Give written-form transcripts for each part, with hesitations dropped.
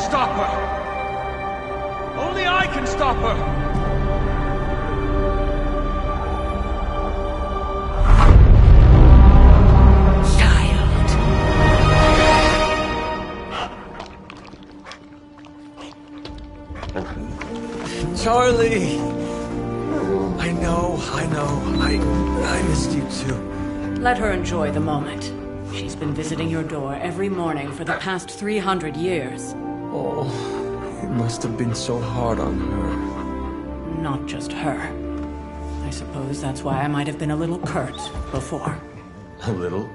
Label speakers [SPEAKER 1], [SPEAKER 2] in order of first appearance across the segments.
[SPEAKER 1] stop her! Only I can stop her! Charlie! I know. I missed you too.
[SPEAKER 2] Let her enjoy the moment. She's been visiting your door every morning for the past 300 years.
[SPEAKER 1] Oh, it must have been so hard on her.
[SPEAKER 2] Not just her. I suppose that's why I might have been a little curt before.
[SPEAKER 1] A little?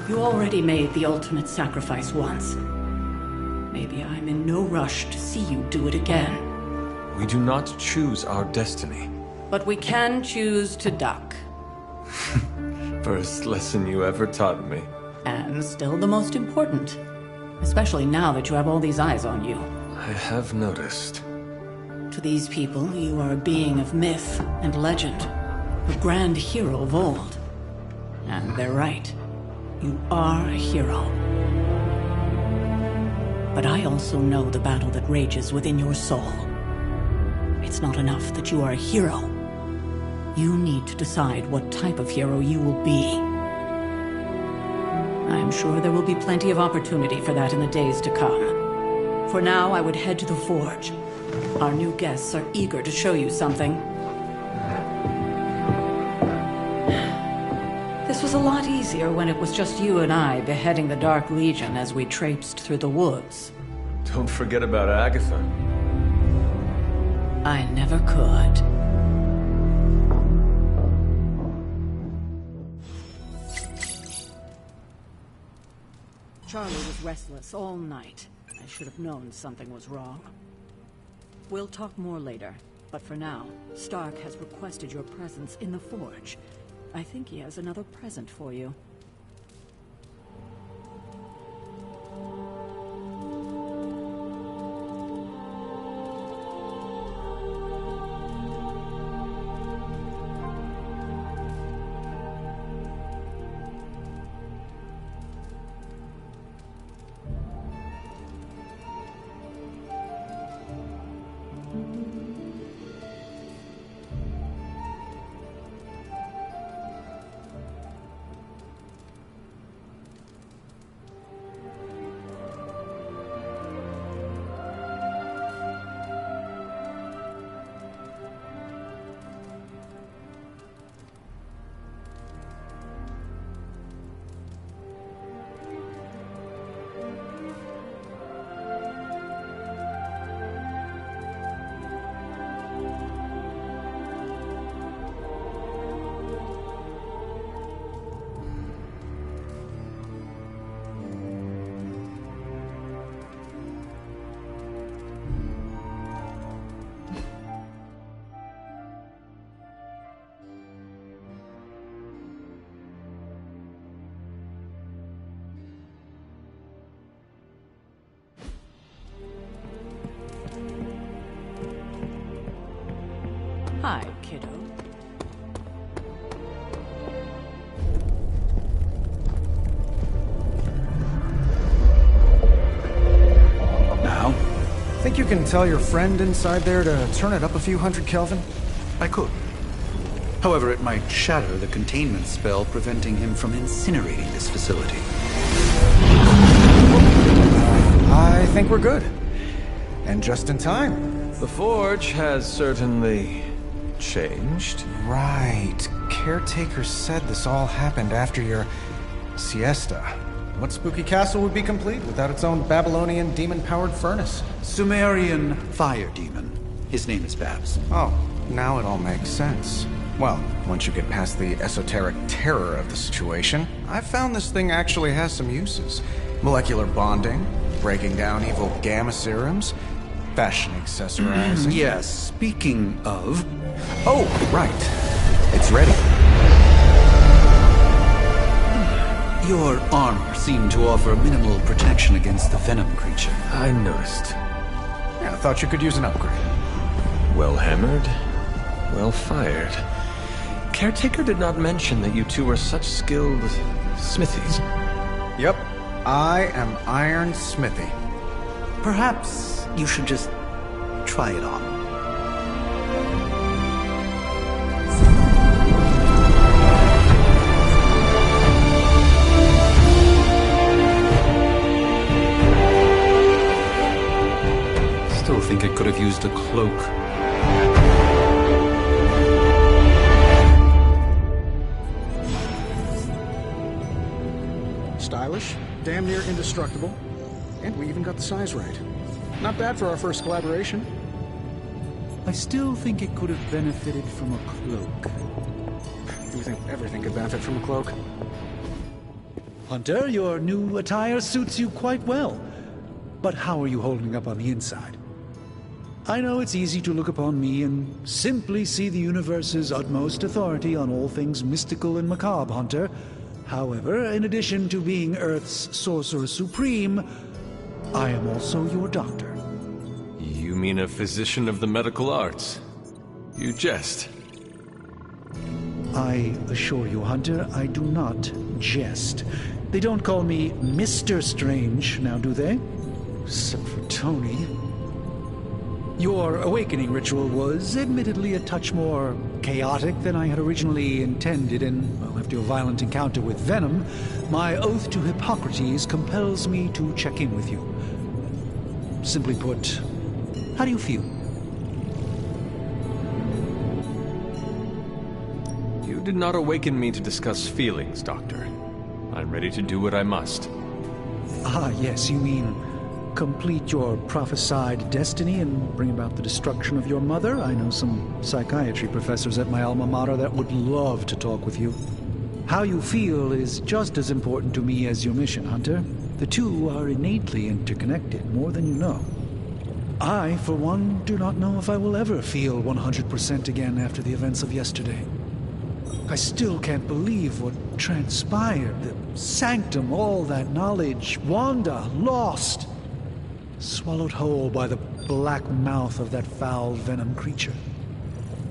[SPEAKER 2] You already made the ultimate sacrifice once. Maybe I'm in no rush to see you do it again.
[SPEAKER 1] We do not choose our destiny.
[SPEAKER 2] But we can choose to duck.
[SPEAKER 1] First lesson you ever taught me.
[SPEAKER 2] And still the most important. Especially now that you have all these eyes on you.
[SPEAKER 1] I have noticed.
[SPEAKER 2] To these people, you are a being of myth and legend. A grand hero of old. And they're right. You are a hero. But I also know the battle that rages within your soul. It's not enough that you are a hero. You need to decide what type of hero you will be. I am sure there will be plenty of opportunity for that in the days to come. For now, I would head to the Forge. Our new guests are eager to show you something. This was a lot easier when it was just you and I beheading the Dark Legion as we traipsed through the woods.
[SPEAKER 1] Don't forget about Agatha.
[SPEAKER 2] I never could. Charlie was restless all night. I should have known something was wrong. We'll talk more later, but for now, Stark has requested your presence in the Forge. I think he has another present for you. Hi, kiddo.
[SPEAKER 3] Now?
[SPEAKER 4] Think you can tell your friend inside there to turn it up a few hundred Kelvin?
[SPEAKER 3] I could. However, it might shatter the containment spell preventing him from incinerating this facility.
[SPEAKER 4] I think we're good. And just in time.
[SPEAKER 1] The Forge has certainly changed.
[SPEAKER 4] Right. Caretaker said this all happened after your siesta. What spooky castle would be complete without its own Babylonian demon-powered furnace?
[SPEAKER 3] Sumerian fire demon. His name is Babs.
[SPEAKER 4] Oh, now it all makes sense. Well, once you get past the esoteric terror of the situation, I've found this thing actually has some uses. Molecular bonding, breaking down evil gamma serums, fashion accessorizing.
[SPEAKER 3] Yes, speaking of...
[SPEAKER 4] Oh, right. It's ready.
[SPEAKER 3] Your armor seemed to offer minimal protection against the venom creature.
[SPEAKER 1] I noticed.
[SPEAKER 4] Yeah, I thought you could use an upgrade.
[SPEAKER 1] Well hammered, well fired. Caretaker did not mention that you two were such skilled smithies.
[SPEAKER 4] Yep. I am Iron Smithy.
[SPEAKER 3] Perhaps you should just try it on.
[SPEAKER 1] Still think it could have used a cloak.
[SPEAKER 5] Stylish, damn near indestructible, and we even got the size right. Not bad for our first collaboration.
[SPEAKER 3] I still think it could have benefited from a cloak.
[SPEAKER 5] Do you think everything could benefit from a cloak?
[SPEAKER 3] Hunter, your new attire suits you quite well. But how are you holding up on the inside? I know it's easy to look upon me and simply see the universe's utmost authority on all things mystical and macabre, Hunter. However, in addition to being Earth's Sorcerer Supreme, I am also your doctor.
[SPEAKER 1] You mean a physician of the medical arts? You jest.
[SPEAKER 3] I assure you, Hunter, I do not jest. They don't call me Mr. Strange, now do they? Except for Tony. Your awakening ritual was admittedly a touch more chaotic than I had originally intended, and, well, after your violent encounter with Venom, my oath to Hippocrates compels me to check in with you. Simply put, how do you feel?
[SPEAKER 1] You did not awaken me to discuss feelings, Doctor. I'm ready to do what I must.
[SPEAKER 3] Ah, yes, you mean complete your prophesied destiny and bring about the destruction of your mother? I know some psychiatry professors at my alma mater that would love to talk with you. How you feel is just as important to me as your mission, Hunter. The two are innately interconnected, more than you know. I, for one, do not know if I will ever feel 100% again after the events of yesterday. I still can't believe what transpired. The sanctum, all that knowledge, Wanda, lost. Swallowed whole by the black mouth of that foul Venom creature.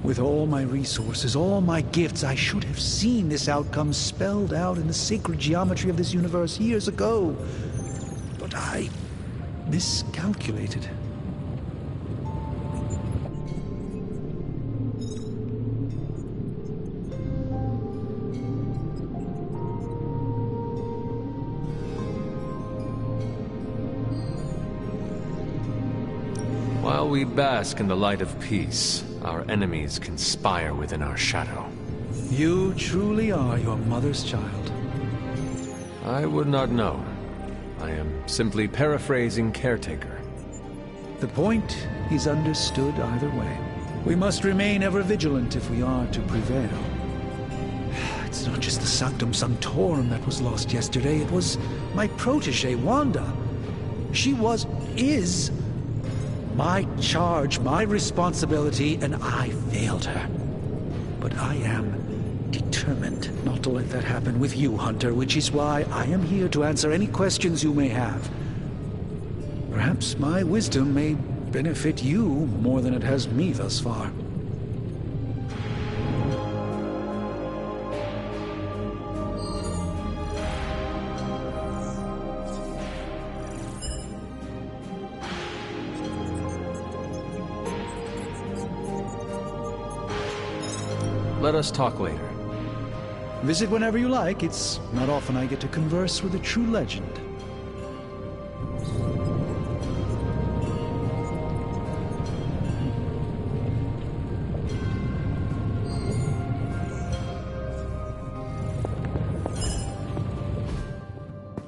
[SPEAKER 3] With all my resources, all my gifts, I should have seen this outcome spelled out in the sacred geometry of this universe years ago. But I miscalculated.
[SPEAKER 1] While we bask in the light of peace, our enemies conspire within our shadow.
[SPEAKER 3] You truly are your mother's child.
[SPEAKER 1] I would not know. I am simply paraphrasing Caretaker.
[SPEAKER 3] The point is understood either way. We must remain ever vigilant if we are to prevail. It's not just the Sanctum Sanctorum that was lost yesterday, it was my protege, Wanda. She is my charge, my responsibility, and I failed her. But I am determined not to let that happen with you, Hunter, which is why I am here to answer any questions you may have. Perhaps my wisdom may benefit you more than it has me thus far.
[SPEAKER 1] Let us talk later.
[SPEAKER 3] Visit whenever you like. It's not often I get to converse with a true legend.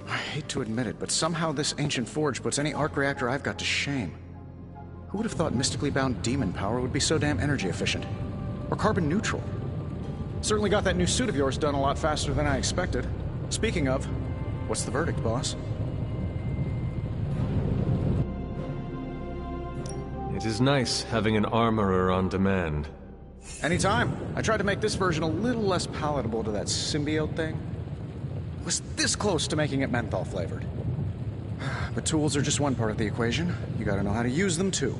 [SPEAKER 4] I hate to admit it, but somehow this ancient forge puts any arc reactor I've got to shame. Who would have thought mystically bound demon power would be so damn energy efficient? Or carbon neutral?
[SPEAKER 5] Certainly got that new suit of yours done a lot faster than I expected. Speaking of, what's the verdict, boss?
[SPEAKER 1] It is nice having an armorer on demand.
[SPEAKER 5] Anytime. I tried to make this version a little less palatable to that symbiote thing. Was this close to making it menthol flavored.
[SPEAKER 4] But tools are just one part of the equation. You gotta know how to use them too.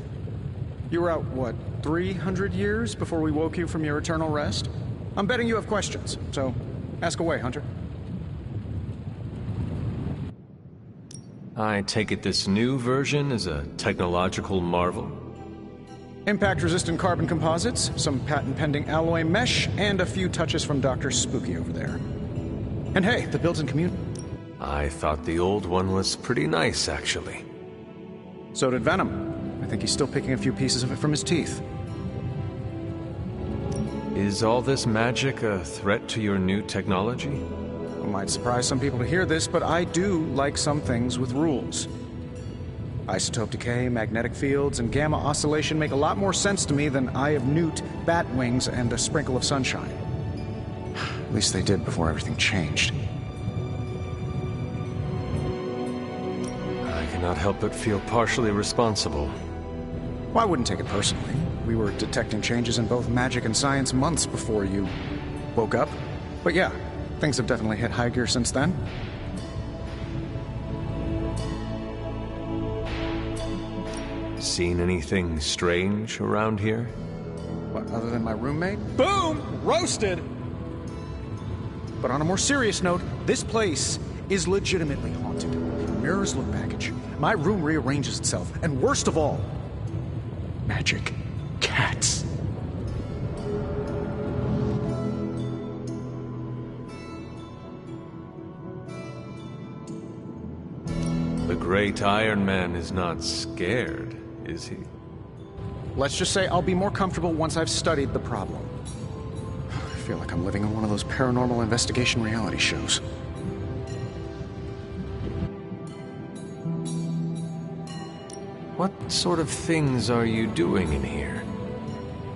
[SPEAKER 5] You were out, what, 300 years before we woke you from your eternal rest? I'm betting you have questions, so ask away, Hunter.
[SPEAKER 1] I take it this new version is a technological marvel?
[SPEAKER 5] Impact-resistant carbon composites, some patent-pending alloy mesh, and a few touches from Dr. Spooky over there. And hey, the built-in community.
[SPEAKER 1] I thought the old one was pretty nice, actually.
[SPEAKER 5] So did Venom. I think he's still picking a few pieces of it from his teeth.
[SPEAKER 1] Is all this magic a threat to your new technology?
[SPEAKER 5] It might surprise some people to hear this, but I do like some things with rules. Isotope decay, magnetic fields, and gamma oscillation make a lot more sense to me than Eye of Newt, bat wings, and a sprinkle of sunshine. At least they did before everything changed.
[SPEAKER 1] I cannot help but feel partially responsible.
[SPEAKER 5] Well, I wouldn't take it personally. We were detecting changes in both magic and science months before you woke up. But yeah, things have definitely hit high gear since then.
[SPEAKER 1] Seen anything strange around here?
[SPEAKER 5] What, other than my roommate? Boom! Roasted! But on a more serious note, this place is legitimately haunted. Mirrors look package. My room rearranges itself. And worst of all, magic cats.
[SPEAKER 1] The great Iron Man is not scared, is he?
[SPEAKER 5] Let's just say I'll be more comfortable once I've studied the problem. I feel like I'm living in one of those paranormal investigation reality shows.
[SPEAKER 1] What sort of things are you doing in here?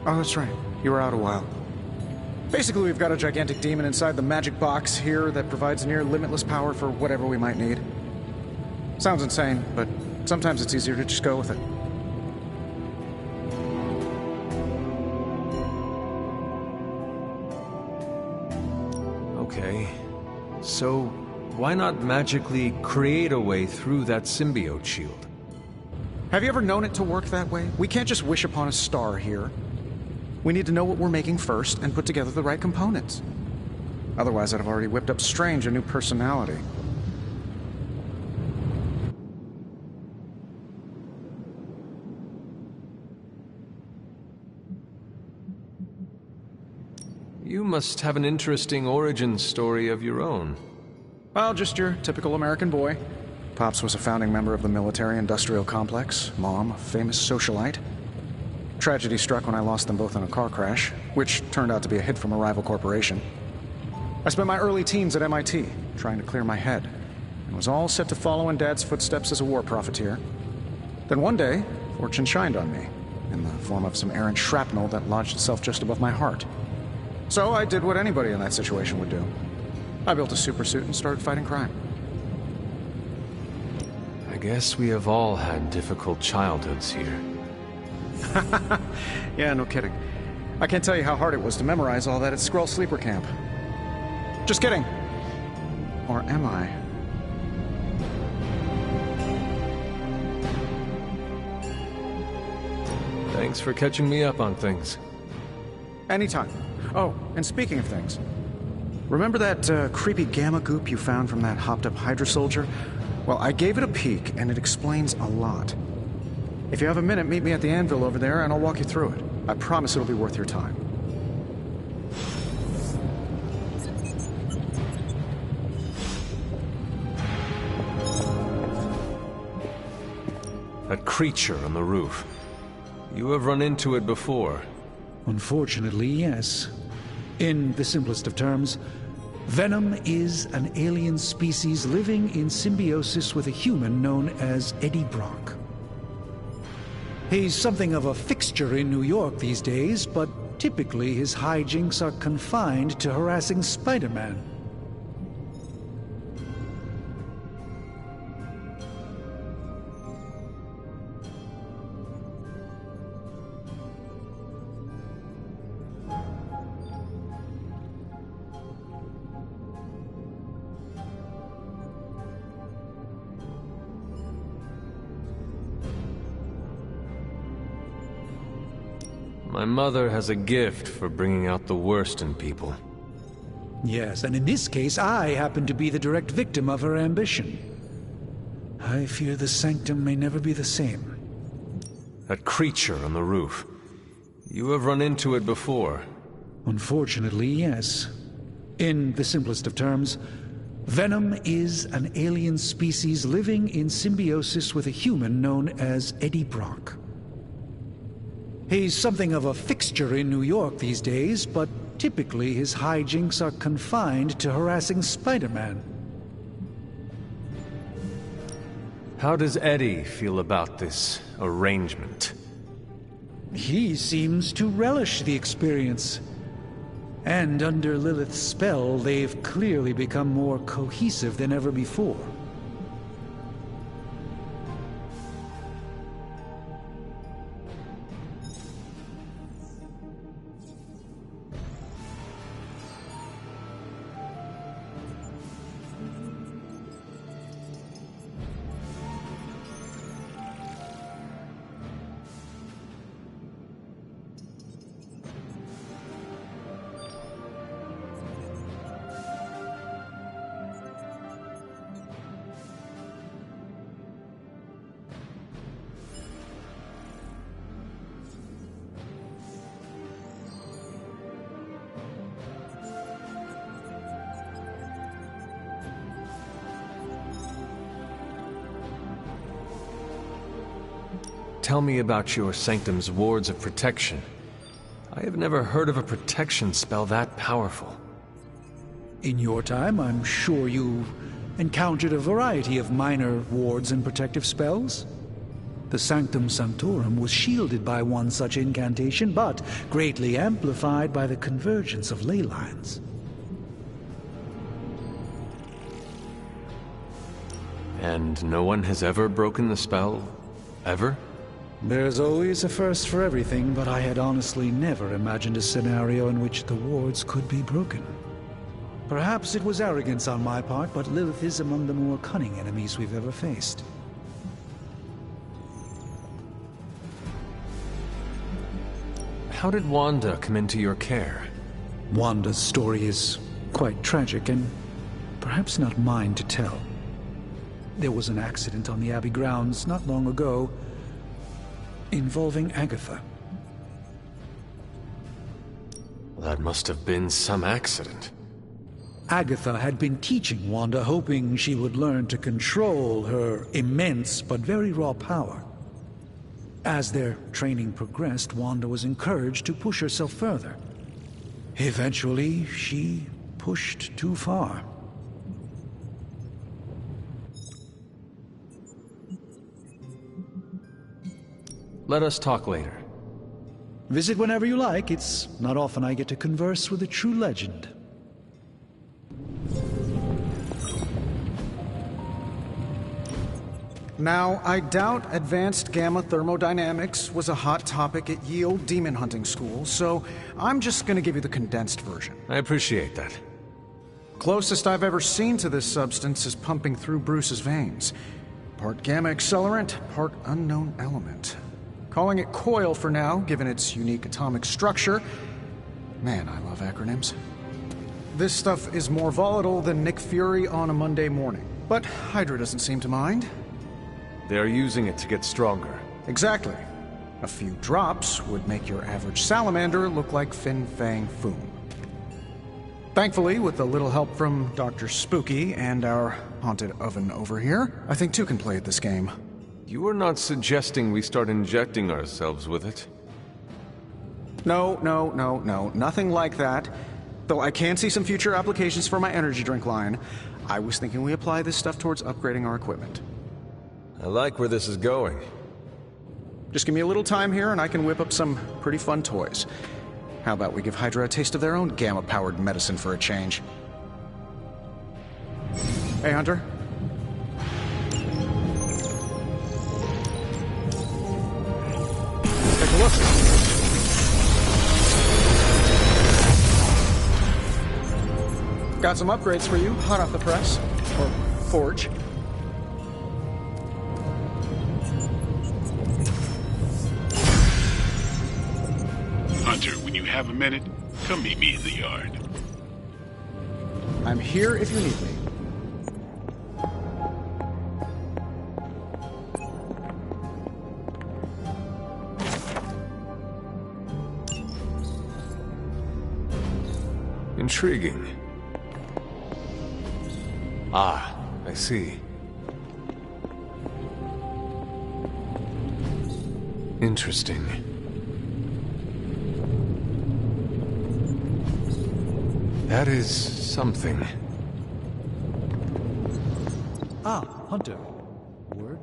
[SPEAKER 5] Oh, that's right. You were out a while. Basically, we've got a gigantic demon inside the magic box here that provides near limitless power for whatever we might need. Sounds insane, but sometimes it's easier to just go with it.
[SPEAKER 1] Okay. So, why not magically create a way through that symbiote shield?
[SPEAKER 5] Have you ever known it to work that way? We can't just wish upon a star here. We need to know what we're making first and put together the right components. Otherwise, I'd have already whipped up Strange a new personality.
[SPEAKER 1] You must have an interesting origin story of your own.
[SPEAKER 5] Well, just your typical American boy. Pops was a founding member of the military-industrial complex. Mom, a famous socialite. Tragedy struck when I lost them both in a car crash, which turned out to be a hit from a rival corporation. I spent my early teens at MIT, trying to clear my head, and was all set to follow in Dad's footsteps as a war profiteer. Then one day, fortune shined on me, in the form of some errant shrapnel that lodged itself just above my heart. So I did what anybody in that situation would do. I built a supersuit and started fighting crime.
[SPEAKER 1] I guess we have all had difficult childhoods here.
[SPEAKER 5] Yeah, no kidding. I can't tell you how hard it was to memorize all that at Skrull Sleeper Camp. Just kidding. Or am I?
[SPEAKER 1] Thanks for catching me up on things.
[SPEAKER 5] Anytime. Oh, and speaking of things, remember that creepy gamma goop you found from that hopped-up Hydra soldier? Well, I gave it a peek, and it explains a lot. If you have a minute, meet me at the anvil over there, and I'll walk you through it. I promise it'll be worth your time.
[SPEAKER 1] That creature on the roof. You have run into it before.
[SPEAKER 3] Unfortunately, yes. In the simplest of terms, Venom is an alien species living in symbiosis with a human known as Eddie Brock. He's something of a fixture in New York these days, but typically his hijinks are confined to harassing Spider-Man.
[SPEAKER 1] My mother has a gift for bringing out the worst in people.
[SPEAKER 3] Yes, and in this case, I happen to be the direct victim of her ambition. I fear the sanctum may never be the same.
[SPEAKER 1] That creature on the roof. You have run into it before.
[SPEAKER 3] Unfortunately, yes. In the simplest of terms, Venom is an alien species living in symbiosis with a human known as Eddie Brock. He's something of a fixture in New York these days, but typically his hijinks are confined to harassing Spider-Man.
[SPEAKER 1] How does Eddie feel about this arrangement?
[SPEAKER 3] He seems to relish the experience. And under Lilith's spell, they've clearly become more cohesive than ever before.
[SPEAKER 1] Tell me about your Sanctum's wards of protection. I have never heard of a protection spell that powerful.
[SPEAKER 3] In your time, I'm sure you encountered a variety of minor wards and protective spells. The Sanctum Sanctorum was shielded by one such incantation, but greatly amplified by the convergence of ley lines.
[SPEAKER 1] And no one has ever broken the spell? Ever?
[SPEAKER 3] There's always a first for everything, but I had honestly never imagined a scenario in which the wards could be broken. Perhaps it was arrogance on my part, but Lilith is among the more cunning enemies we've ever faced.
[SPEAKER 1] How did Wanda come into your care?
[SPEAKER 3] Wanda's story is quite tragic, and perhaps not mine to tell. There was an accident on the Abbey grounds not long ago, involving Agatha.
[SPEAKER 1] That must have been some accident.
[SPEAKER 3] Agatha had been teaching Wanda, hoping she would learn to control her immense but very raw power. As their training progressed, Wanda was encouraged to push herself further. Eventually, she pushed too far.
[SPEAKER 1] Let us talk later.
[SPEAKER 3] Visit whenever you like. It's not often I get to converse with a true legend.
[SPEAKER 5] Now, I doubt advanced gamma thermodynamics was a hot topic at ye old demon hunting school, so I'm just gonna give you the condensed version.
[SPEAKER 1] I appreciate that.
[SPEAKER 5] Closest I've ever seen to this substance is pumping through Bruce's veins. Part gamma accelerant, part unknown element. Calling it Coil for now, given its unique atomic structure. Man, I love acronyms. This stuff is more volatile than Nick Fury on a Monday morning. But Hydra doesn't seem to mind.
[SPEAKER 1] They are using it to get stronger.
[SPEAKER 5] Exactly. A few drops would make your average salamander look like Fin Fang Foom. Thankfully, with a little help from Dr. Spooky and our haunted oven over here, I think two can play at this game.
[SPEAKER 1] You are not suggesting we start injecting ourselves with it?
[SPEAKER 5] No, nothing like that. Though I can see some future applications for my energy drink line. I was thinking we apply this stuff towards upgrading our equipment.
[SPEAKER 1] I like where this is going.
[SPEAKER 5] Just give me a little time here and I can whip up some pretty fun toys. How about we give Hydra a taste of their own gamma-powered medicine for a change? Hey, Hunter. Take a look. Got some upgrades for you, hot off the press. Or forge.
[SPEAKER 6] Hunter, when you have a minute, come meet me in the yard.
[SPEAKER 5] I'm here if you need me.
[SPEAKER 1] Intriguing. Ah, I see. Interesting. That is something.
[SPEAKER 3] Ah, Hunter. Word?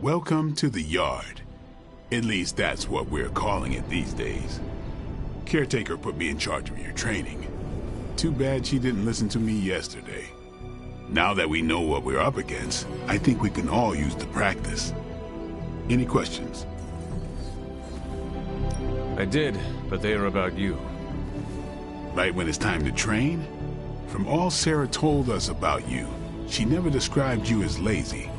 [SPEAKER 6] Welcome to the Yard. At least that's what we're calling it these days. Caretaker put me in charge of your training. Too bad she didn't listen to me yesterday. Now that we know what we're up against, I think we can all use the practice. Any questions?
[SPEAKER 1] I did, but they are about you.
[SPEAKER 6] Right when it's time to train? From all Sarah told us about you, she never described you as lazy.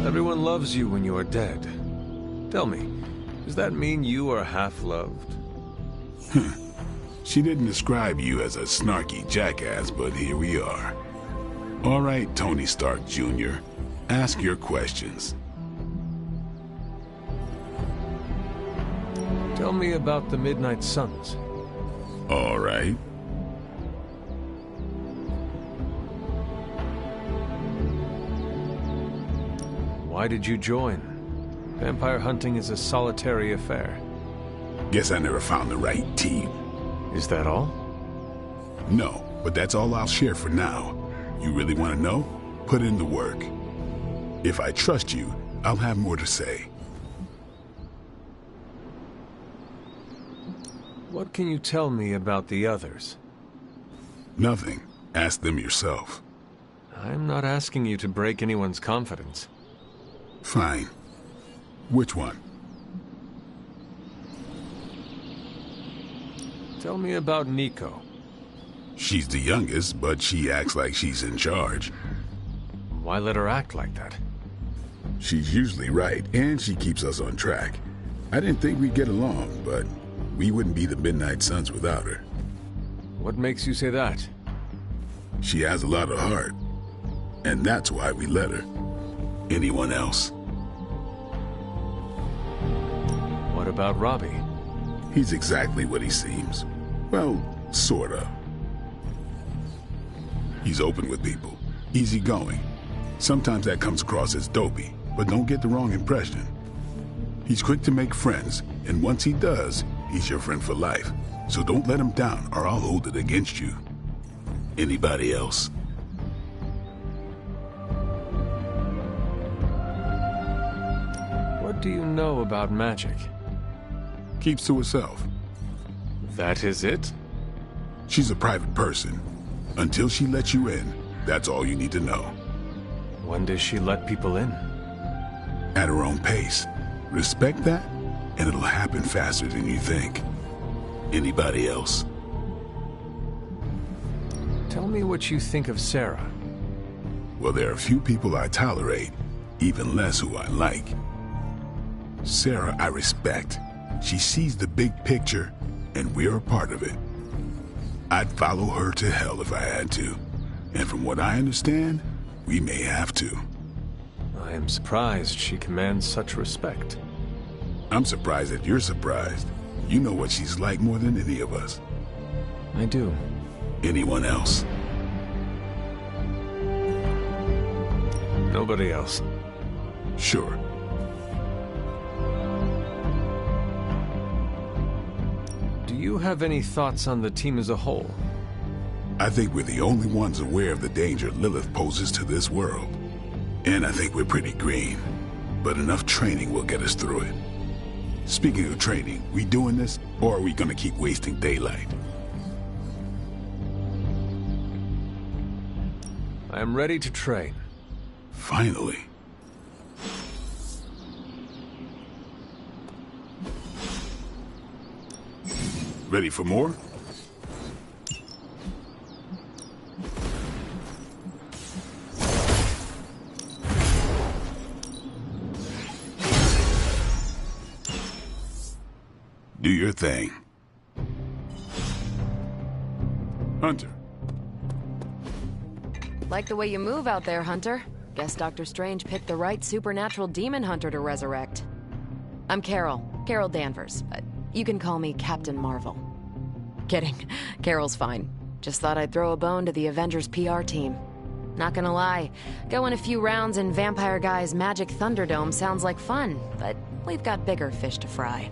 [SPEAKER 1] Everyone loves you when you are dead. Tell me, does that mean you are half-loved?
[SPEAKER 6] She didn't describe you as a snarky jackass, but here we are. All right, Tony Stark Jr., ask your questions.
[SPEAKER 1] Tell me about the Midnight Suns.
[SPEAKER 6] All right.
[SPEAKER 1] Why did you join? Vampire hunting is a solitary affair.
[SPEAKER 6] Guess I never found the right team.
[SPEAKER 1] Is that all?
[SPEAKER 6] No, but that's all I'll share for now. You really want to know? Put in the work. If I trust you, I'll have more to say.
[SPEAKER 1] What can you tell me about the others?
[SPEAKER 6] Nothing. Ask them yourself.
[SPEAKER 1] I'm not asking you to break anyone's confidence.
[SPEAKER 6] Fine. Which one?
[SPEAKER 1] Tell me about Nico.
[SPEAKER 6] She's the youngest, but she acts like she's in charge.
[SPEAKER 1] Why let her act like that?
[SPEAKER 6] She's usually right, and she keeps us on track. I didn't think we'd get along, but we wouldn't be the Midnight Suns without her.
[SPEAKER 1] What makes you say that?
[SPEAKER 6] She has a lot of heart, and that's why we let her. Anyone else?
[SPEAKER 1] What about Robbie?
[SPEAKER 6] He's exactly what he seems. Well, sort of. He's open with people, easygoing. Sometimes that comes across as dopey, but don't get the wrong impression. He's quick to make friends, and once he does, he's your friend for life. So don't let him down, or I'll hold it against you. Anybody else?
[SPEAKER 1] What do you know about magic?
[SPEAKER 6] Keeps to herself.
[SPEAKER 1] That is it?
[SPEAKER 6] She's a private person. Until she lets you in, that's all you need to know.
[SPEAKER 1] When does she let people in?
[SPEAKER 6] At her own pace. Respect that, and it'll happen faster than you think. Anybody else?
[SPEAKER 1] Tell me what you think of Sarah.
[SPEAKER 6] Well, there are a few people I tolerate, even less who I like. Sarah, I respect. She sees the big picture, and we're a part of it. I'd follow her to hell if I had to. And from what I understand, we may have to.
[SPEAKER 1] I am surprised she commands such respect.
[SPEAKER 6] I'm surprised that you're surprised. You know what she's like more than any of us.
[SPEAKER 1] I do.
[SPEAKER 6] Anyone else?
[SPEAKER 1] Nobody else.
[SPEAKER 6] Sure.
[SPEAKER 1] Do you have any thoughts on the team as a whole?
[SPEAKER 6] I think we're the only ones aware of the danger Lilith poses to this world. And I think we're pretty green. But enough training will get us through it. Speaking of training, we doing this, or are we gonna keep wasting daylight?
[SPEAKER 1] I am ready to train.
[SPEAKER 6] Finally. Ready for more? Do your thing. Hunter.
[SPEAKER 7] Like the way you move out there, Hunter. Guess Dr. Strange picked the right supernatural demon hunter to resurrect. I'm Carol Danvers, but you can call me Captain Marvel. Kidding, Carol's fine. Just thought I'd throw a bone to the Avengers PR team. Not gonna lie, going a few rounds in Vampire Guy's Magic Thunderdome sounds like fun, but we've got bigger fish to fry.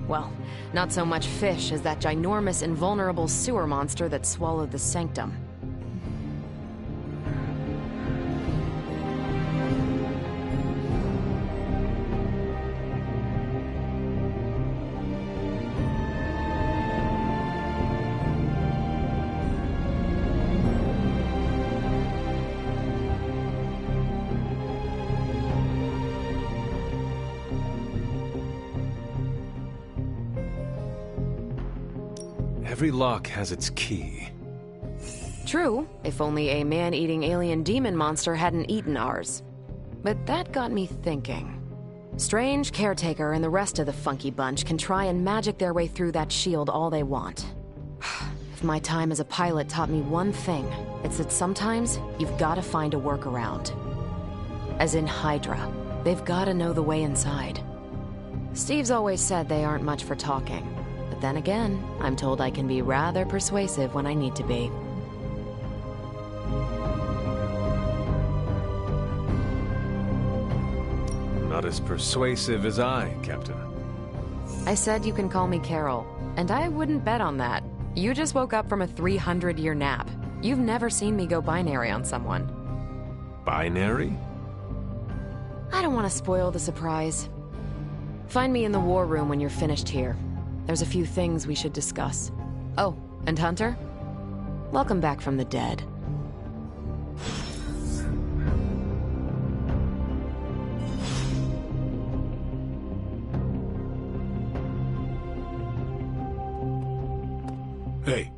[SPEAKER 7] Well, not so much fish as that ginormous invulnerable sewer monster that swallowed the Sanctum.
[SPEAKER 1] Every lock has its key.
[SPEAKER 7] True, if only a man-eating alien demon monster hadn't eaten ours. But that got me thinking. Strange, Caretaker, and the rest of the funky bunch can try and magic their way through that shield all they want. If my time as a pilot taught me one thing, it's that sometimes you've gotta find a workaround. As in Hydra, they've gotta know the way inside. Steve's always said they aren't much for talking. But then again, I'm told I can be rather persuasive when I need to be.
[SPEAKER 1] Not as persuasive as I, Captain.
[SPEAKER 7] I said you can call me Carol, and I wouldn't bet on that. You just woke up from a 300-year nap. You've never seen me go binary on someone.
[SPEAKER 1] Binary?
[SPEAKER 7] I don't want to spoil the surprise. Find me in the war room when you're finished here. There's a few things we should discuss. Oh, and Hunter? Welcome back from the dead.
[SPEAKER 6] Hey.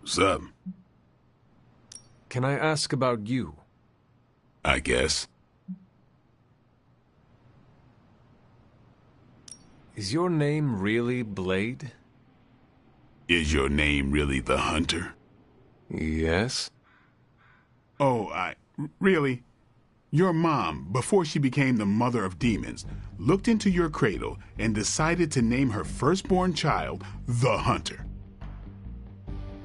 [SPEAKER 6] What's up?
[SPEAKER 1] Can I ask about you?
[SPEAKER 6] I guess.
[SPEAKER 1] Is your name really Blade?
[SPEAKER 6] Is your name really the Hunter?
[SPEAKER 1] Yes.
[SPEAKER 6] Oh, really? Your mom, before she became the mother of demons, looked into your cradle and decided to name her firstborn child the Hunter.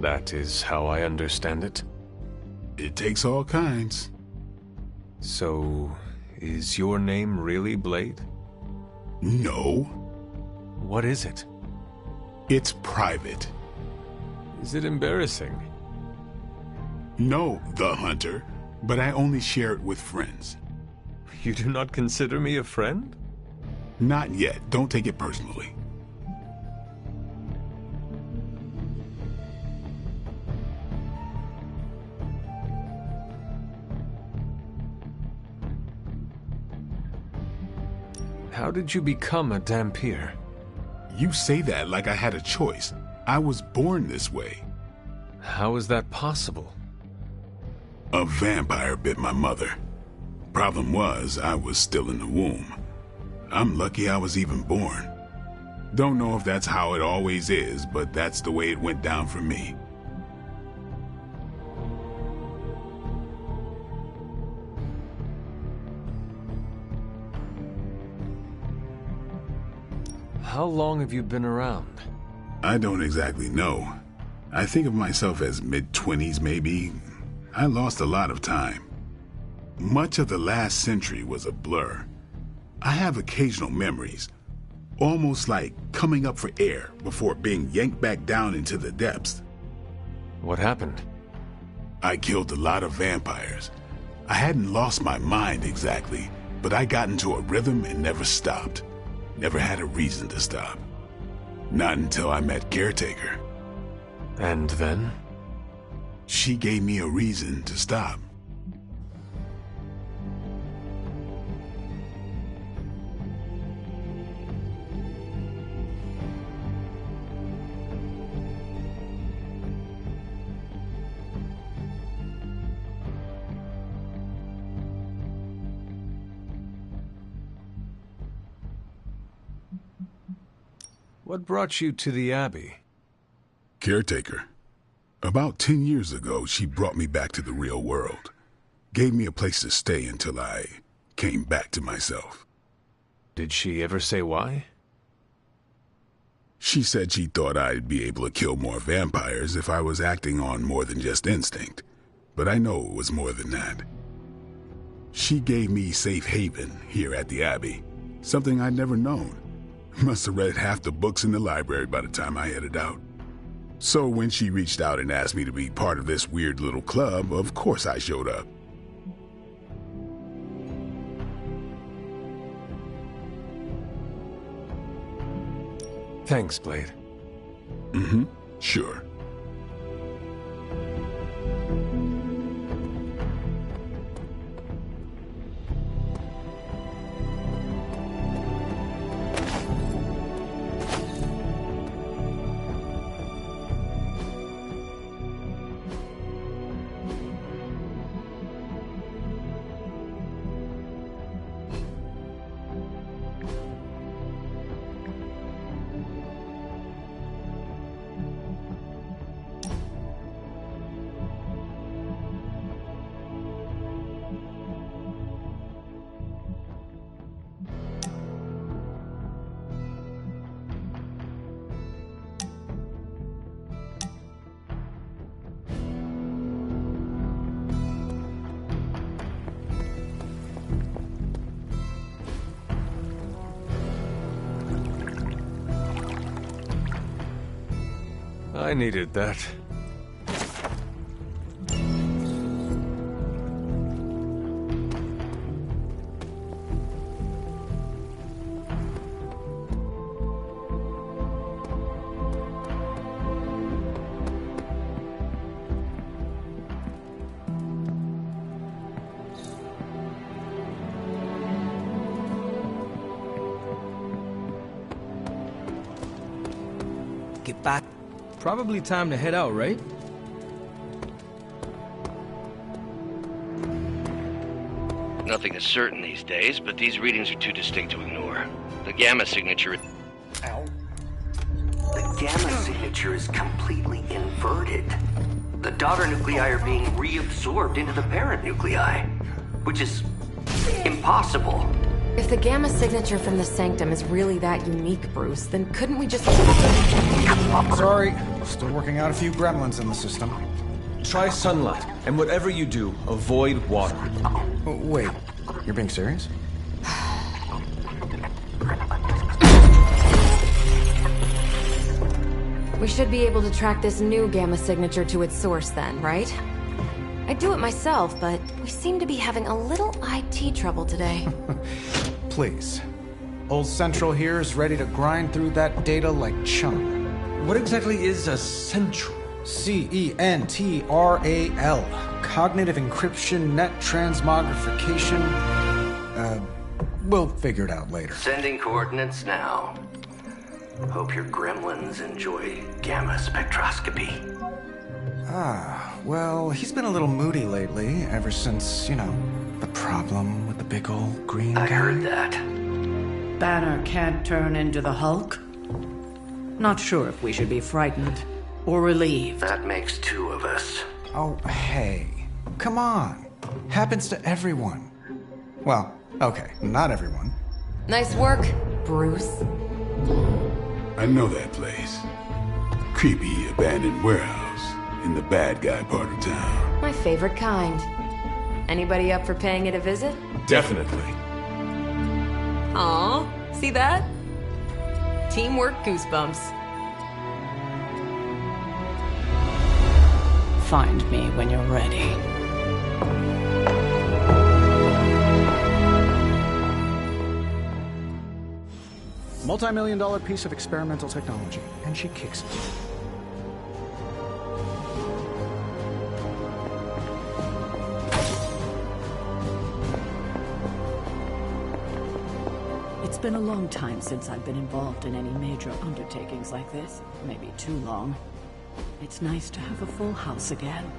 [SPEAKER 1] That is how I understand it.
[SPEAKER 6] It takes all kinds.
[SPEAKER 1] So, is your name really Blade?
[SPEAKER 6] No.
[SPEAKER 1] What is it?
[SPEAKER 6] It's private.
[SPEAKER 1] Is it embarrassing?
[SPEAKER 6] No, the Hunter, but I only share it with friends.
[SPEAKER 1] You do not consider me a friend?
[SPEAKER 6] Not yet. Don't take it personally.
[SPEAKER 1] How did you become a Dhampir?
[SPEAKER 6] You say that like I had a choice. I was born this way.
[SPEAKER 1] How is that possible?
[SPEAKER 6] A vampire bit my mother. Problem was, I was still in the womb. I'm lucky I was even born. Don't know if that's how it always is, but that's the way it went down for me.
[SPEAKER 1] How long have you been around?
[SPEAKER 6] I don't exactly know. I think of myself as mid-20s maybe. I lost a lot of time. Much of the last century was a blur. I have occasional memories, almost like coming up for air before being yanked back down into the depths.
[SPEAKER 1] What happened?
[SPEAKER 6] I killed a lot of vampires. I hadn't lost my mind exactly, but I got into a rhythm and never stopped. Never had a reason to stop. Not until I met Caretaker.
[SPEAKER 1] And then?
[SPEAKER 6] She gave me a reason to stop.
[SPEAKER 1] What brought you to the Abbey?
[SPEAKER 6] Caretaker. About 10 years ago, she brought me back to the real world. Gave me a place to stay until I came back to myself.
[SPEAKER 1] Did she ever say why?
[SPEAKER 6] She said she thought I'd be able to kill more vampires if I was acting on more than just instinct. But I know it was more than that. She gave me safe haven here at the Abbey. Something I'd never known. Must have read half the books in the library by the time I headed out. So when she reached out and asked me to be part of this weird little club, of course I showed up.
[SPEAKER 1] Thanks, Blade.
[SPEAKER 6] Mm-hmm. Sure.
[SPEAKER 1] I needed that.
[SPEAKER 8] Get back. Probably time to head out, right?
[SPEAKER 9] Nothing is certain these days, but these readings are too distinct to ignore. The gamma signature...
[SPEAKER 10] Ow. The gamma signature is completely inverted. The daughter nuclei are being reabsorbed into the parent nuclei, which is impossible.
[SPEAKER 7] If the gamma signature from the Sanctum is really that unique, Bruce, then couldn't we just...
[SPEAKER 4] Sorry, still working out a few gremlins in the system.
[SPEAKER 1] Try sunlight, and whatever you do, avoid water.
[SPEAKER 4] Oh, wait, you're being serious?
[SPEAKER 7] We should be able to track this new gamma signature to its source then, right? I'd do it myself, but we seem to be having a little IT trouble today.
[SPEAKER 4] Please. Old Central here is ready to grind through that data like chum.
[SPEAKER 1] What exactly is a central?
[SPEAKER 4] CENTRAL. Cognitive encryption, net transmogrification. We'll figure it out later.
[SPEAKER 10] Sending coordinates now. Hope your gremlins enjoy gamma spectroscopy.
[SPEAKER 4] Well, he's been a little moody lately, ever since, you know, the problem with the big old green guy.
[SPEAKER 10] I heard that.
[SPEAKER 2] Banner can't turn into the Hulk? Not sure if we should be frightened or relieved.
[SPEAKER 10] That makes two of us.
[SPEAKER 4] Oh, hey. Come on. Happens to everyone. Well, okay, not everyone.
[SPEAKER 7] Nice work, Bruce.
[SPEAKER 6] I know that place. Creepy abandoned warehouse in the bad guy part of town.
[SPEAKER 7] My favorite kind. Anybody up for paying it a visit?
[SPEAKER 1] Definitely.
[SPEAKER 7] Aw, see that? Teamwork goosebumps.
[SPEAKER 2] Find me when you're ready.
[SPEAKER 5] Multi-million-dollar piece of experimental technology, and she kicks it.
[SPEAKER 2] It's been a long time since I've been involved in any major undertakings like this. Maybe too long. It's nice to have a full house again.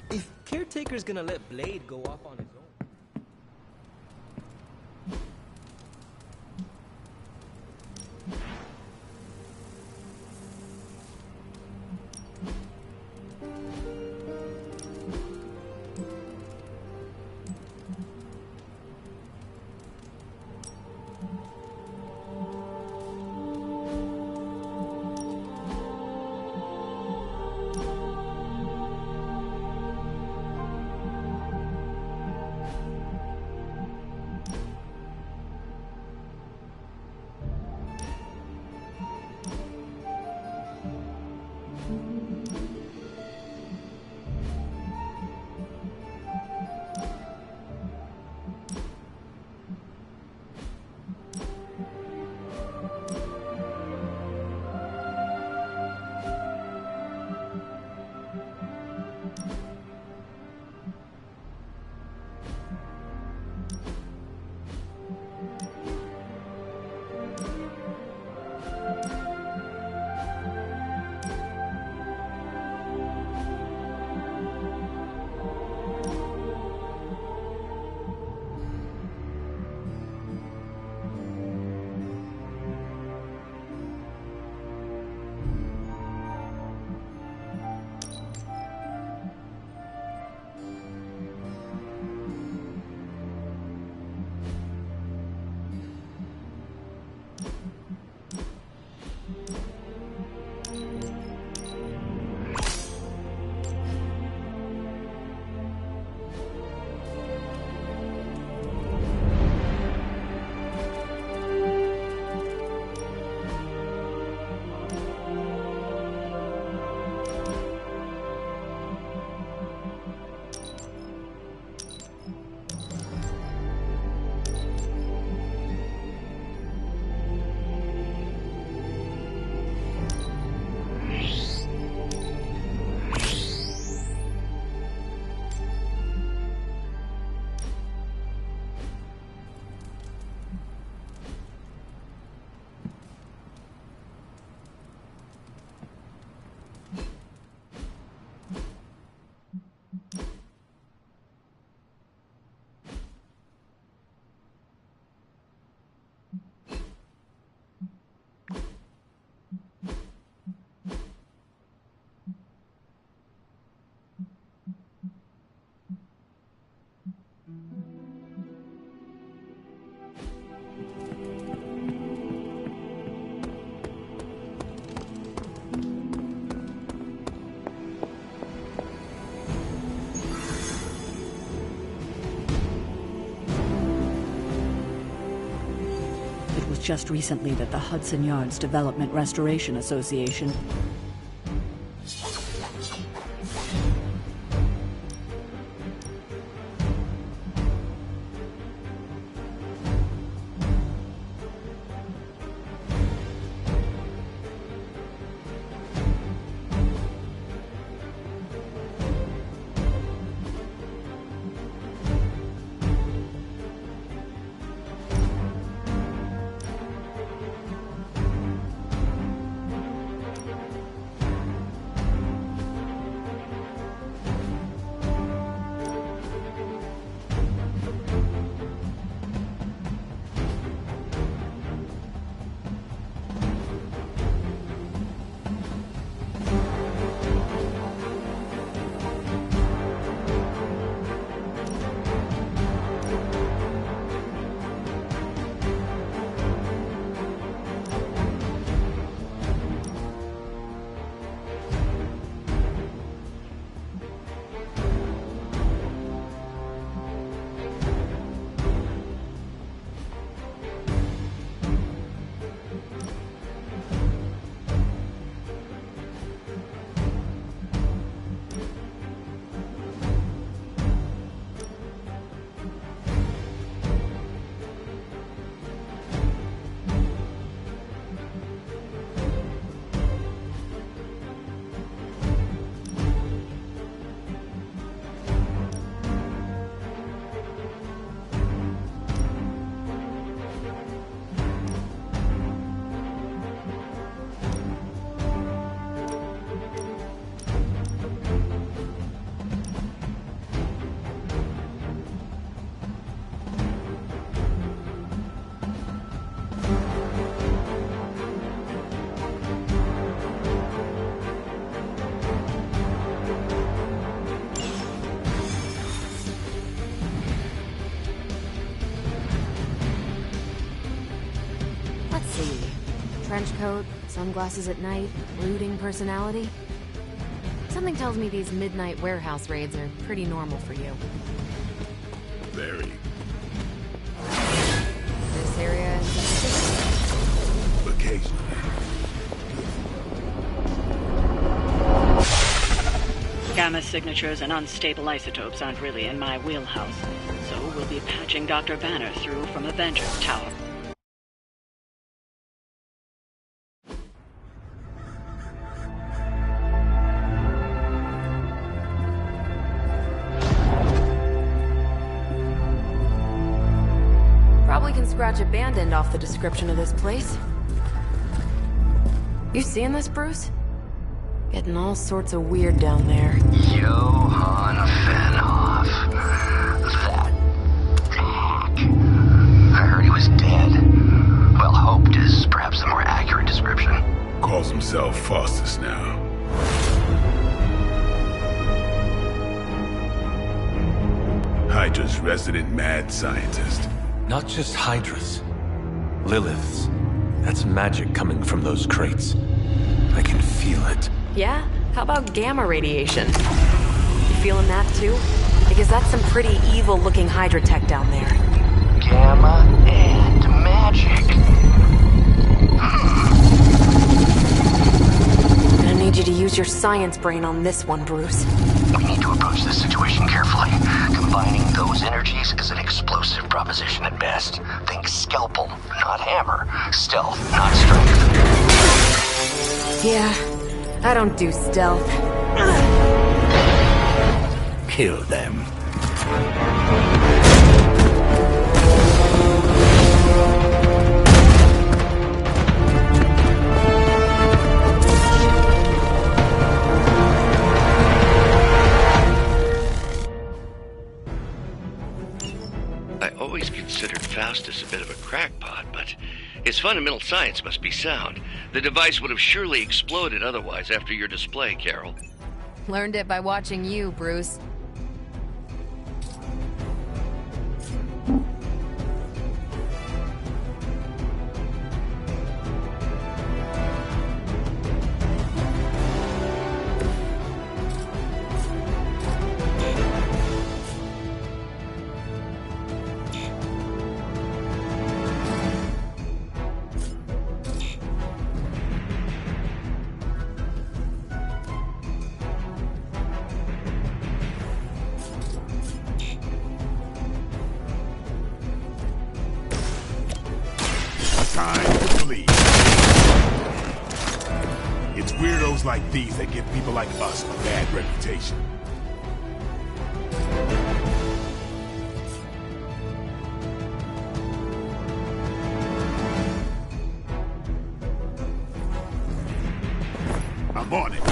[SPEAKER 8] If Caretaker's gonna let Blade go off on his own...
[SPEAKER 2] Just recently that the Hudson Yards Development Restoration Association
[SPEAKER 7] Trench coat, sunglasses at night, brooding personality. Something tells me these midnight warehouse raids are pretty normal for you.
[SPEAKER 6] Very.
[SPEAKER 7] This area in particular?
[SPEAKER 6] Occasionally.
[SPEAKER 2] Gamma signatures and unstable isotopes aren't really in my wheelhouse, so we'll be patching Dr. Banner through from Avengers Tower.
[SPEAKER 7] Probably can scratch abandoned off the description of this place. You seeing this, Bruce? Getting all sorts of weird down there.
[SPEAKER 10] Johann Fenhoff. That hack. I heard he was dead. Well, hoped is perhaps the more accurate description.
[SPEAKER 6] Calls himself Faustus now. Hydra's resident mad scientist.
[SPEAKER 1] Not just Hydra's. Lilith's. That's magic coming from those crates. I can feel it.
[SPEAKER 7] Yeah? How about gamma radiation? You feeling that too? Because that's some pretty evil-looking Hydra tech down there.
[SPEAKER 10] Gamma and magic.
[SPEAKER 7] Gonna need you to use your science brain on this one, Bruce.
[SPEAKER 10] We need to approach this situation carefully. Combining those energies is an explosive proposition at best. Think scalpel, not hammer. Stealth, not strength.
[SPEAKER 7] Yeah, I don't do stealth.
[SPEAKER 10] Kill them.
[SPEAKER 9] I always considered Faustus a bit of a crackpot, but his fundamental science must be sound. The device would have surely exploded otherwise after your display, Carol.
[SPEAKER 7] Learned it by watching you, Bruce.
[SPEAKER 6] Like these that give people like us a bad reputation. I'm on it.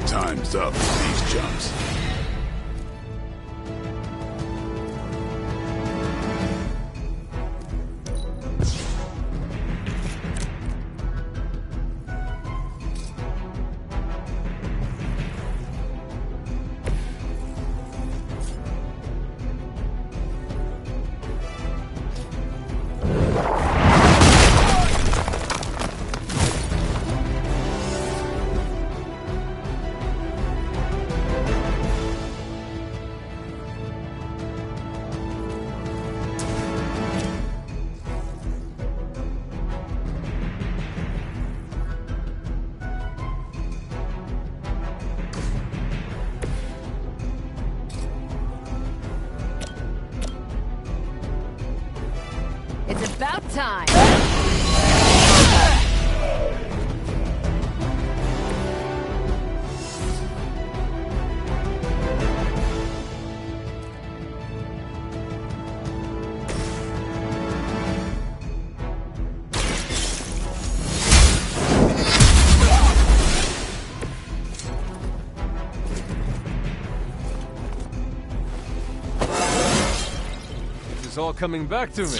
[SPEAKER 6] Time's up for these jumps.
[SPEAKER 7] It's about time!
[SPEAKER 8] It's all coming back to me.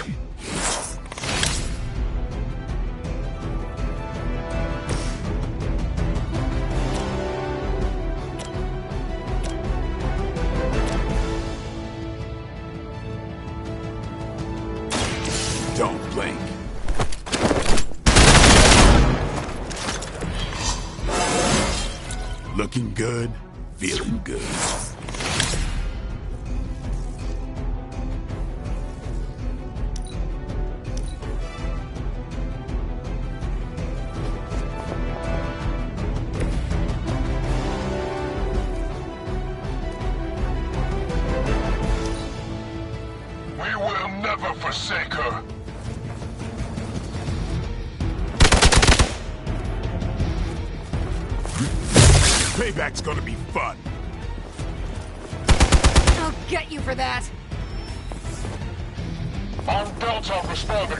[SPEAKER 6] Don't blink. Looking good, feeling good.
[SPEAKER 11] We will never forsake her.
[SPEAKER 6] Payback's gonna be fun.
[SPEAKER 7] I'll get you for that.
[SPEAKER 11] On Delta responding.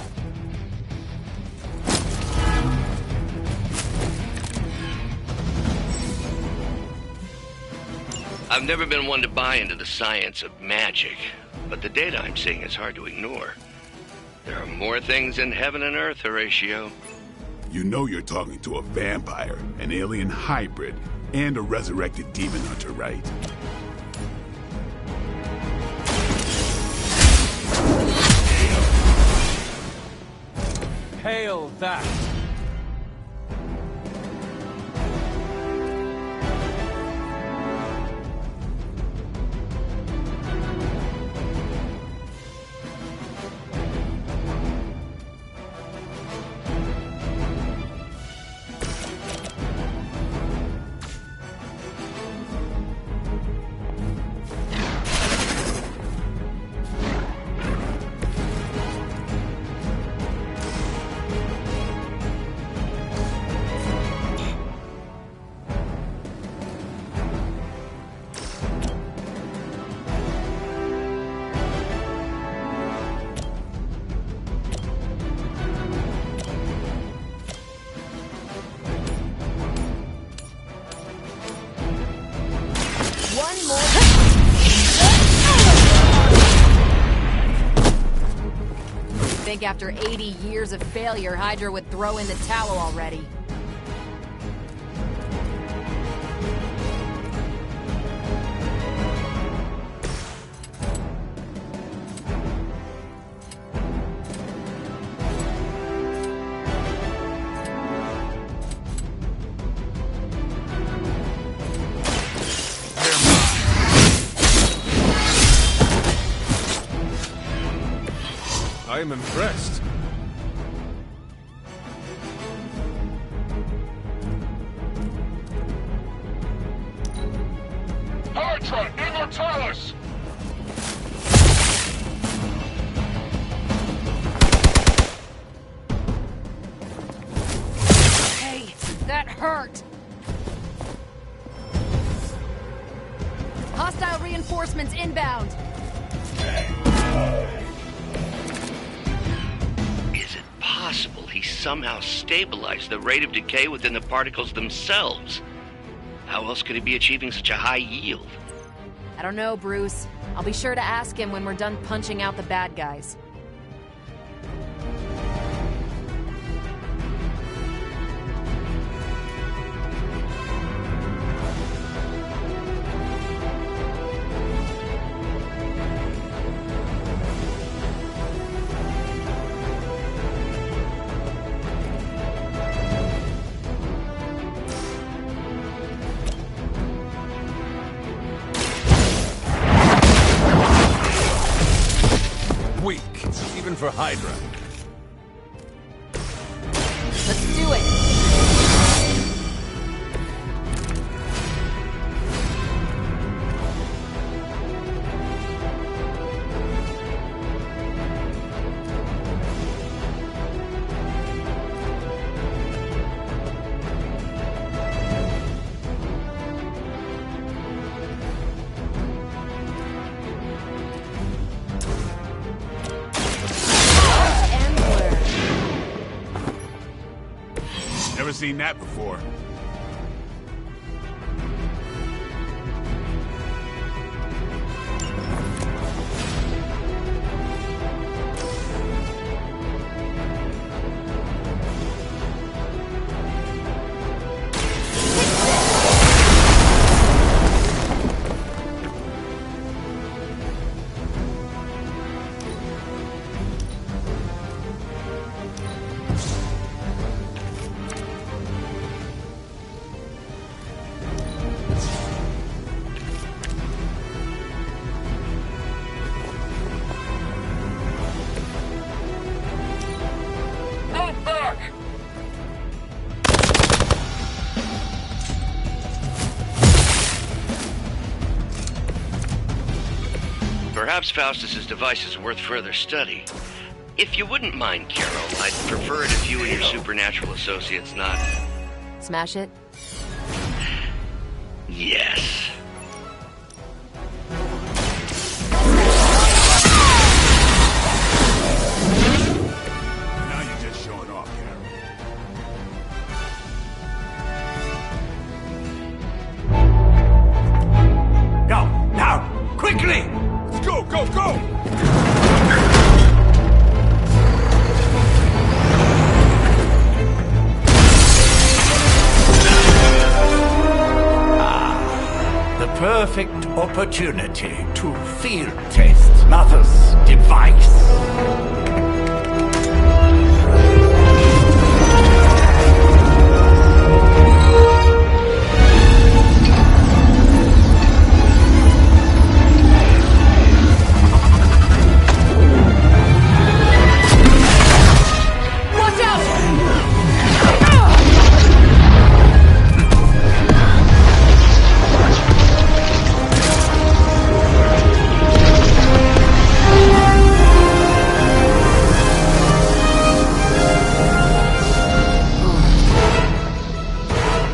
[SPEAKER 9] I've never been one to buy into the science of magic, but the data I'm seeing is hard to ignore. There are more things in heaven and earth, Horatio.
[SPEAKER 6] You know you're talking to a vampire, an alien hybrid, and a resurrected demon hunter, right?
[SPEAKER 8] Hail that!
[SPEAKER 7] Think after 80 years of failure, Hydra would throw in the towel already.
[SPEAKER 1] I am impressed.
[SPEAKER 11] Hydra Immortalis!
[SPEAKER 7] Hey, that hurt! Hostile reinforcements inbound!
[SPEAKER 9] Possible he somehow stabilized the rate of decay within the particles themselves. How else could he be achieving such a high yield?
[SPEAKER 7] I don't know, Bruce. I'll be sure to ask him when we're done punching out the bad guys.
[SPEAKER 1] Weak, even for Hydra.
[SPEAKER 7] Let's do it!
[SPEAKER 6] Never seen that before.
[SPEAKER 9] Perhaps Faustus's device is worth further study. If you wouldn't mind, Carol, I'd prefer it if you and your supernatural associates not...
[SPEAKER 7] Smash it?
[SPEAKER 9] Yes.
[SPEAKER 6] Now you're just showing off, Carol.
[SPEAKER 11] Go, now, quickly!
[SPEAKER 6] Let's go, go, go!
[SPEAKER 11] The perfect opportunity to field test Mother's device.
[SPEAKER 7] Watch out!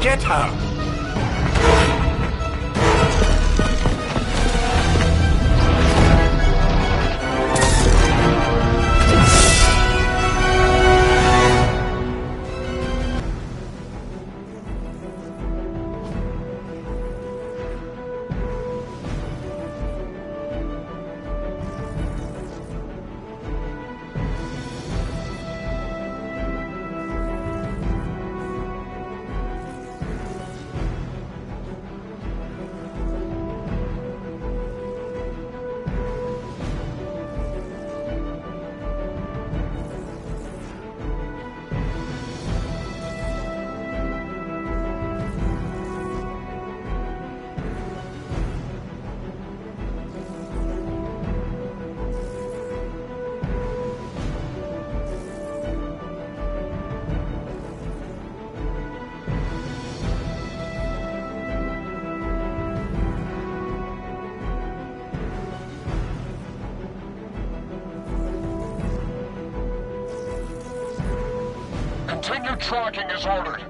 [SPEAKER 11] Get her! Continue tracking as ordered.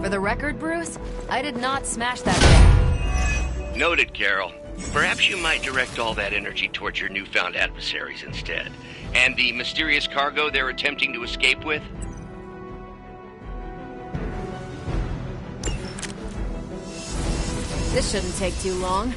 [SPEAKER 7] For the record, Bruce, I did not smash that thing.
[SPEAKER 9] Noted, Carol. Perhaps you might direct all that energy towards your newfound adversaries instead. And the mysterious cargo they're attempting to escape with?
[SPEAKER 7] This shouldn't take too long.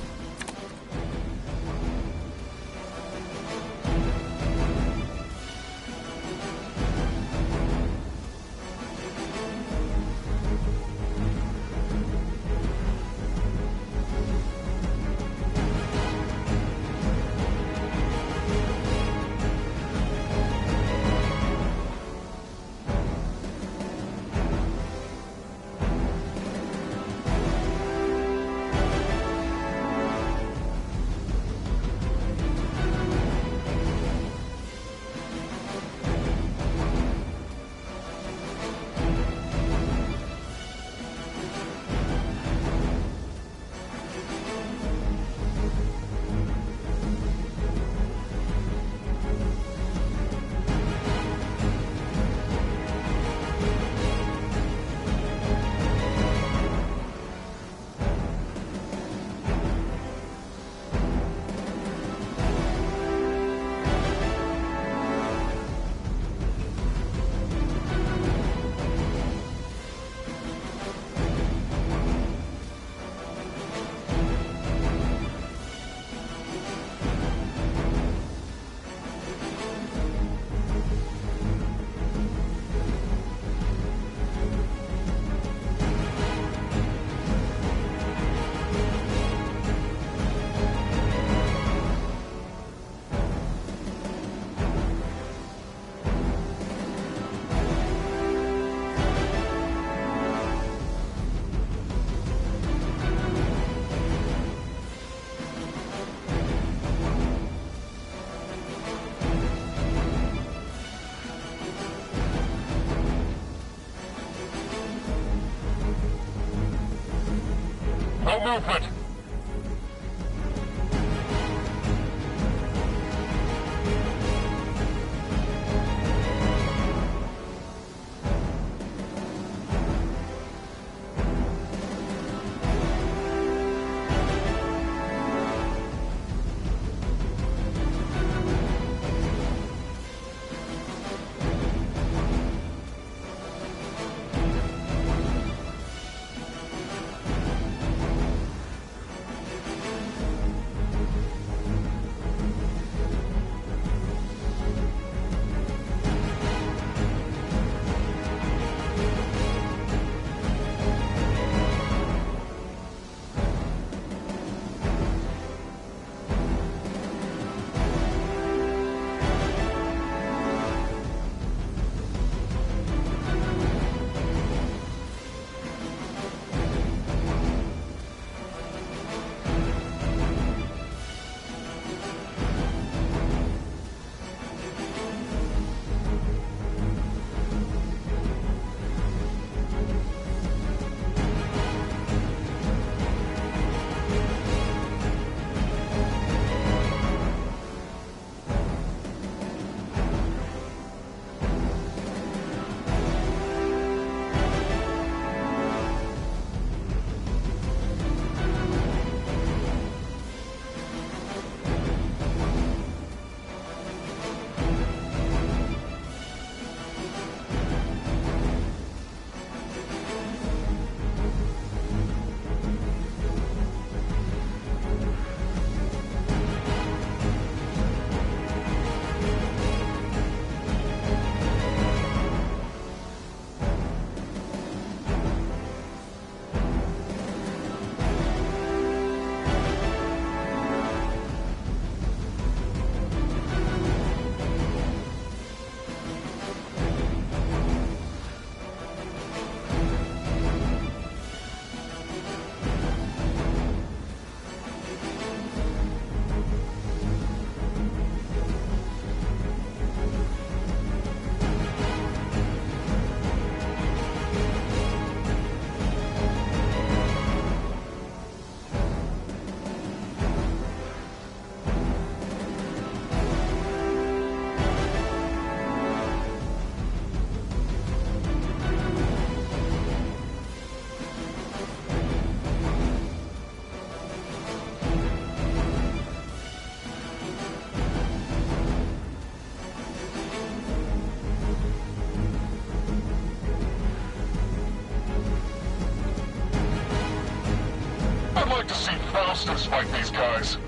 [SPEAKER 11] movement! I'd like to see Faustus fight these guys.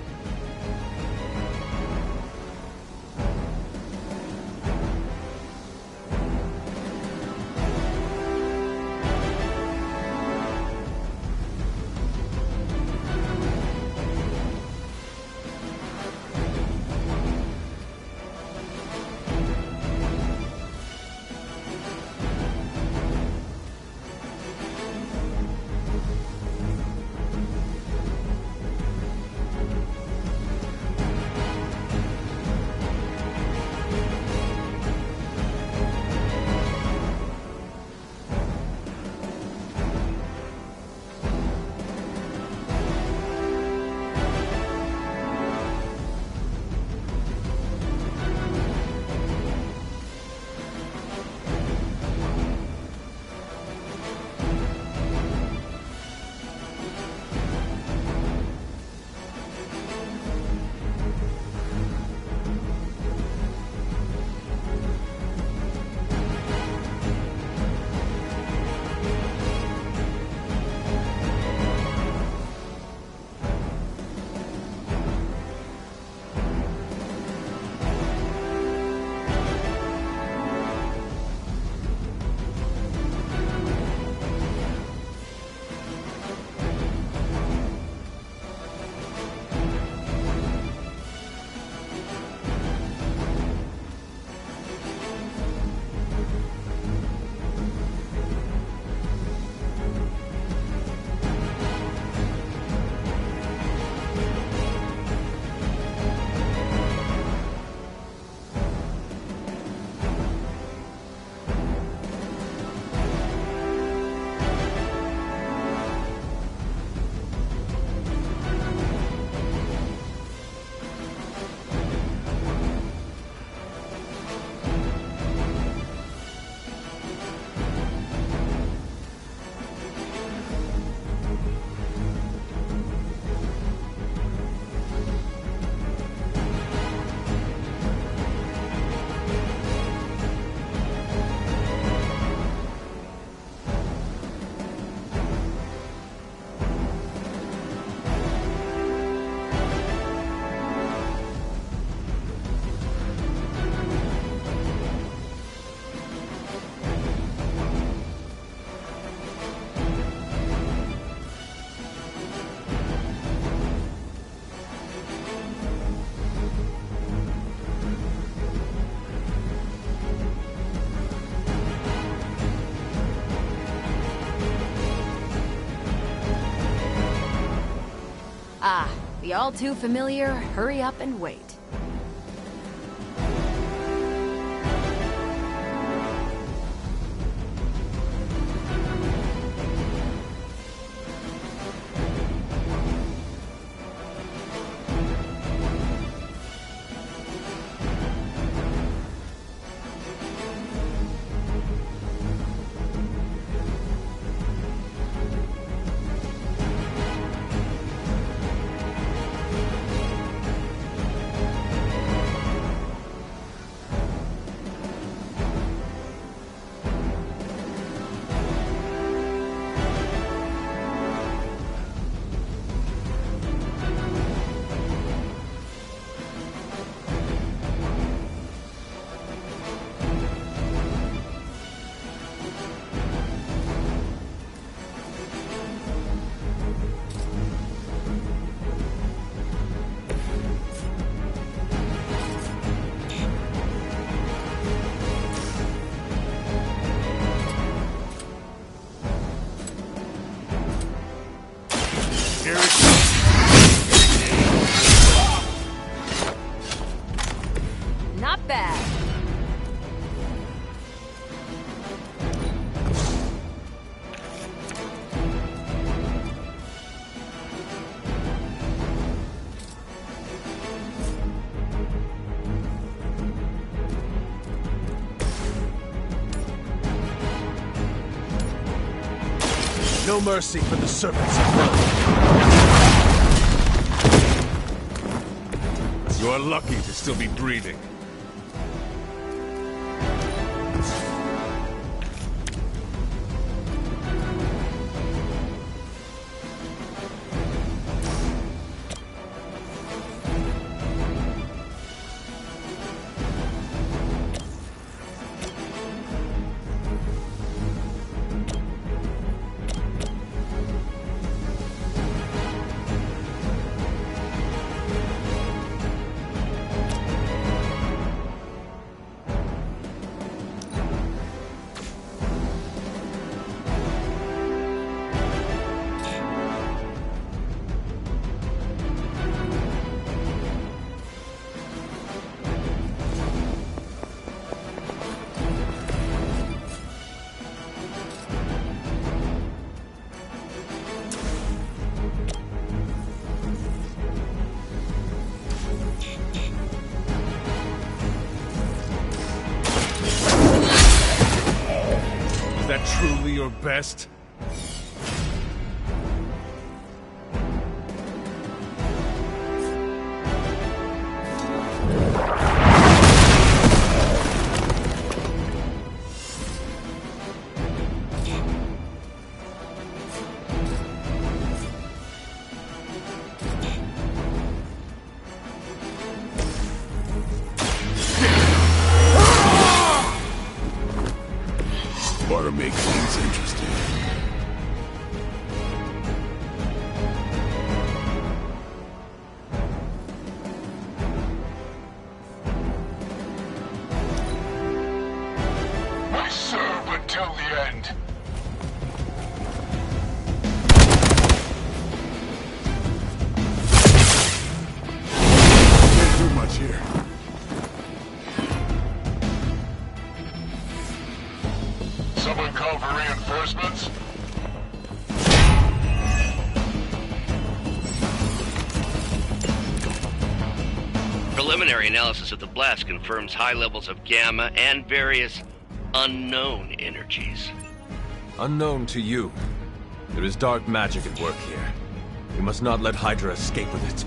[SPEAKER 7] The all too familiar hurry up and wait. Not bad.
[SPEAKER 1] No mercy for the serpents of hell. You are lucky to still be breathing. That truly your best?
[SPEAKER 6] Ought to make things interesting.
[SPEAKER 11] I serve until the end.
[SPEAKER 6] Can't do much here.
[SPEAKER 11] Someone call for reinforcements?
[SPEAKER 9] Preliminary analysis of the blast confirms high levels of gamma and various unknown energies.
[SPEAKER 1] Unknown to you. There is dark magic at work here. We must not let Hydra escape with it.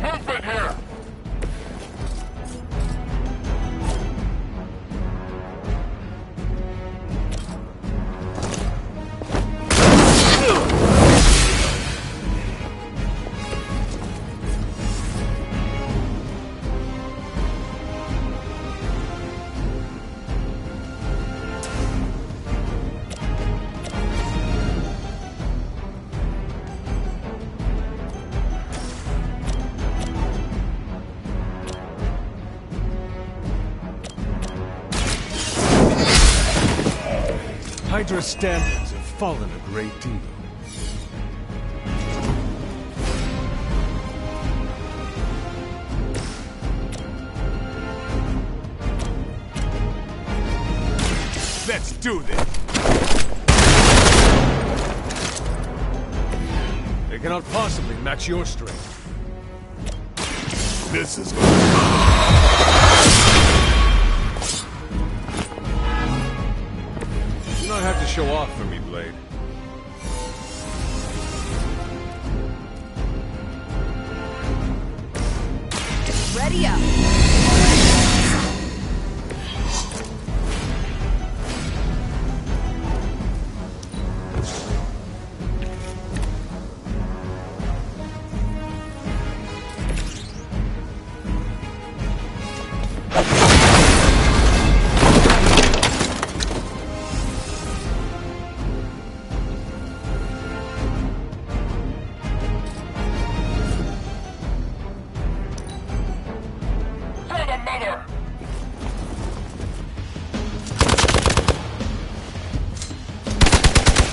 [SPEAKER 11] Movement here!
[SPEAKER 12] Hydra standards have fallen a great deal. Let's do this! They cannot possibly match your strength. This is You don't have to show off for me, Blade.
[SPEAKER 7] Ready up!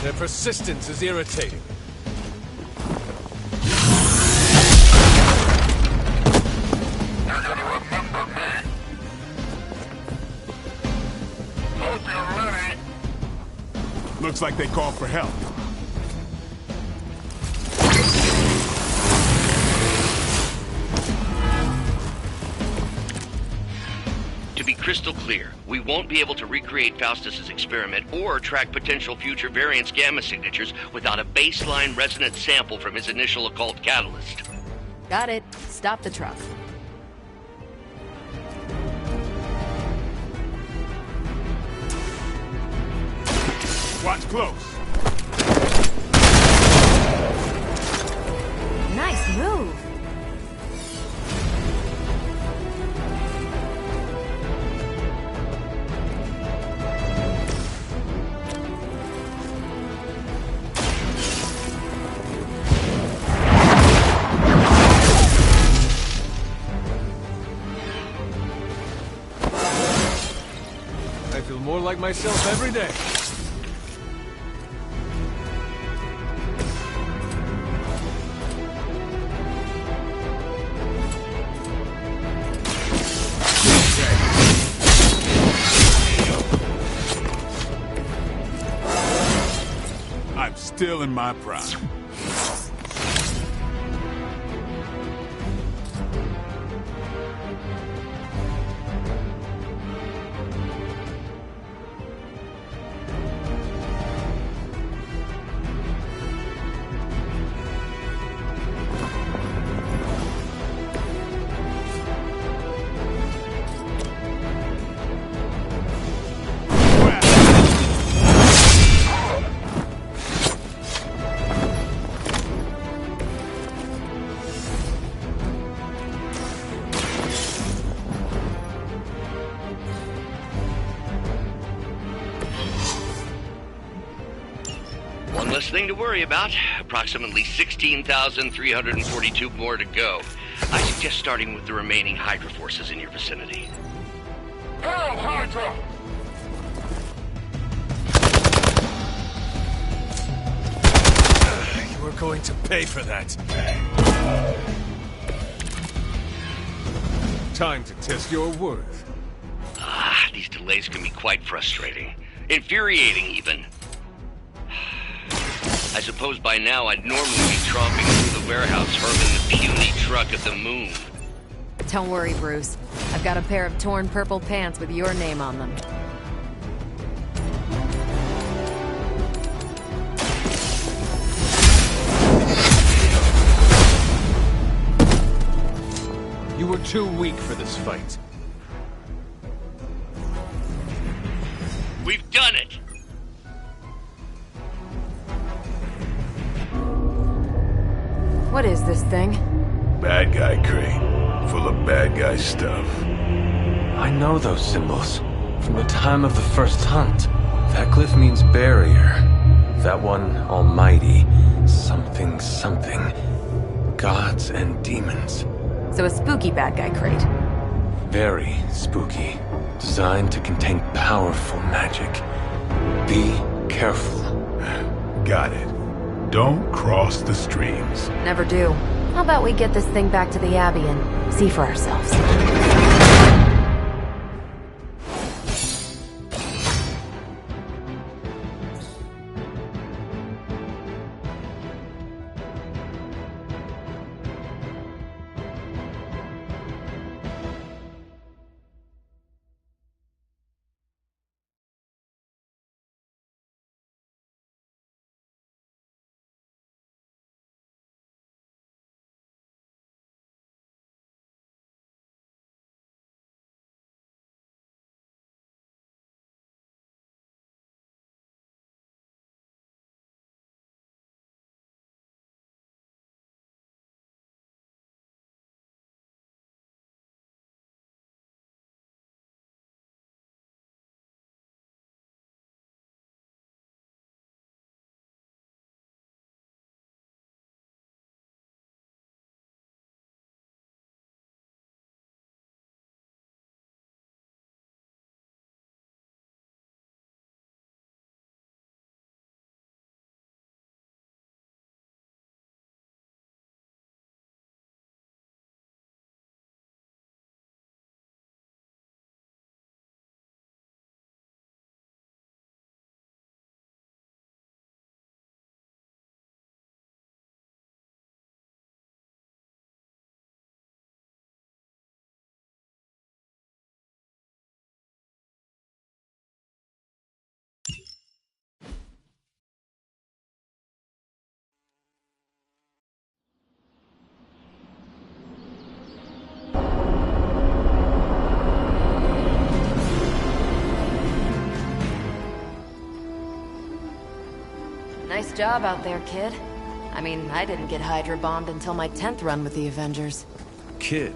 [SPEAKER 12] Their persistence is irritating.
[SPEAKER 11] You're gonna remember me. Hope you're ready.
[SPEAKER 6] Looks like they called for help.
[SPEAKER 9] To be crystal clear, we won't be able to recreate Faustus's experiment or track potential future variants' gamma signatures without a baseline resonant sample from his initial occult catalyst.
[SPEAKER 7] Got it. Stop the truck.
[SPEAKER 6] Watch close.
[SPEAKER 7] Nice move.
[SPEAKER 12] I feel more like myself every day.
[SPEAKER 6] I'm still in my prime.
[SPEAKER 9] One less thing to worry about. Approximately 16,342 more to go. I suggest starting with the remaining Hydra forces in your vicinity.
[SPEAKER 11] Hail Hydra!
[SPEAKER 12] You are going to pay for that. Time to test your worth.
[SPEAKER 9] Ah, these delays can be quite frustrating. Infuriating, even. I suppose by now I'd normally be tromping through the warehouse hurling the puny truck at the moon.
[SPEAKER 7] Don't worry, Bruce. I've got a pair of torn purple pants with your name on them.
[SPEAKER 12] You were too weak for this fight.
[SPEAKER 9] We've done it!
[SPEAKER 7] What is this thing?
[SPEAKER 6] Bad guy crate. Full of bad guy stuff.
[SPEAKER 1] I know those symbols. From the time of the first hunt. That glyph means barrier. That one, almighty. Something, something. Gods and demons.
[SPEAKER 7] So a spooky bad guy crate.
[SPEAKER 1] Very spooky. Designed to contain powerful magic. The careful.
[SPEAKER 6] Got it. Don't cross the streams.
[SPEAKER 7] Never do. How about we get this thing back to the Abbey and see for ourselves? Nice job out there, kid. I mean, I didn't get Hydra bombed until my 10th run with the Avengers.
[SPEAKER 1] Kid,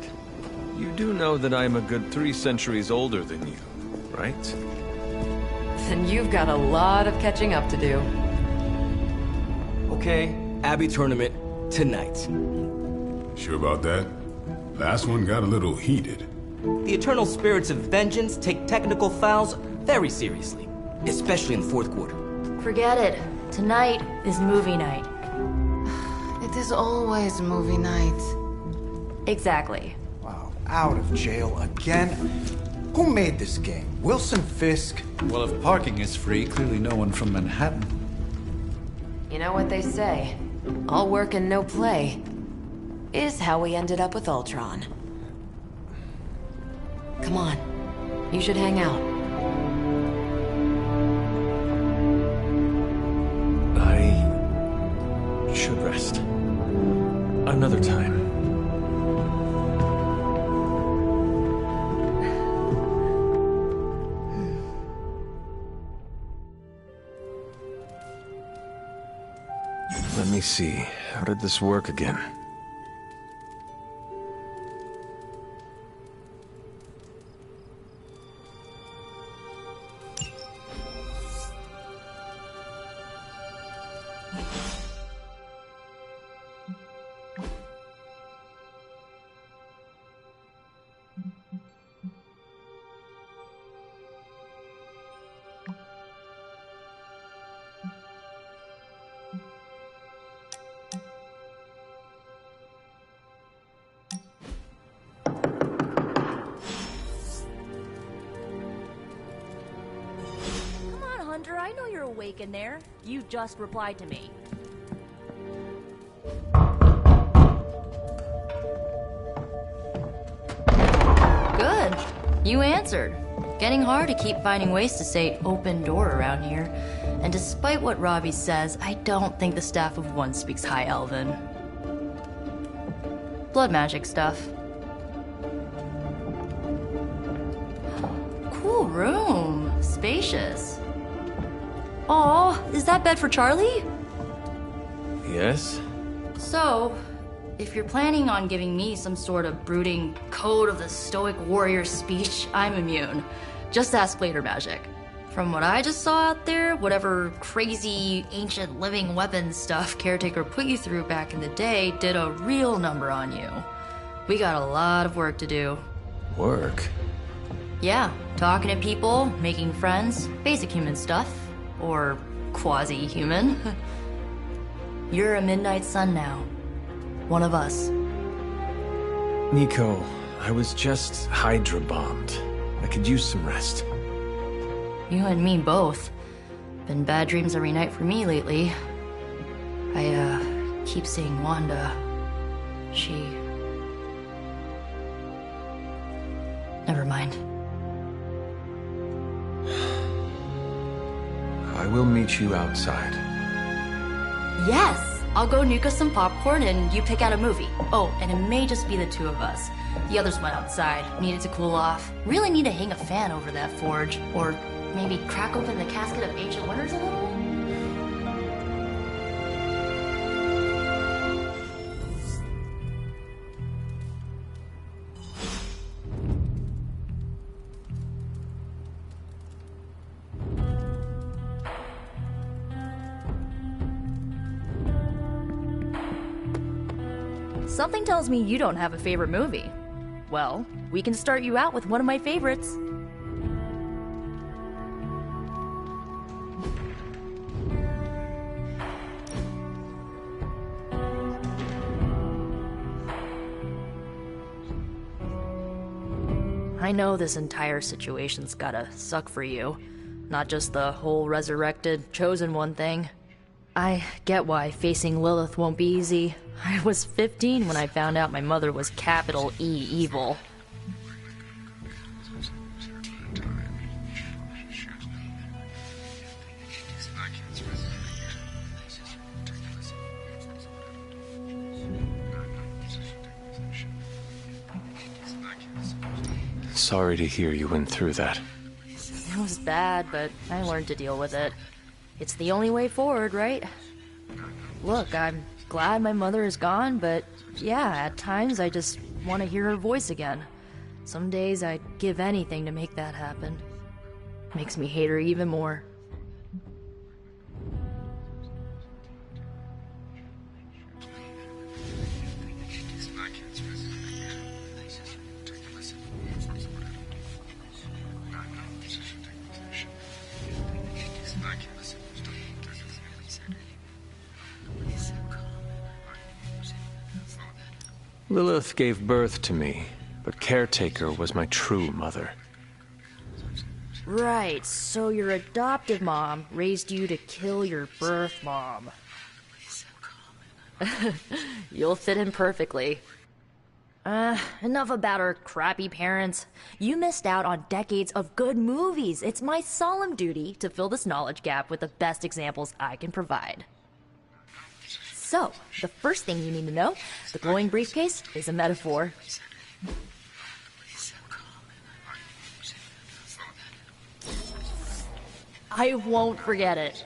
[SPEAKER 1] you do know that I'm a good 3 centuries older than you, right?
[SPEAKER 7] Then you've got a lot of catching up to do.
[SPEAKER 8] Okay, Abbey tournament tonight.
[SPEAKER 6] Sure about that? Last one got a little heated.
[SPEAKER 8] The Eternal Spirits of Vengeance take technical fouls very seriously, especially in the fourth quarter.
[SPEAKER 13] Forget it. Tonight is movie night.
[SPEAKER 7] It is always movie night.
[SPEAKER 13] Exactly.
[SPEAKER 4] Wow, out of jail again? Who made this game? Wilson Fisk?
[SPEAKER 3] Well, if parking is free, clearly no one from Manhattan.
[SPEAKER 7] You know what they say? All work and no play is how we ended up with Ultron. Come on. You should hang out.
[SPEAKER 1] I should rest. Another time. Let me see. How did this work again?
[SPEAKER 13] I know you're awake in there. You just replied to me. Good. You answered. Getting hard to keep finding ways to say open door around here. And despite what Robbie says, I don't think the staff of One speaks High Elven. Blood magic stuff. Cool room. Spacious. Aw, is that bed for Charlie?
[SPEAKER 1] Yes?
[SPEAKER 13] So, if you're planning on giving me some sort of brooding Code of the Stoic Warrior speech, I'm immune. Just ask later, Magic. From what I just saw out there, whatever crazy ancient living weapons stuff Caretaker put you through back in the day did a real number on you. We got a lot of work to do.
[SPEAKER 1] Work?
[SPEAKER 13] Yeah, talking to people, making friends, basic human stuff. Or quasi-human. You're a Midnight Sun now. One of us.
[SPEAKER 1] Nico, I was just Hydra bombed. I could use some rest.
[SPEAKER 13] You and me both. Been bad dreams every night for me lately. I keep seeing Wanda. She... Never mind.
[SPEAKER 1] I will meet you outside.
[SPEAKER 13] Yes! I'll go nuke us some popcorn and you pick out a movie. Oh, and it may just be the two of us. The others went outside, needed to cool off. Really need to hang a fan over that forge. Or maybe crack open the casket of Ancient Wonders a little? Something tells me you don't have a favorite movie. Well, we can start you out with one of my favorites. I know this entire situation's gotta suck for you. Not just the whole resurrected, chosen one thing. I get why facing Lilith won't be easy. I was 15 when I found out my mother was capital E evil.
[SPEAKER 1] Sorry to hear you went through that.
[SPEAKER 13] It was bad, but I learned to deal with it. It's the only way forward, right? Look, I'm glad my mother is gone, but yeah, at times I just want to hear her voice again. Some days I'd give anything to make that happen. Makes me hate her even more.
[SPEAKER 1] Lilith gave birth to me, but Caretaker was my true mother.
[SPEAKER 13] Right, so your adoptive mom raised you to kill your birth mom. You'll fit in perfectly. Enough about our crappy parents. You missed out on decades of good movies. It's my solemn duty to fill this knowledge gap with the best examples I can provide. So, the first thing you need to know, the glowing briefcase is a metaphor. I won't forget it.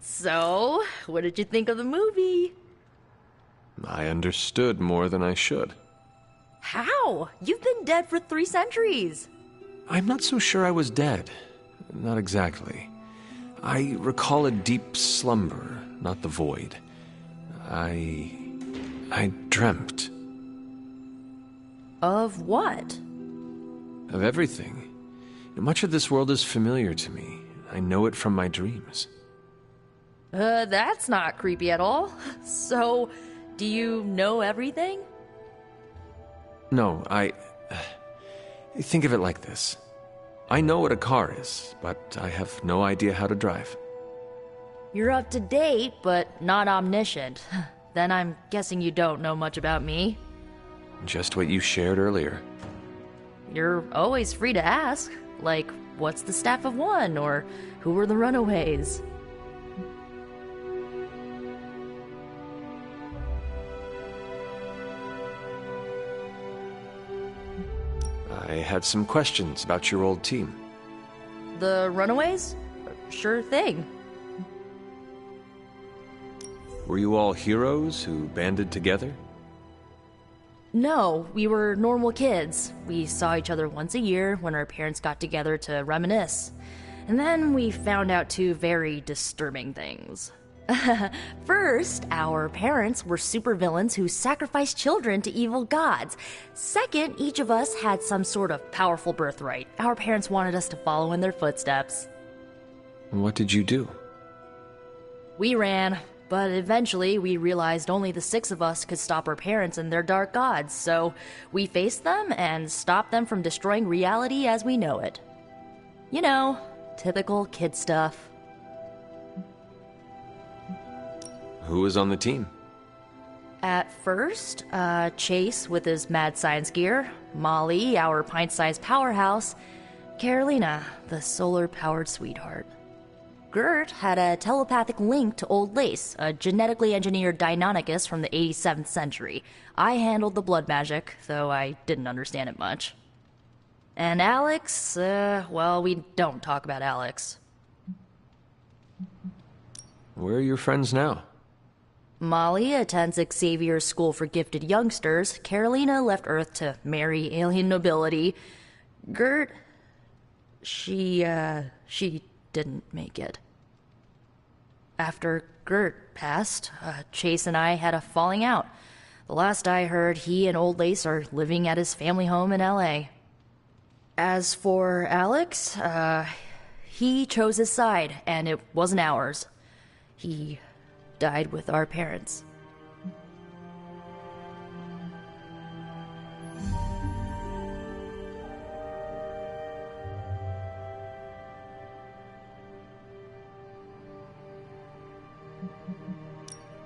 [SPEAKER 13] So, what did you think of the movie?
[SPEAKER 1] I understood more than I should.
[SPEAKER 13] How? You've been dead for 3 centuries.
[SPEAKER 1] I'm not so sure I was dead. Not exactly. I recall a deep slumber, not the void. I dreamt.
[SPEAKER 13] Of what?
[SPEAKER 1] Of everything. Much of this world is familiar to me. I know it from my dreams.
[SPEAKER 13] That's not creepy at all. So, do you know everything?
[SPEAKER 1] No, think of it like this. I know what a car is, but I have no idea how to drive.
[SPEAKER 13] You're up to date, but not omniscient. Then I'm guessing you don't know much about me.
[SPEAKER 1] Just what you shared earlier.
[SPEAKER 13] You're always free to ask. Like, what's the Staff of One? Or who were the Runaways?
[SPEAKER 1] I had some questions about your old team.
[SPEAKER 13] The Runaways? Sure thing.
[SPEAKER 1] Were you all heroes who banded together?
[SPEAKER 13] No, we were normal kids. We saw each other once a year when our parents got together to reminisce. And then we found out 2 very disturbing things. First, our parents were supervillains who sacrificed children to evil gods. Second, each of us had some sort of powerful birthright. Our parents wanted us to follow in their footsteps.
[SPEAKER 1] What did you do?
[SPEAKER 13] We ran, but eventually we realized only the 6 of us could stop our parents and their dark gods, so we faced them and stopped them from destroying reality as we know it. You know, typical kid stuff.
[SPEAKER 1] Who was on the team?
[SPEAKER 13] At first, Chase with his mad science gear, Molly, our pint-sized powerhouse, Carolina, the solar-powered sweetheart. Gert had a telepathic link to Old Lace, a genetically engineered Deinonychus from the 87th century. I handled the blood magic, though I didn't understand it much. And Alex, well, we don't talk about Alex.
[SPEAKER 1] Where are your friends now?
[SPEAKER 13] Molly attends Xavier's School for Gifted Youngsters. Carolina left Earth to marry alien nobility. Gert, she didn't make it. After Gert passed, Chase and I had a falling out. The last I heard, he and Old Lace are living at his family home in LA. As for Alex, he chose his side, and it wasn't ours. He died with our parents.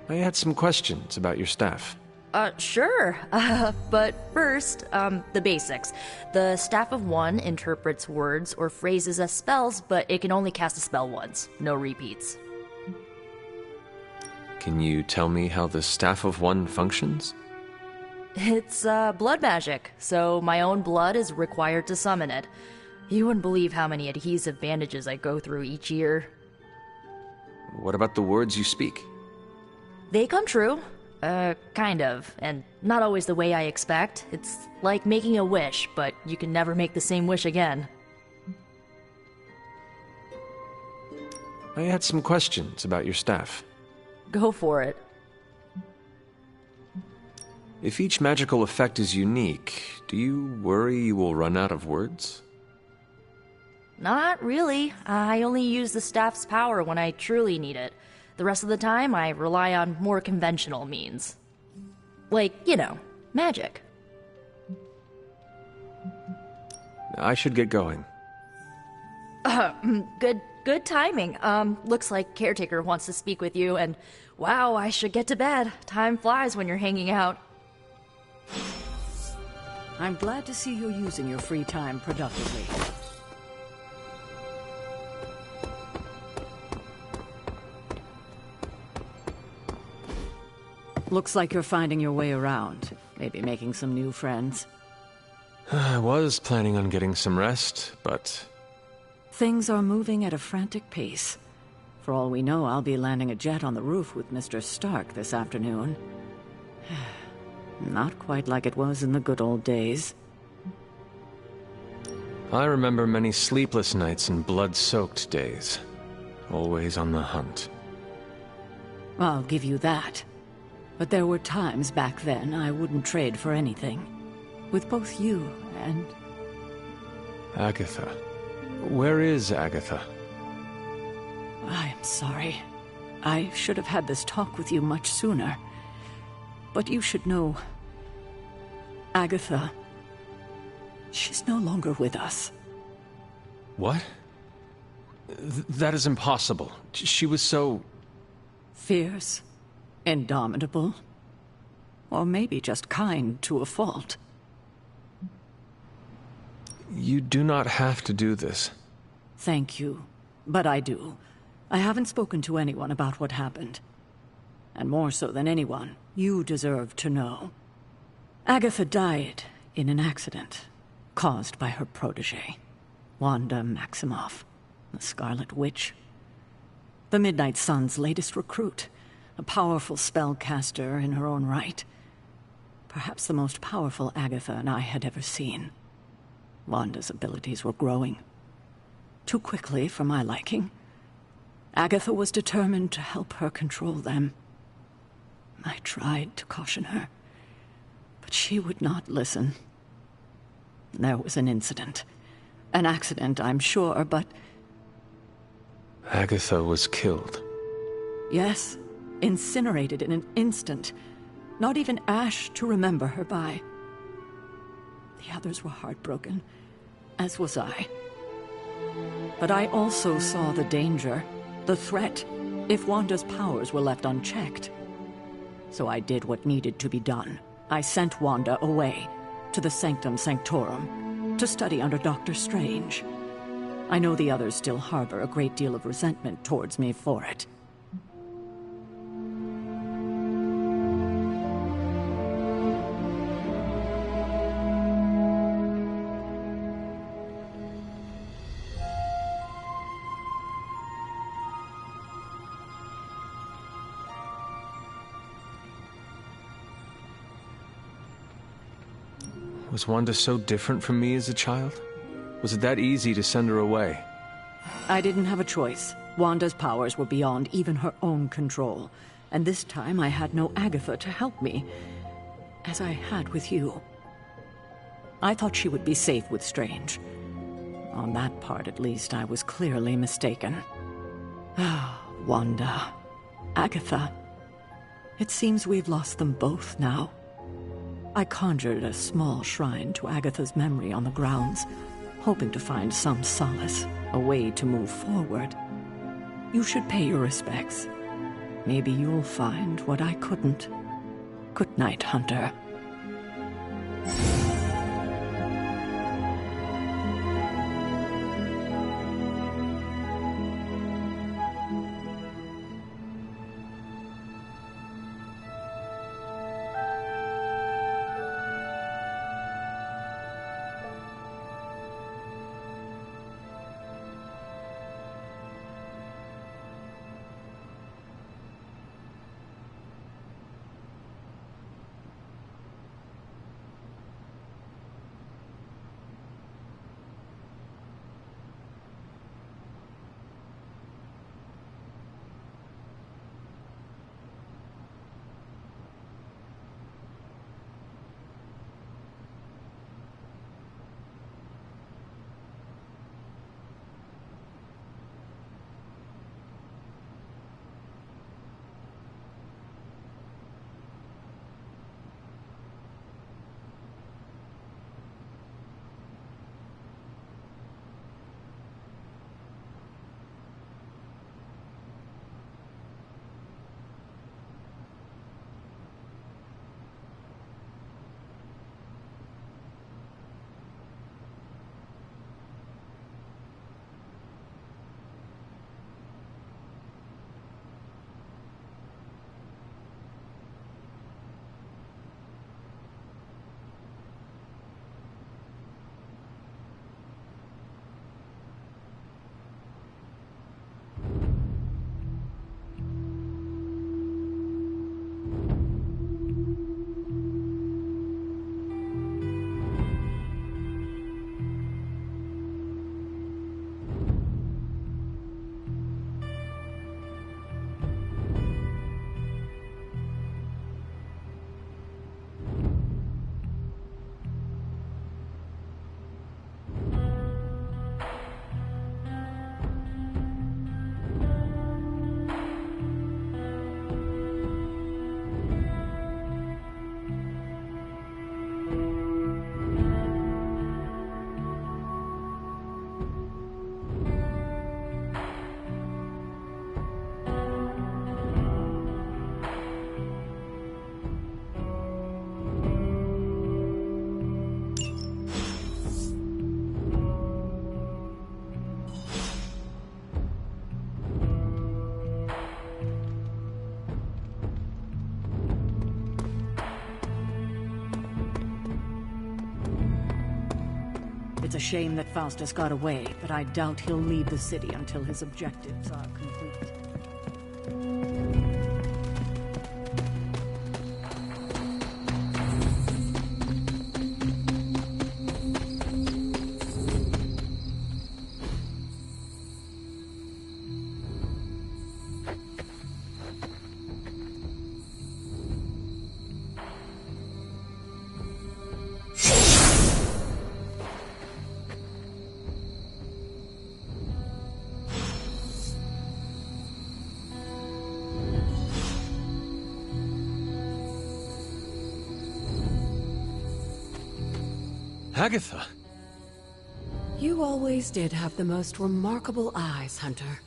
[SPEAKER 1] I had some questions about your staff.
[SPEAKER 13] Sure. But first, the basics. The Staff of One interprets words or phrases as spells, but it can only cast a spell once. No repeats.
[SPEAKER 1] Can you tell me how the Staff of One functions?
[SPEAKER 13] It's, blood magic, so my own blood is required to summon it. You wouldn't believe how many adhesive bandages I go through each year.
[SPEAKER 1] What about the words you speak?
[SPEAKER 13] They come true. Kind of, and not always the way I expect. It's like making a wish, but you can never make the same wish again.
[SPEAKER 1] I had some questions about your staff.
[SPEAKER 13] Go for it.
[SPEAKER 1] If each magical effect is unique, do you worry you will run out of words?
[SPEAKER 13] Not really. I only use the staff's power when I truly need it. The rest of the time, I rely on more conventional means. Like, you know, magic.
[SPEAKER 1] I should get going.
[SPEAKER 13] Good timing. Looks like Caretaker wants to speak with you, and wow, I should get to bed. Time flies when you're hanging out.
[SPEAKER 2] I'm glad to see you're using your free time productively. Looks like you're finding your way around. Maybe making some new friends.
[SPEAKER 1] I was planning on getting some rest, but...
[SPEAKER 2] Things are moving at a frantic pace. For all we know, I'll be landing a jet on the roof with Mr. Stark this afternoon. Not quite like it was in the good old days.
[SPEAKER 1] I remember many sleepless nights and blood-soaked days. Always on the hunt.
[SPEAKER 2] I'll give you that. But there were times back then I wouldn't trade for anything. With both you and...
[SPEAKER 1] Agatha. Where is Agatha?
[SPEAKER 2] I am sorry. I should have had this talk with you much sooner. But you should know... Agatha... She's no longer with us.
[SPEAKER 1] What? That is impossible. She was so...
[SPEAKER 2] Fierce. Indomitable. Or maybe just kind to a fault.
[SPEAKER 1] You do not have to do this.
[SPEAKER 2] Thank you. But I do. I haven't spoken to anyone about what happened. And more so than anyone, you deserve to know. Agatha died in an accident caused by her protege, Wanda Maximoff, the Scarlet Witch. The Midnight Sun's latest recruit. A powerful spellcaster in her own right. Perhaps the most powerful Agatha and I had ever seen. Wanda's abilities were growing. Too quickly for my liking. Agatha was determined to help her control them. I tried to caution her, but she would not listen. There was an incident. An accident, I'm sure, but...
[SPEAKER 1] Agatha was killed.
[SPEAKER 2] Yes, incinerated in an instant. Not even ash to remember her by. The others were heartbroken, as was I. But I also saw the danger, the threat, if Wanda's powers were left unchecked. So I did what needed to be done. I sent Wanda away, to the Sanctum Sanctorum, to study under Doctor Strange. I know the others still harbor a great deal of resentment towards me for it.
[SPEAKER 1] Was Wanda so different from me as a child? Was it that easy to send her away?
[SPEAKER 2] I didn't have a choice. Wanda's powers were beyond even her own control. And this time I had no Agatha to help me, as I had with you. I thought she would be safe with Strange. On that part, at least, I was clearly mistaken. Ah, Wanda. Agatha. It seems we've lost them both now. I conjured a small shrine to Agatha's memory on the grounds, hoping to find some solace, a way to move forward. You should pay your respects. Maybe you'll find what I couldn't. Good night, Hunter. It's a shame that Faustus got away, but I doubt he'll leave the city until his objectives are complete.
[SPEAKER 1] Agatha!
[SPEAKER 2] You always did have the most remarkable eyes, Hunter.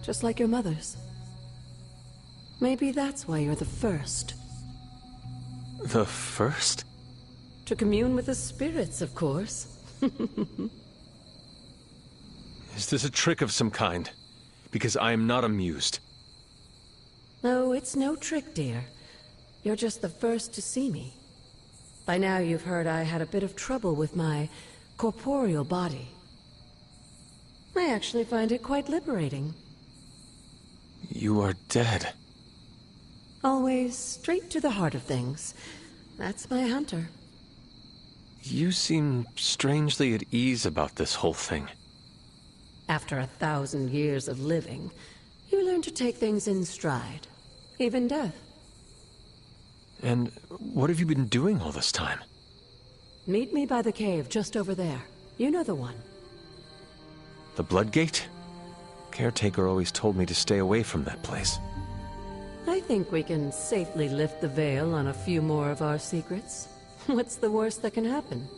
[SPEAKER 2] Just like your mother's. Maybe that's why you're the first.
[SPEAKER 1] The first?
[SPEAKER 2] To commune with the spirits, of course.
[SPEAKER 1] Is this a trick of some kind? Because I am not amused.
[SPEAKER 2] No, it's no trick, dear. You're just the first to see me. By now you've heard I had a bit of trouble with my corporeal body. I actually find it quite liberating.
[SPEAKER 1] You are dead.
[SPEAKER 2] Always straight to the heart of things. That's my Hunter.
[SPEAKER 1] You seem strangely at ease about this whole thing.
[SPEAKER 2] After 1,000 years of living, you learn to take things in stride. Even death.
[SPEAKER 1] And what have you been doing all this time?
[SPEAKER 2] Meet me by the cave just over there. You know the one.
[SPEAKER 1] The Bloodgate? Caretaker always told me to stay away from that place.
[SPEAKER 2] I think we can safely lift the veil on a few more of our secrets. What's the worst that can happen?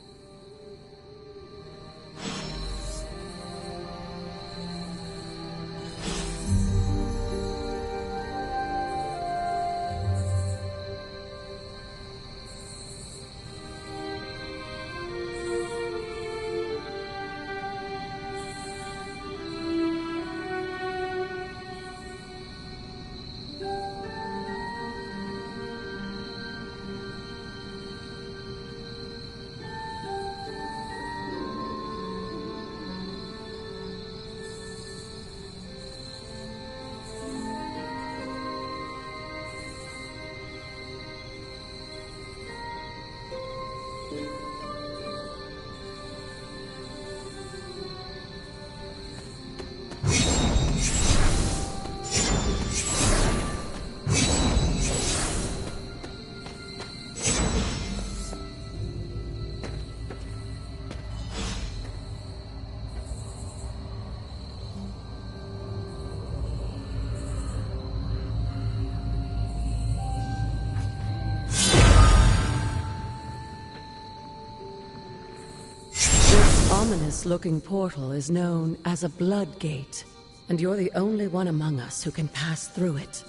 [SPEAKER 2] Ominous-looking portal is known as a Bloodgate, and you're the only one among us who can pass through it.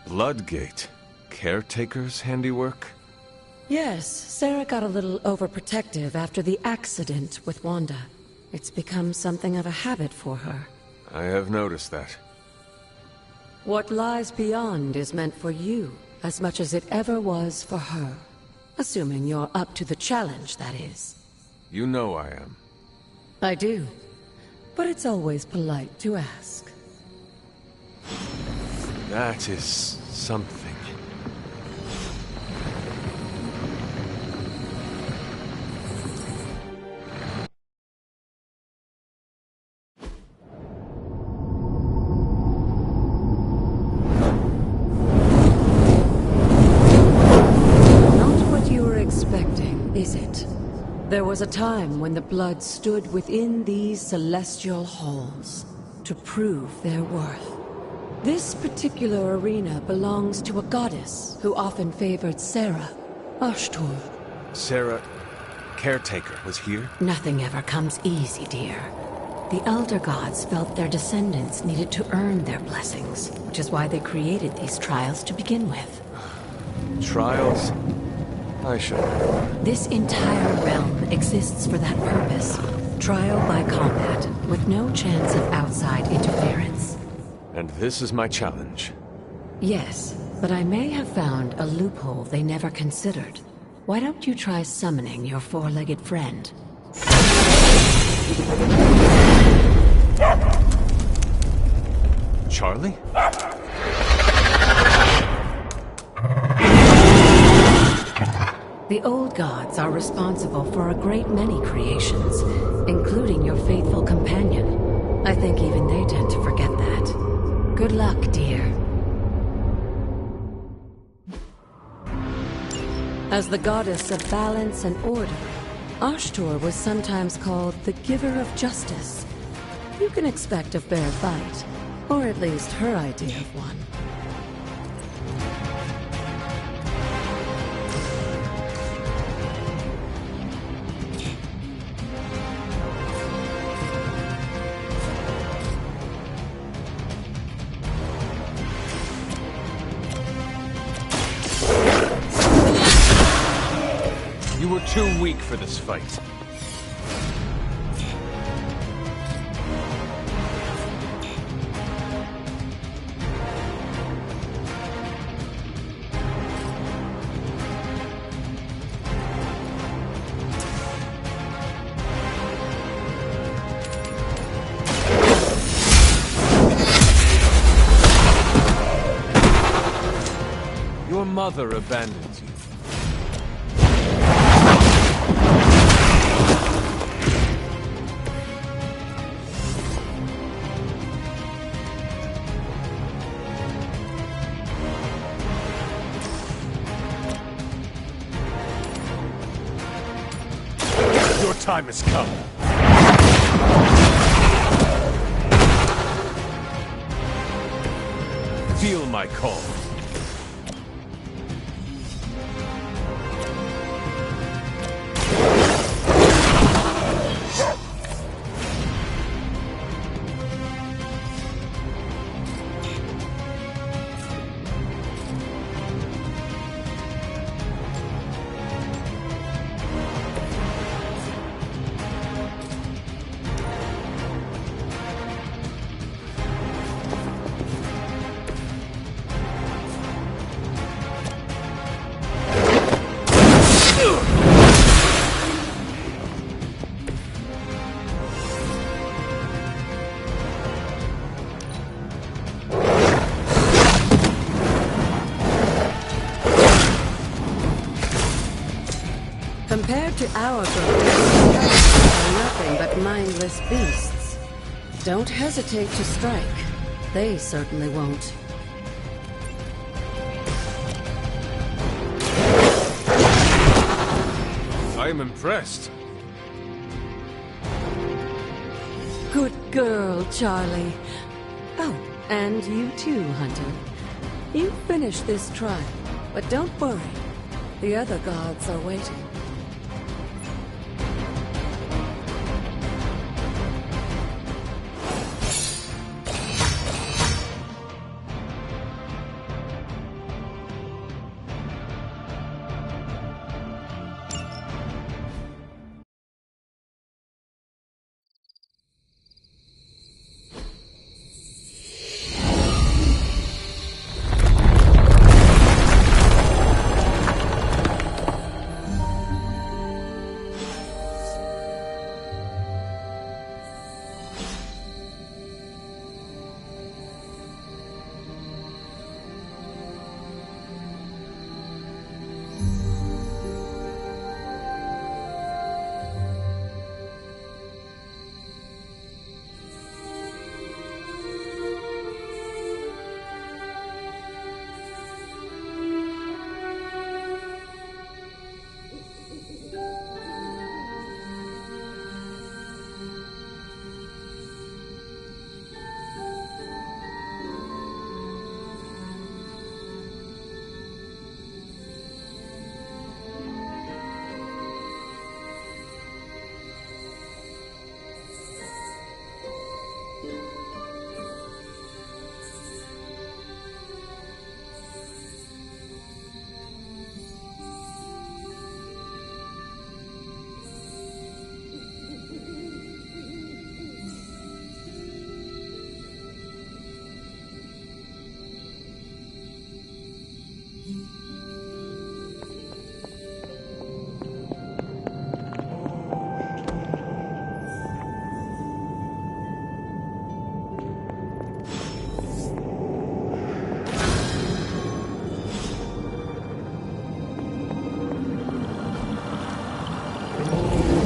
[SPEAKER 1] Bloodgate? Caretaker's handiwork?
[SPEAKER 2] Yes, Sarah got a little overprotective after the accident with Wanda. It's become something of a habit for her.
[SPEAKER 1] I have noticed that.
[SPEAKER 2] What lies beyond is meant for you, as much as it ever was for her. Assuming you're up to the challenge, that is.
[SPEAKER 1] You know I am.
[SPEAKER 2] I do. But it's always polite to ask.
[SPEAKER 1] That is something.
[SPEAKER 2] Not what you were expecting, is it? There was a time when the blood stood within these celestial halls to prove their worth. This particular arena belongs to a goddess who often favored Sarah, Ashtur.
[SPEAKER 1] Sarah, Caretaker, was here?
[SPEAKER 2] Nothing ever comes easy, dear. The Elder Gods felt their descendants needed to earn their blessings, which is why they created these trials to begin with.
[SPEAKER 1] Trials? I should.
[SPEAKER 2] This entire realm exists for that purpose. Trial by combat, with no chance of outside interference.
[SPEAKER 1] And this is my challenge.
[SPEAKER 2] Yes, but I may have found a loophole they never considered. Why don't you try summoning your four-legged friend?
[SPEAKER 1] Charlie?
[SPEAKER 2] The old gods are responsible for a great many creations, including your faithful companion. I think even they tend to forget that. Good luck, dear. As the goddess of balance and order, Ashtur was sometimes called the giver of justice. You can expect a fair fight, or at least her idea of one.
[SPEAKER 1] too weak for this fight. Your mother abandons you. Your time has come. Feel my call.
[SPEAKER 2] Compared to our grotesque are nothing but mindless beasts. Don't hesitate to strike. They certainly won't.
[SPEAKER 1] I am impressed.
[SPEAKER 2] Good girl, Charlie. Oh, and you too, Hunter. You finished this trial, but don't worry. The other gods are waiting.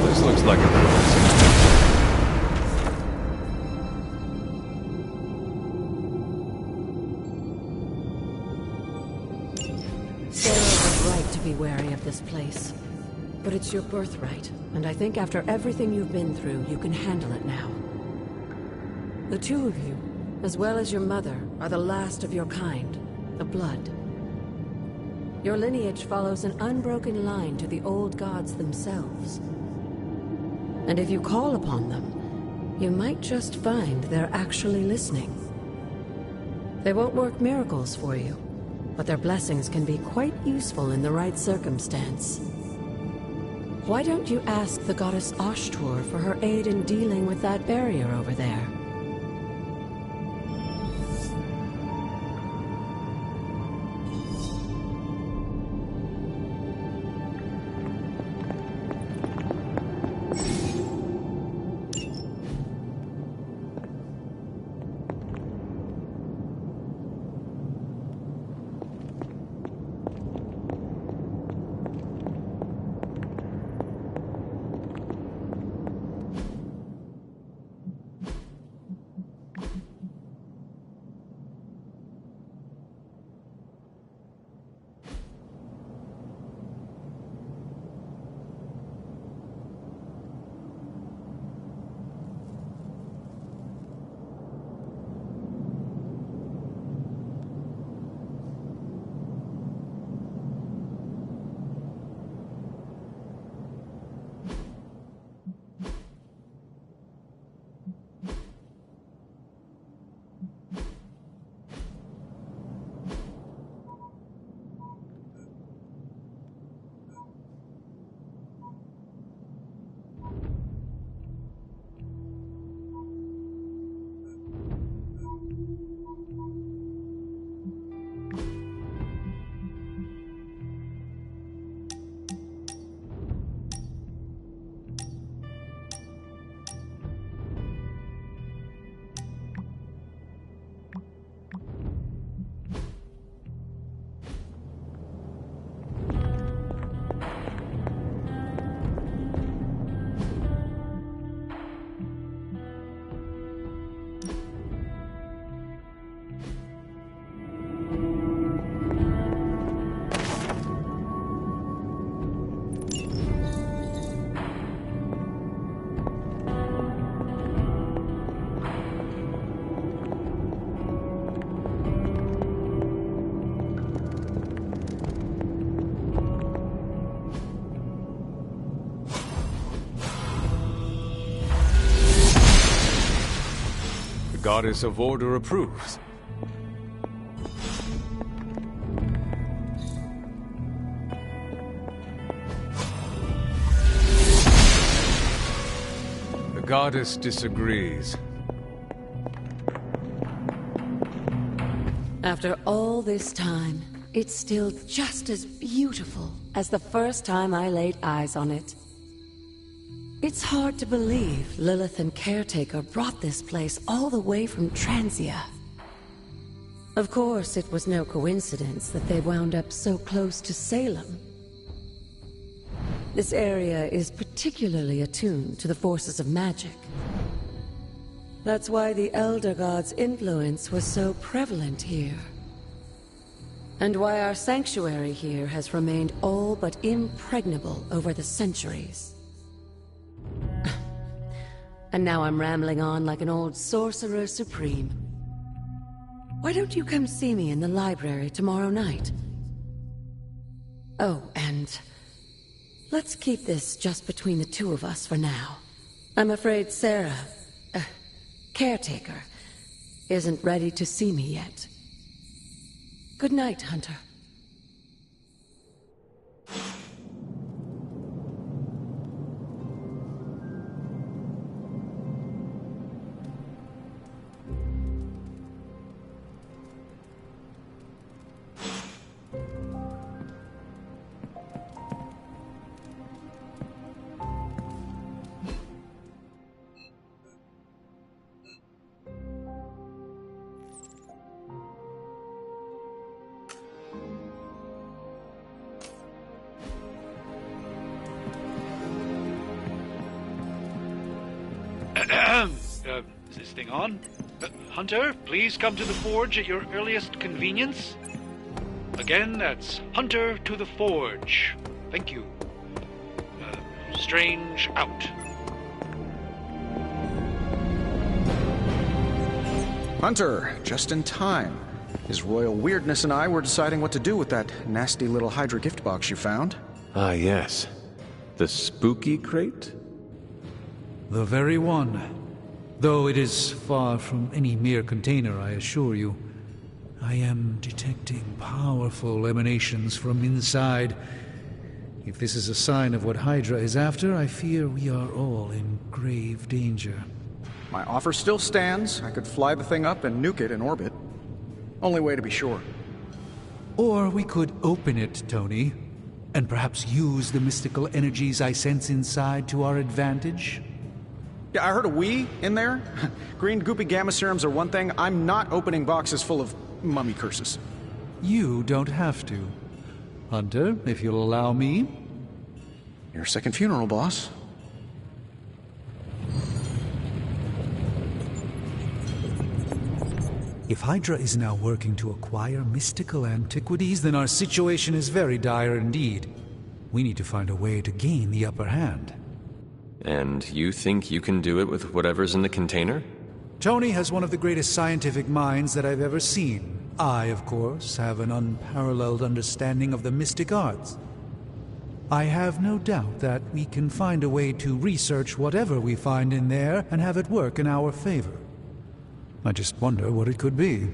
[SPEAKER 1] This looks like a
[SPEAKER 2] Sarah was right to be wary of this place. But it's your birthright, and I think after everything you've been through, you can handle it now. The two of you, as well as your mother, are the last of your kind, the Blood. Your lineage follows an unbroken line to the old gods themselves. And if you call upon them, you might just find they're actually listening. They won't work miracles for you, but their blessings can be quite useful in the right circumstance.
[SPEAKER 14] Why don't you ask the goddess Ashtur for her aid in dealing with that barrier over there?
[SPEAKER 12] Goddess of Order approves. The goddess disagrees.
[SPEAKER 14] After all this time, it's still just as beautiful as the first time I laid eyes on it. It's hard to believe Lilith and Caretaker brought this place all the way from Transia. Of course, it was no coincidence that they wound up so close to Salem. This area is particularly attuned to the forces of magic. That's why the Elder God's influence was so prevalent here. And why our sanctuary here has remained all but impregnable over the centuries. And now I'm rambling on like an old sorcerer supreme. Why don't you come see me in the library tomorrow night? Oh, and let's keep this just between the two of us for now. I'm afraid Sarah, Caretaker, isn't ready to see me yet. Good night, Hunter.
[SPEAKER 15] Is this thing on? Hunter, please come to the forge at your earliest convenience. Again, that's Hunter to the forge. Thank you. Strange out.
[SPEAKER 5] Hunter, just in time. His royal weirdness and I were deciding what to do with that nasty little Hydra gift box you found.
[SPEAKER 1] Ah, yes. The spooky crate?
[SPEAKER 3] The very one. Though it is far from any mere container, I assure you. I am detecting powerful emanations from inside. If this is a sign of what Hydra is after, I fear we are all in grave danger.
[SPEAKER 5] My offer still stands. I could fly the thing up and nuke it in orbit. Only way to be sure.
[SPEAKER 3] Or we could open it, Tony, and perhaps use the mystical energies I sense inside to our advantage.
[SPEAKER 5] Yeah, I heard a we in there. Green goopy gamma serums are one thing. I'm not opening boxes full of mummy curses.
[SPEAKER 3] You don't have to. Hunter, if you'll allow me.
[SPEAKER 5] Your second funeral, boss.
[SPEAKER 3] If Hydra is now working to acquire mystical antiquities, then our situation is very dire indeed. We need to find a way to gain the upper hand.
[SPEAKER 1] And you think you can do it with whatever's in the container?
[SPEAKER 3] Tony has one of the greatest scientific minds that I've ever seen. I, of course, have an unparalleled understanding of the mystic arts. I have no doubt that we can find a way to research whatever we find in there and have it work in our favor. I just wonder what it could be.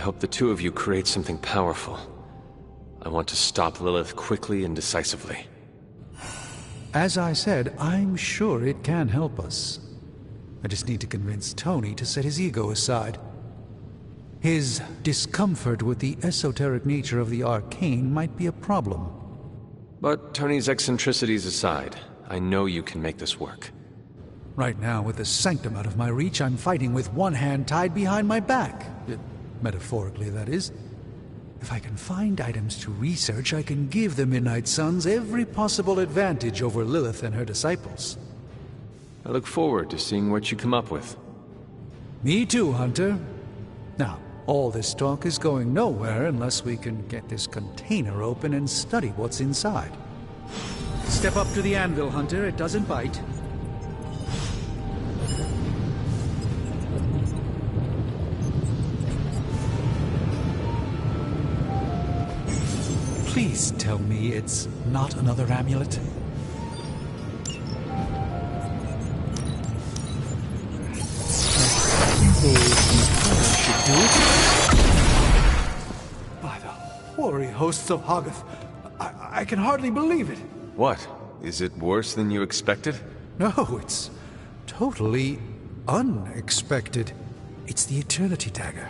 [SPEAKER 1] hope the two of you create something powerful. I want to stop Lilith quickly and decisively.
[SPEAKER 3] As I said, I'm sure it can help us. I just need to convince Tony to set his ego aside. His discomfort with the esoteric nature of the arcane might be a problem.
[SPEAKER 1] But Tony's eccentricities aside, I know you can make this work.
[SPEAKER 3] Right now, with the Sanctum out of my reach, I'm fighting with one hand tied behind my back. Metaphorically, that is. If I can find items to research, I can give the Midnight Suns every possible advantage over Lilith and her disciples.
[SPEAKER 1] I look forward to seeing what you come up with.
[SPEAKER 3] Me too, Hunter. Now, all this talk is going nowhere unless we can get this container open and study what's inside. Step up to the anvil, Hunter. It doesn't bite. Please tell me it's not another amulet. By the hoary hosts of Hoggoth, I can hardly believe it.
[SPEAKER 1] What? Is it worse than you expected?
[SPEAKER 3] No, it's totally unexpected. It's the Eternity Dagger.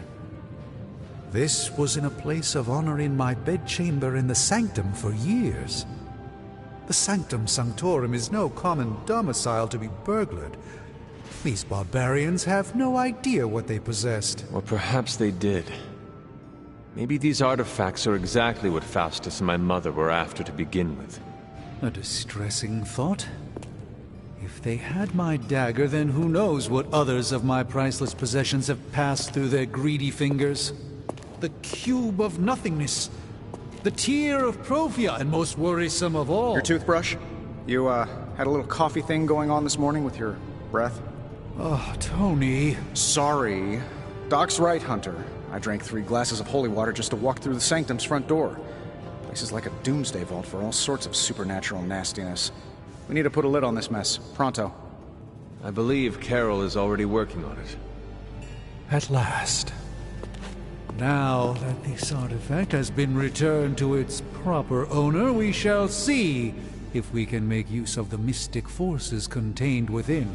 [SPEAKER 3] This was in a place of honor in my bedchamber in the Sanctum for years. The Sanctum Sanctorum is no common domicile to be burglared. These barbarians have no idea what they possessed.
[SPEAKER 1] Or perhaps they did. Maybe these artifacts are exactly what Faustus and my mother were after to begin with.
[SPEAKER 3] A distressing thought. If they had my dagger, then who knows what others of my priceless possessions have passed through their greedy fingers. The Cube of Nothingness. The Tear of Profia, and most worrisome of all.
[SPEAKER 5] Your toothbrush? You, had a little coffee thing going on this morning with your breath?
[SPEAKER 3] Oh, Tony.
[SPEAKER 5] Sorry. Doc's right, Hunter. I drank 3 glasses of holy water just to walk through the Sanctum's front door. Place is like a doomsday vault for all sorts of supernatural nastiness. We need to put a lid on this mess. Pronto.
[SPEAKER 1] I believe Carol is already working on it.
[SPEAKER 3] At last. Now that this artifact has been returned to its proper owner, we shall see if we can make use of the mystic forces contained within.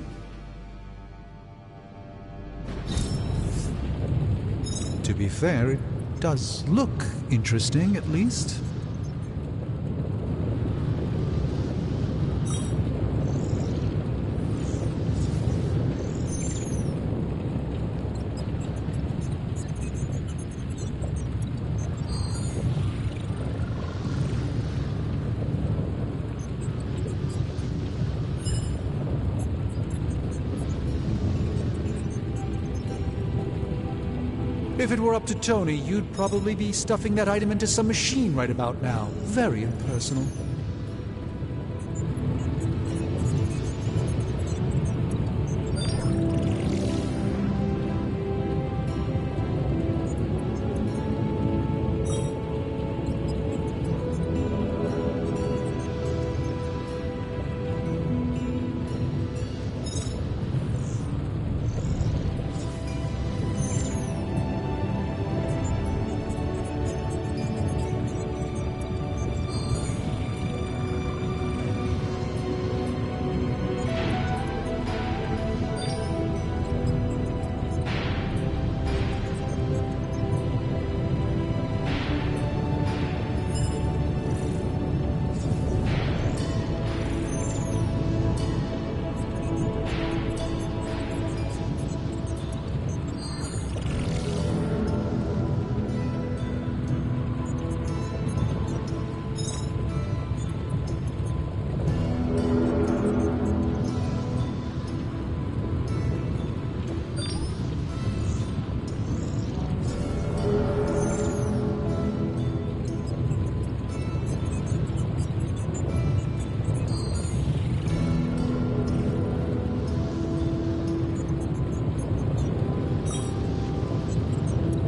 [SPEAKER 3] To be fair, it does look interesting, at least. If it were up to Tony, you'd probably be stuffing that item into some machine right about now. Very impersonal.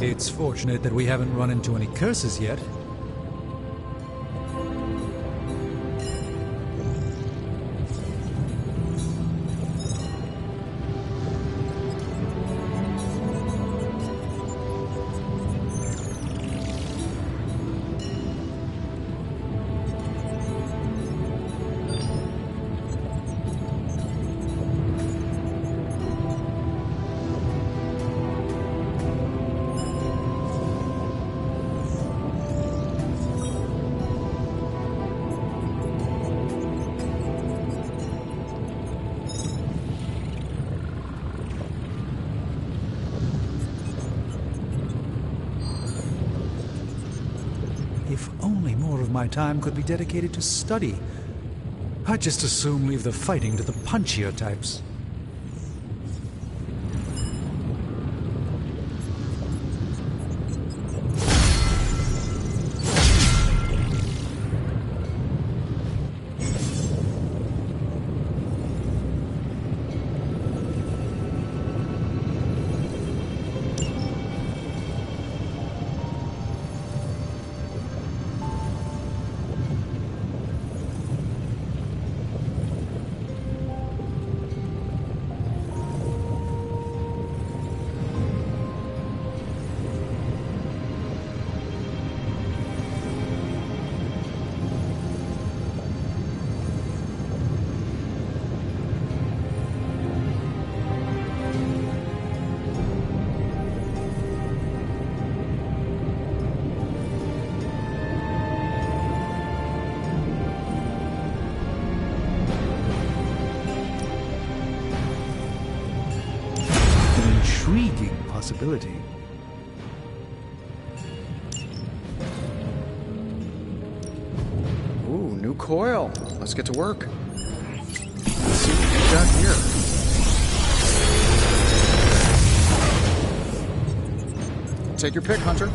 [SPEAKER 3] It's fortunate that we haven't run into any curses yet. If only more of my time could be dedicated to study. I'd just as soon leave the fighting to the punchier types. Intriguing possibility.
[SPEAKER 5] Ooh, new coil. Let's get to work. Let's see what we got here. Take your pick, Hunter.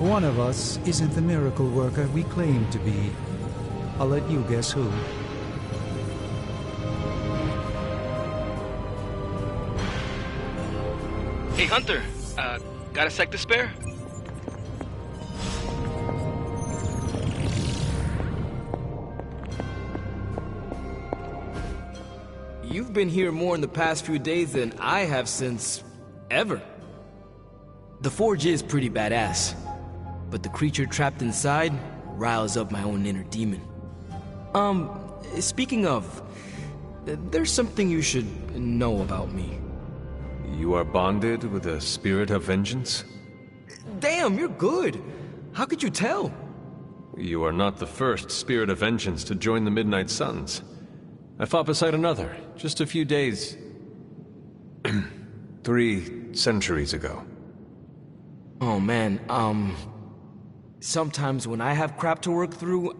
[SPEAKER 3] One of us isn't the miracle worker we claim to be. I'll let you guess who.
[SPEAKER 8] Hey, Hunter. Got a sec to spare?
[SPEAKER 16] You've been here more in the past few days than I have since... ever. The Forge is pretty badass, but the creature trapped inside riles up my own inner demon. Speaking of, there's something you should know about me.
[SPEAKER 1] You are bonded with a spirit of vengeance?
[SPEAKER 16] Damn, you're good! How could you tell?
[SPEAKER 1] You are not the first spirit of vengeance to join the Midnight Suns. I fought beside another, just a few days... 3 centuries ago.
[SPEAKER 16] Oh man, sometimes when I have crap to work through,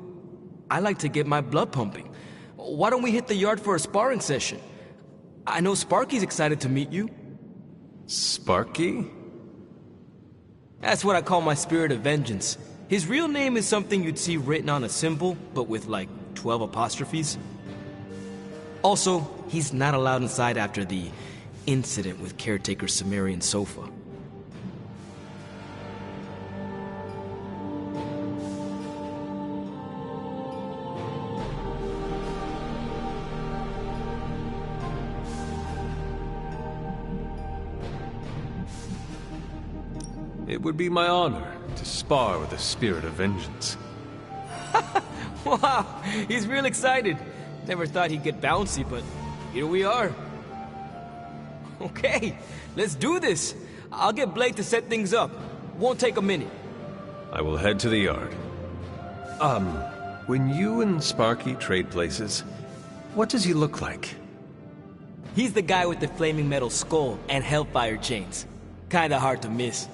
[SPEAKER 16] I like to get my blood pumping. Why don't we hit the yard for a sparring session? I know Sparky's excited to meet you.
[SPEAKER 1] Sparky?
[SPEAKER 16] That's what I call my spirit of vengeance. His real name is something you'd see written on a symbol, but with like 12 apostrophes. Also, he's not allowed inside after the incident with caretaker Sumerian Sofa.
[SPEAKER 1] It would be my honor to spar with a spirit of vengeance.
[SPEAKER 16] Wow, he's real excited. Never thought he'd get bouncy, but here we are. Okay, let's do this. I'll get Blake to set things up. Won't take a minute.
[SPEAKER 1] I will head to the yard. When you and Sparky trade places, what does he look like?
[SPEAKER 16] He's the guy with the flaming metal skull and hellfire chains. Kinda hard to miss.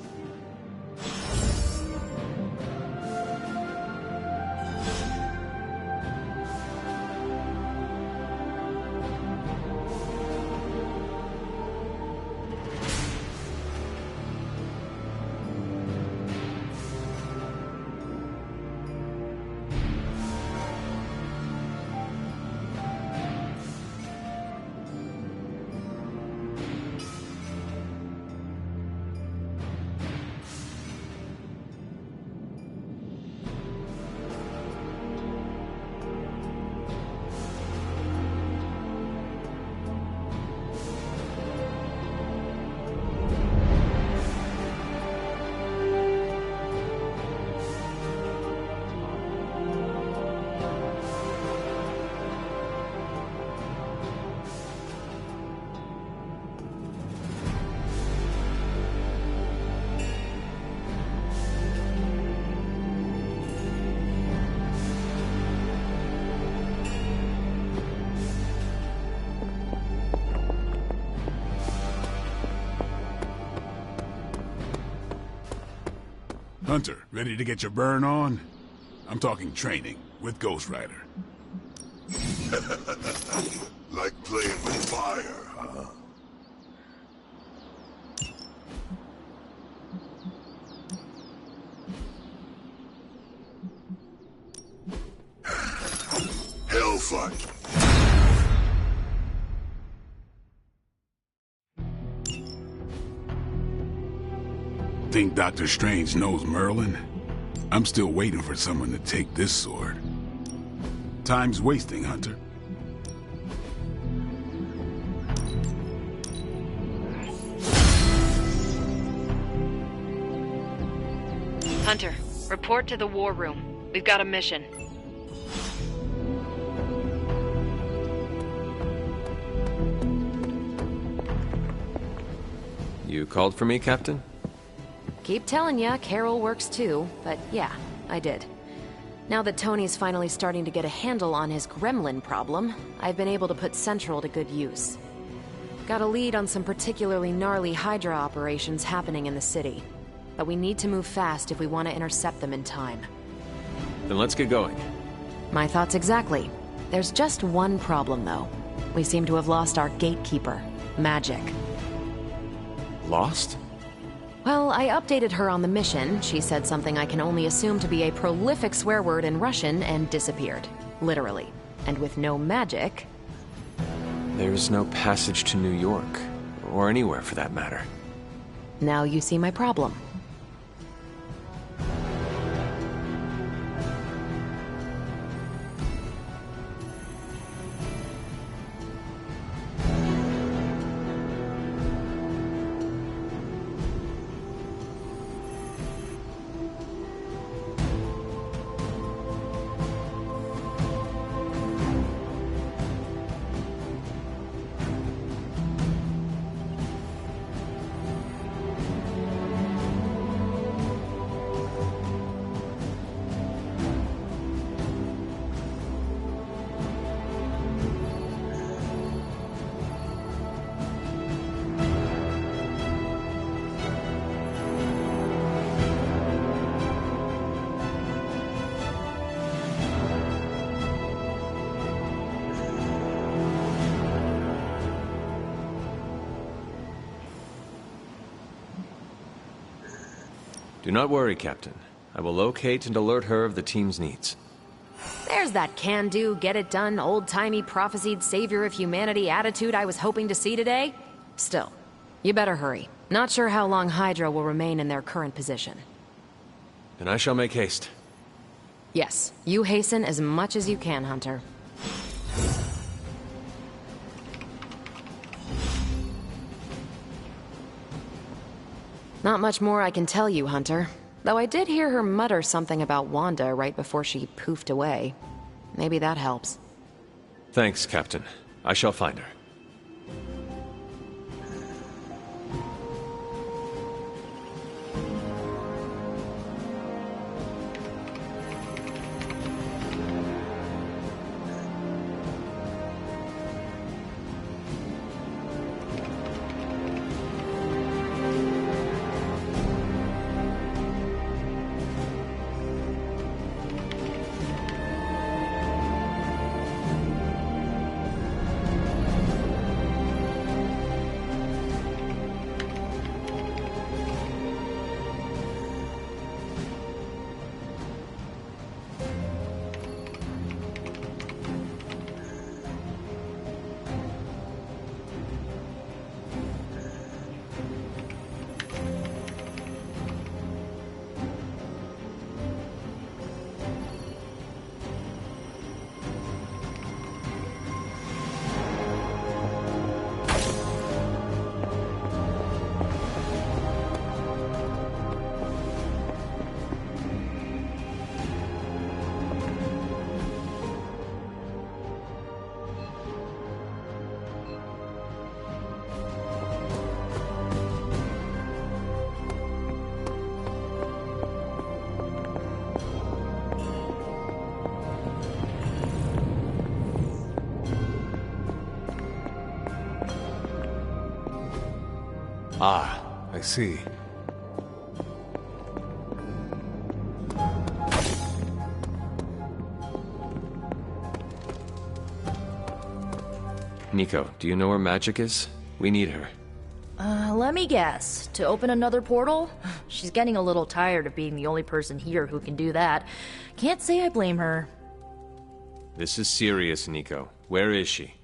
[SPEAKER 6] Hunter, ready to get your burn on? I'm talking training with Ghost Rider.
[SPEAKER 11] Like playing with fire, huh? Hellfight.
[SPEAKER 6] Think Dr. Strange knows Merlin? I'm still waiting for someone to take this sword. Time's wasting, Hunter.
[SPEAKER 7] Hunter, report to the war room. We've got a mission.
[SPEAKER 1] You called for me, Captain?
[SPEAKER 7] Keep telling ya, Carol works too, but yeah, I did. Now that Tony's finally starting to get a handle on his gremlin problem, I've been able to put Central to good use. Got a lead on some particularly gnarly Hydra operations happening in the city. But we need to move fast if we want to intercept them in time.
[SPEAKER 1] Then let's get going.
[SPEAKER 7] My thoughts exactly. There's just one problem, though. We seem to have lost our gatekeeper, Magic.
[SPEAKER 1] Lost?
[SPEAKER 7] Well, I updated her on the mission. She said something I can only assume to be a prolific swear word in Russian and disappeared. Literally. And with no magic...
[SPEAKER 1] There's no passage to New York. Or anywhere, for that matter.
[SPEAKER 7] Now you see my problem.
[SPEAKER 1] Do not worry, Captain. I will locate and alert her of the team's needs.
[SPEAKER 7] There's that can-do, get-it-done, old-timey prophesied savior of humanity attitude I was hoping to see today. Still, you better hurry. Not sure how long Hydra will remain in their current position.
[SPEAKER 1] Then I shall make haste.
[SPEAKER 7] Yes, you hasten as much as you can, Hunter. Not much more I can tell you, Hunter. Though I did hear her mutter something about Wanda right before she poofed away. Maybe that helps.
[SPEAKER 1] Thanks, Captain. I shall find her. Ah, I see. Nico, do you know where Magic is? We need her.
[SPEAKER 13] Let me guess. To open another portal? She's getting a little tired of being the only person here who can do that. Can't say I blame her.
[SPEAKER 1] This is serious, Nico. Where is she?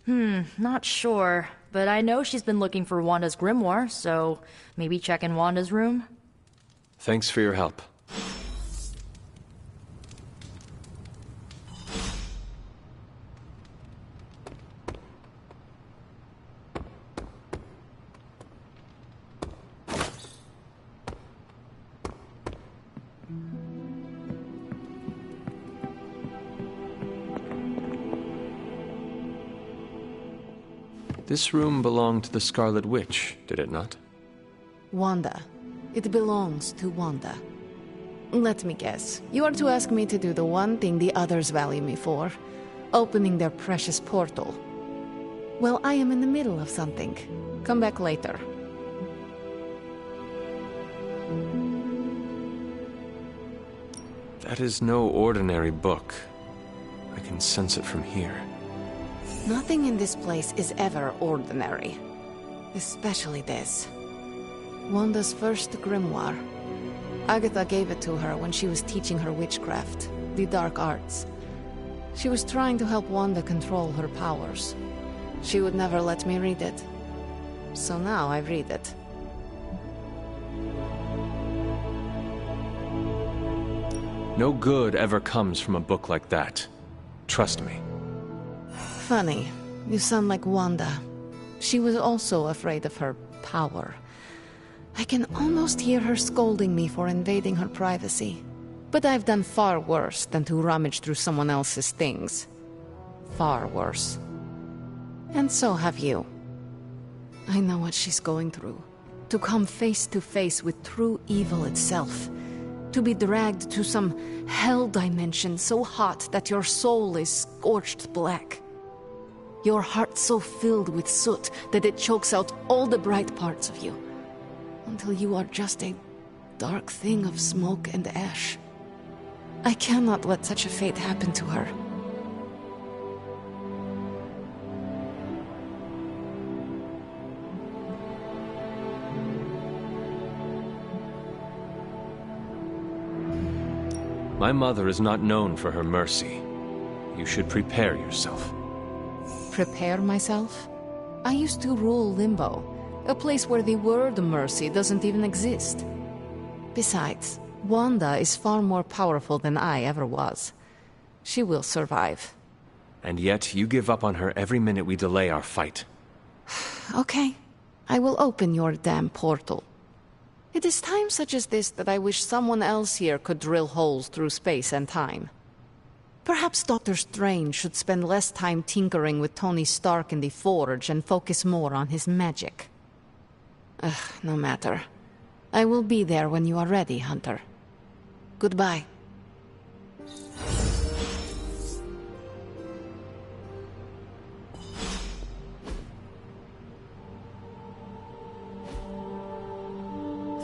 [SPEAKER 13] Not sure. But I know she's been looking for Wanda's grimoire, so maybe check in Wanda's room?
[SPEAKER 1] Thanks for your help. This room belonged to the Scarlet Witch, did it not?
[SPEAKER 14] Wanda. It belongs to Wanda. Let me guess. You are to ask me to do the one thing the others value me for. Opening their precious portal. Well, I am in the middle of something. Come back later.
[SPEAKER 1] That is no ordinary book. I can sense it from here.
[SPEAKER 14] Nothing in this place is ever ordinary. Especially this. Wanda's first grimoire. Agatha gave it to her when she was teaching her witchcraft, the dark arts. She was trying to help Wanda control her powers. She would never let me read it. So now I read it.
[SPEAKER 1] No good ever comes from a book like that. Trust me.
[SPEAKER 14] Funny. You sound like Wanda. She was also afraid of her power. I can almost hear her scolding me for invading her privacy. But I've done far worse than to rummage through someone else's things. Far worse. And so have you. I know what she's going through. To come face to face with true evil itself. To be dragged to some hell dimension so hot that your soul is scorched black. Your heart so filled with soot that it chokes out all the bright parts of you. Until you are just a dark thing of smoke and ash. I cannot let such a fate happen to her.
[SPEAKER 1] My mother is not known for her mercy. You should prepare yourself.
[SPEAKER 14] Prepare myself? I used to rule Limbo, a place where the word mercy doesn't even exist. Besides, Wanda is far more powerful than I ever was. She will survive.
[SPEAKER 1] And yet, you give up on her every minute we delay our fight.
[SPEAKER 14] Okay. I will open your damn portal. It is times such as this that I wish someone else here could drill holes through space and time. Perhaps Doctor Strange should spend less time tinkering with Tony Stark in the Forge and focus more on his magic. No matter. I will be there when you are ready, Hunter. Goodbye.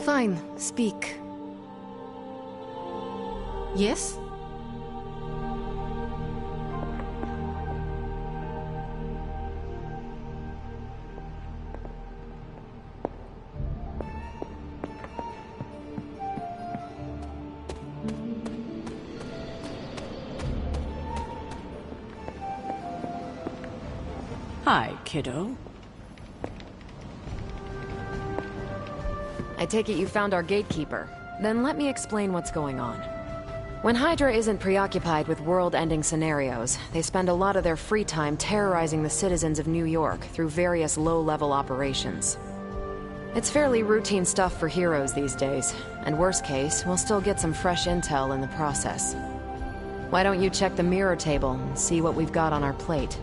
[SPEAKER 14] Fine, speak. Yes?
[SPEAKER 2] Hi, kiddo.
[SPEAKER 7] I take it you found our gatekeeper. Then let me explain what's going on. When Hydra isn't preoccupied with world-ending scenarios, they spend a lot of their free time terrorizing the citizens of New York through various low-level operations. It's fairly routine stuff for heroes these days, and worst case, we'll still get some fresh intel in the process. Why don't you check the mirror table and see what we've got on our plate?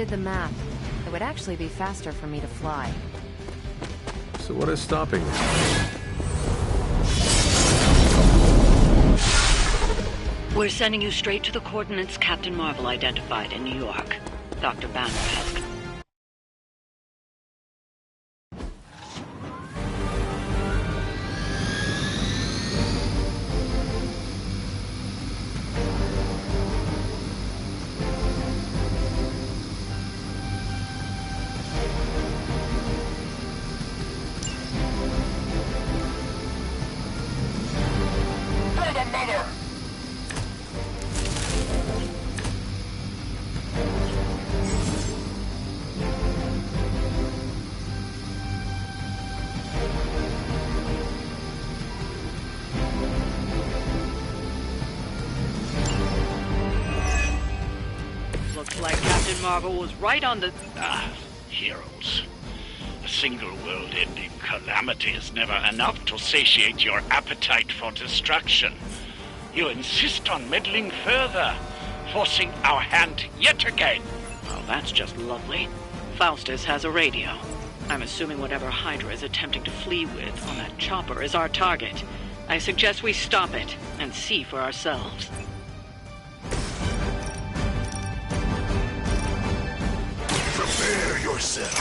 [SPEAKER 7] did the math. It would actually be faster for me to fly.
[SPEAKER 1] So what is stopping you?
[SPEAKER 2] We're sending you straight to the coordinates Captain Marvel identified in New York. Dr. Banner has... Marvel was right on the...
[SPEAKER 17] Heroes. A single world-ending calamity is never enough to satiate your appetite for destruction. You insist on meddling further, forcing our hand yet again.
[SPEAKER 2] Well, that's just lovely. Faustus has a radio. I'm assuming whatever Hydra is attempting to flee with on that chopper is our target. I suggest we stop it and see for ourselves.
[SPEAKER 11] Prepare yourself.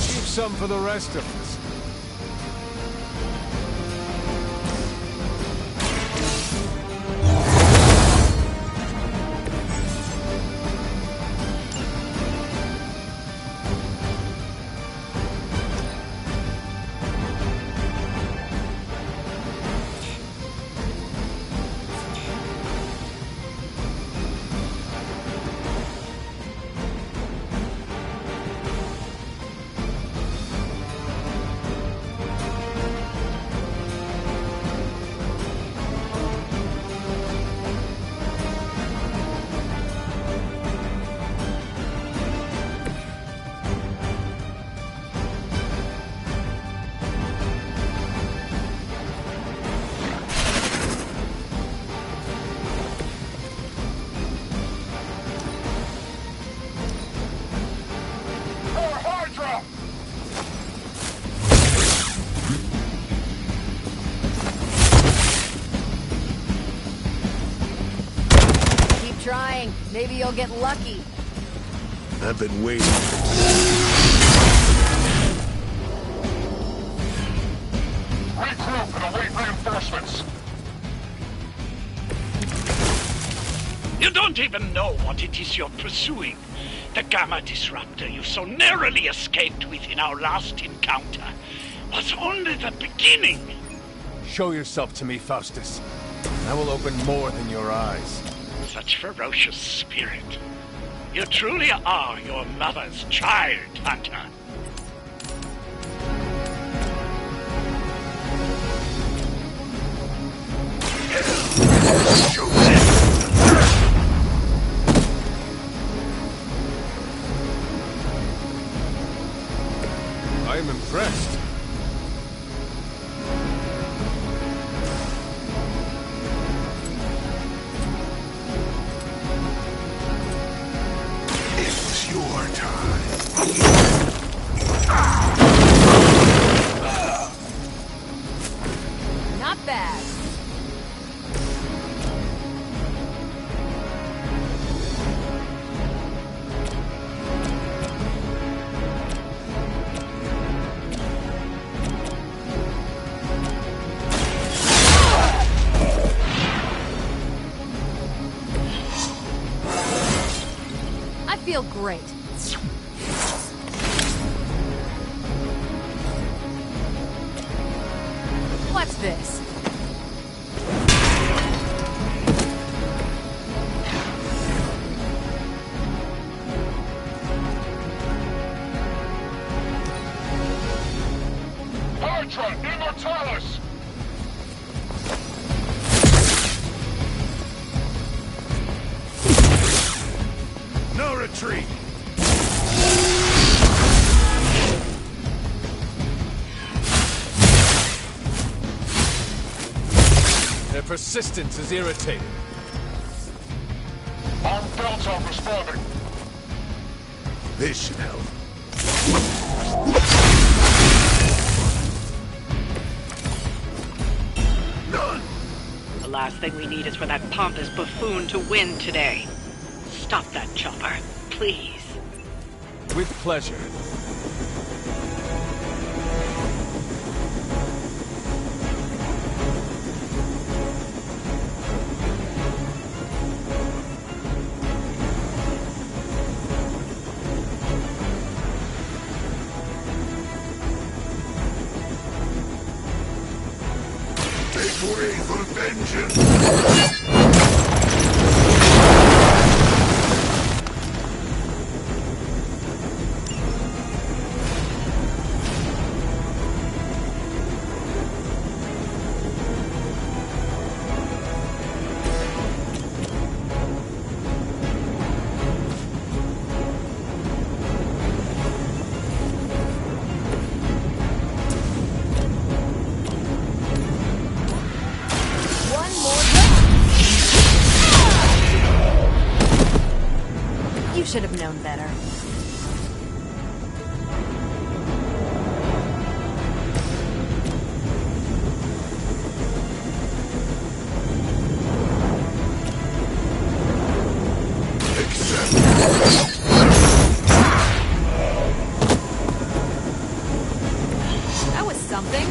[SPEAKER 12] Keep some for the rest of us.
[SPEAKER 7] Trying. Maybe you'll get lucky.
[SPEAKER 6] I've been waiting.
[SPEAKER 11] Regroup and await reinforcements.
[SPEAKER 17] You don't even know what it is you're pursuing. The Gamma Disruptor you so narrowly escaped with in our last encounter was only the beginning.
[SPEAKER 12] Show yourself to me, Faustus. I will open more than your eyes.
[SPEAKER 17] Such ferocious spirit. You truly are your mother's child, Hunter.
[SPEAKER 11] Show them.
[SPEAKER 12] I am impressed.
[SPEAKER 7] Not bad. I feel great. What's this?
[SPEAKER 11] Hydra, Immortalis!
[SPEAKER 6] No retreat!
[SPEAKER 12] persistence is irritating.
[SPEAKER 11] On Delta responding.
[SPEAKER 6] This should help. None.
[SPEAKER 18] The last thing we need is for that pompous buffoon to win today. Stop that chopper, please.
[SPEAKER 12] With pleasure.
[SPEAKER 11] Make way for vengeance!
[SPEAKER 7] You should have known better. That was something.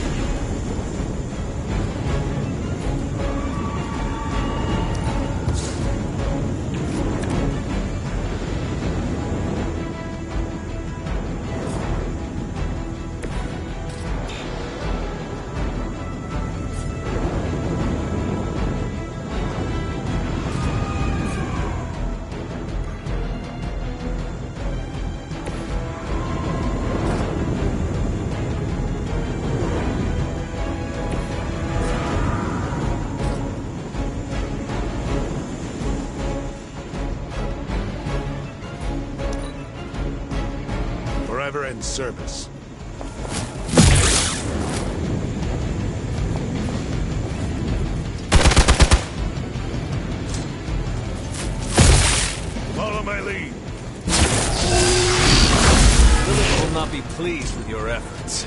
[SPEAKER 6] Forever in service. Follow my lead.
[SPEAKER 12] Lilith will not be pleased with your efforts.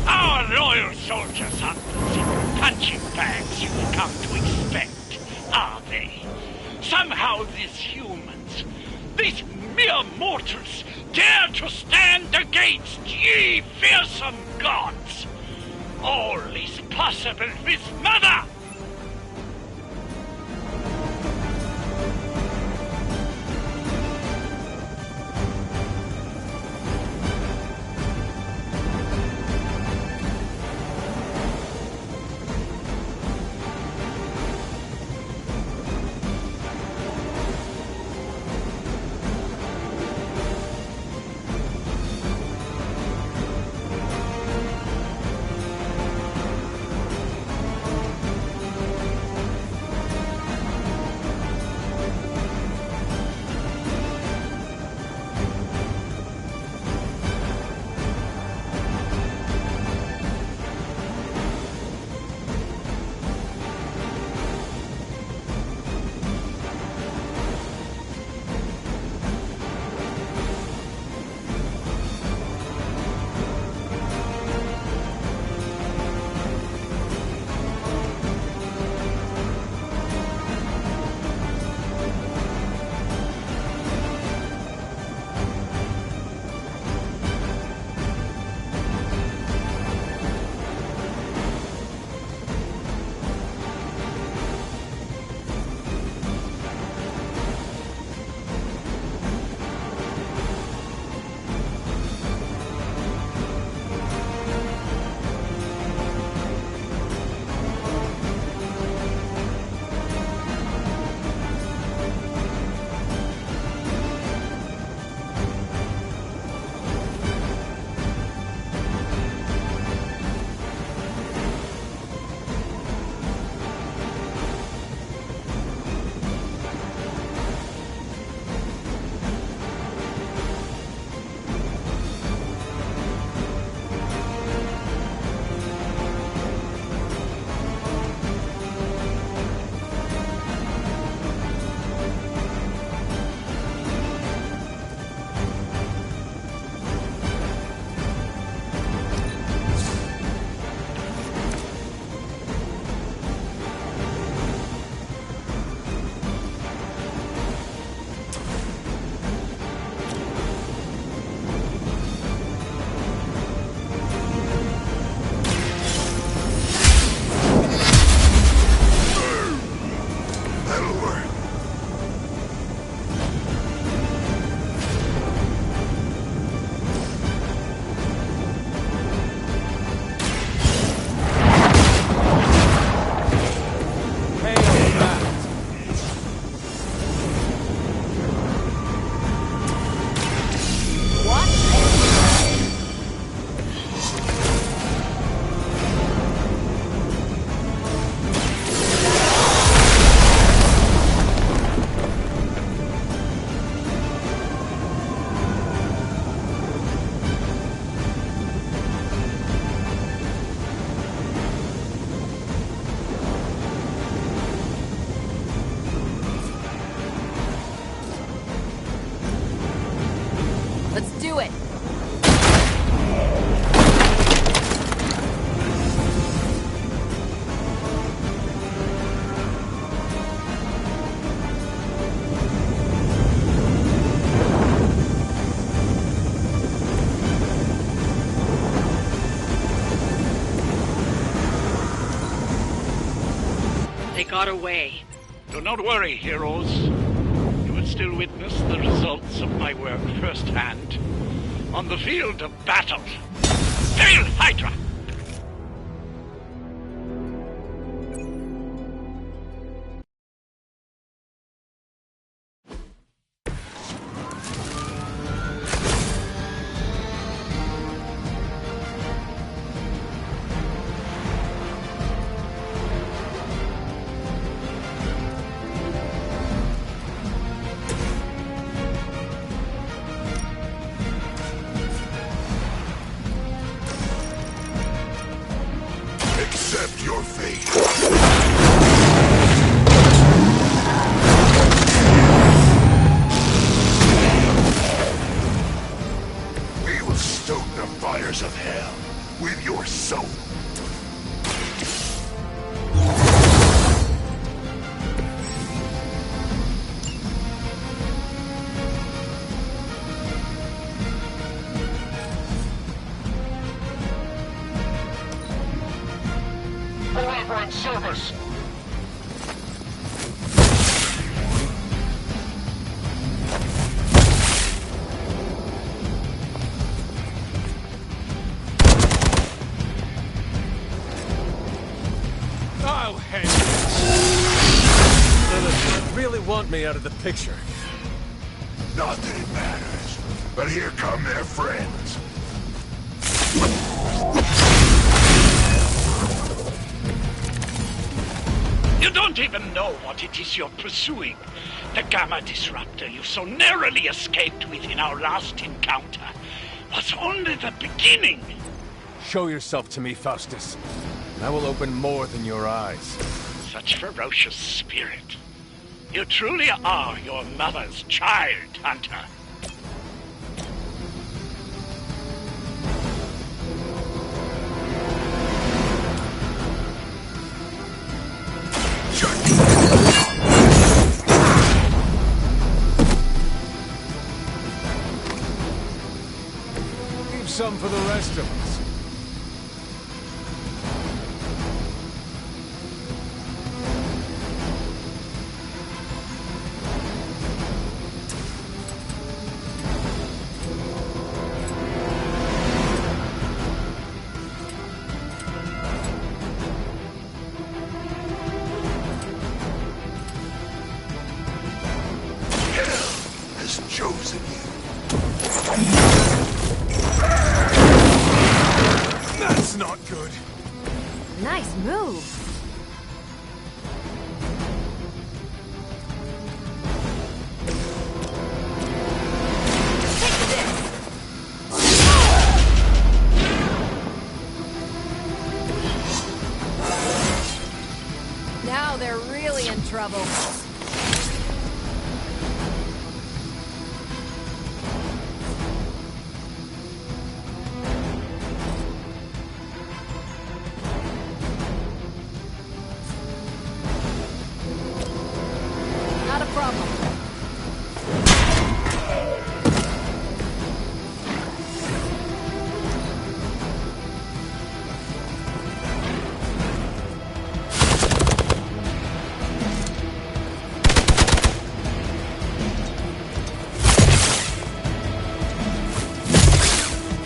[SPEAKER 17] Our loyal soldiers aren't the simple punching bags you've come to expect, are they? Somehow these humans, these mere mortals, dare to stand against ye fearsome gods. All is possible with Mother!
[SPEAKER 18] They got away.
[SPEAKER 17] Do not worry, heroes. You will still witness the results of my work firsthand. On the field of battle. Hail Hydra!
[SPEAKER 11] Accept your fate. We will stoke the fires of hell with your soul. Forever in service.
[SPEAKER 12] I'll handle it. Lilith, you really want me out of the picture?
[SPEAKER 11] Not that it matters, but here come their friends.
[SPEAKER 17] You don't even know what it is you're pursuing. The Gamma Disruptor you so narrowly escaped with in our last encounter was only the beginning.
[SPEAKER 12] Show yourself to me, Faustus, and I will open more than your eyes.
[SPEAKER 17] Such ferocious spirit. You truly are your mother's child, Hunter.
[SPEAKER 12] Leave some for the rest of us.
[SPEAKER 11] Has chosen you.
[SPEAKER 12] That's not good.
[SPEAKER 7] Nice move.
[SPEAKER 19] Now they're really in trouble. Not a problem.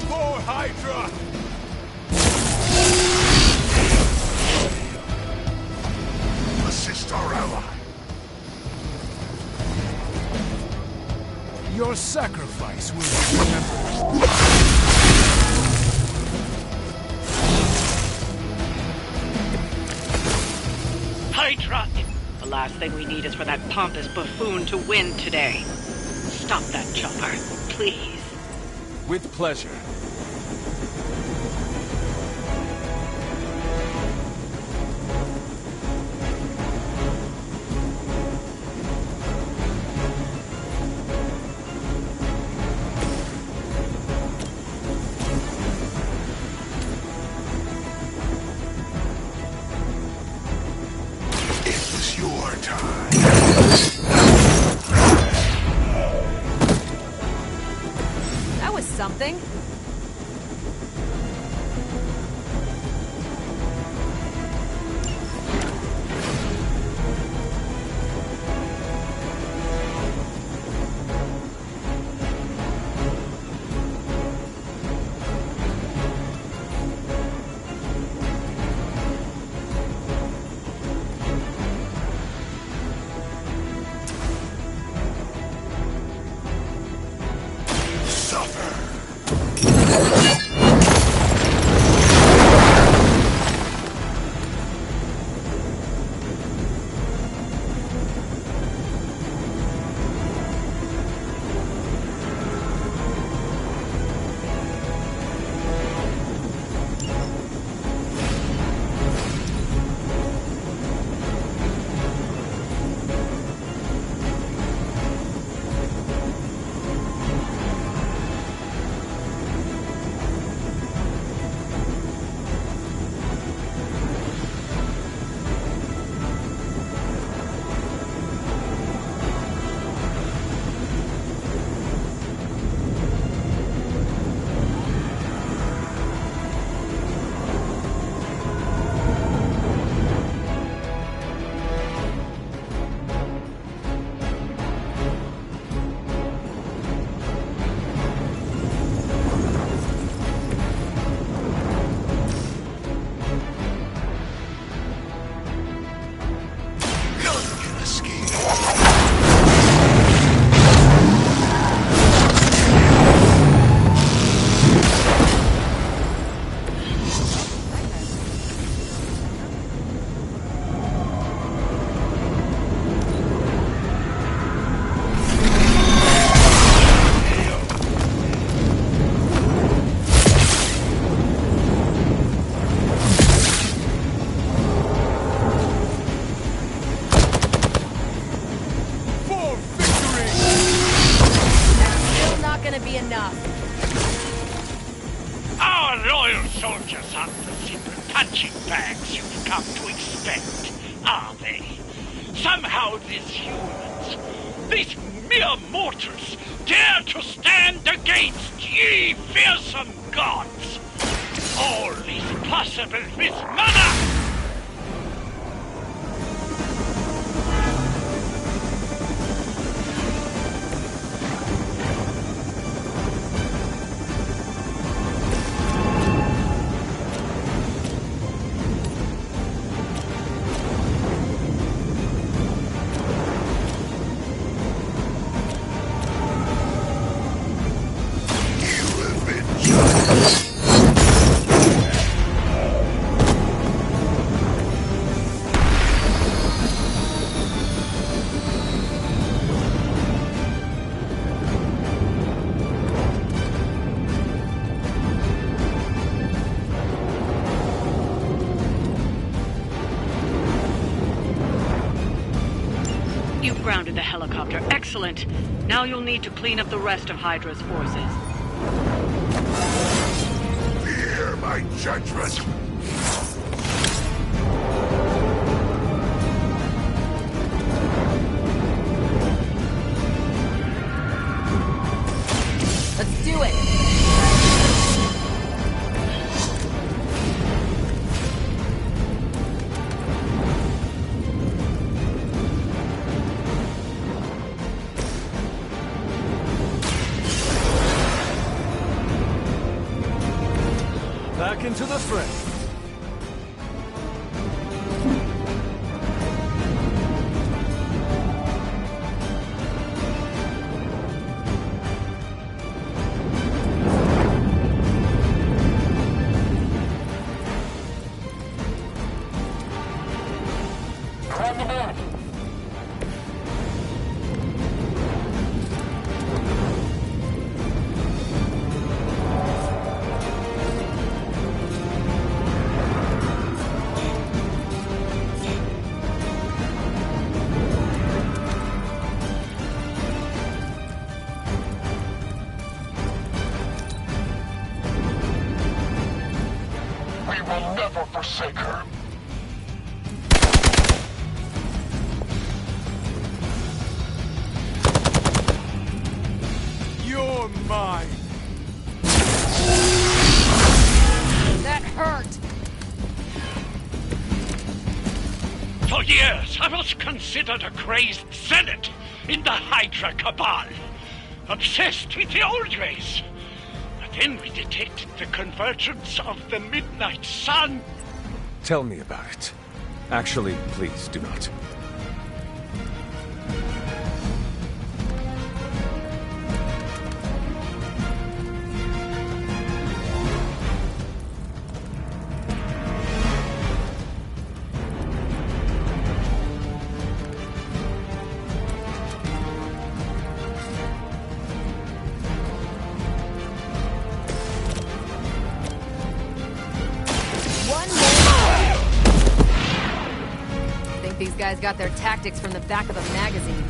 [SPEAKER 12] For Hydra!
[SPEAKER 11] Assist our ally.
[SPEAKER 12] Your sacrifice will be remembered.
[SPEAKER 17] Hydra!
[SPEAKER 18] The last thing we need is for that pompous buffoon to win today. Stop that chopper, please.
[SPEAKER 12] With pleasure.
[SPEAKER 11] It was your time.
[SPEAKER 19] That was something.
[SPEAKER 17] soldiers aren't the simple punching bags you've come to expect, are they? Somehow these humans, these mere mortals, dare to stand against ye fearsome gods! All is possible with Mother!
[SPEAKER 18] You've grounded the helicopter. Excellent. Now you'll need to clean up the rest of Hydra's forces.
[SPEAKER 11] Fear my judgment!
[SPEAKER 19] Let's do it!
[SPEAKER 12] Back into the fray.
[SPEAKER 11] will never forsake her.
[SPEAKER 12] You're mine.
[SPEAKER 19] That hurt.
[SPEAKER 17] For years, I was considered a crazed zealot in the Hydra Cabal, obsessed with the old ways. But then we detected the convergence of the Midnight Sun.
[SPEAKER 1] Tell me about it. Actually, please do not.
[SPEAKER 19] These guys got their tactics from the back of a magazine.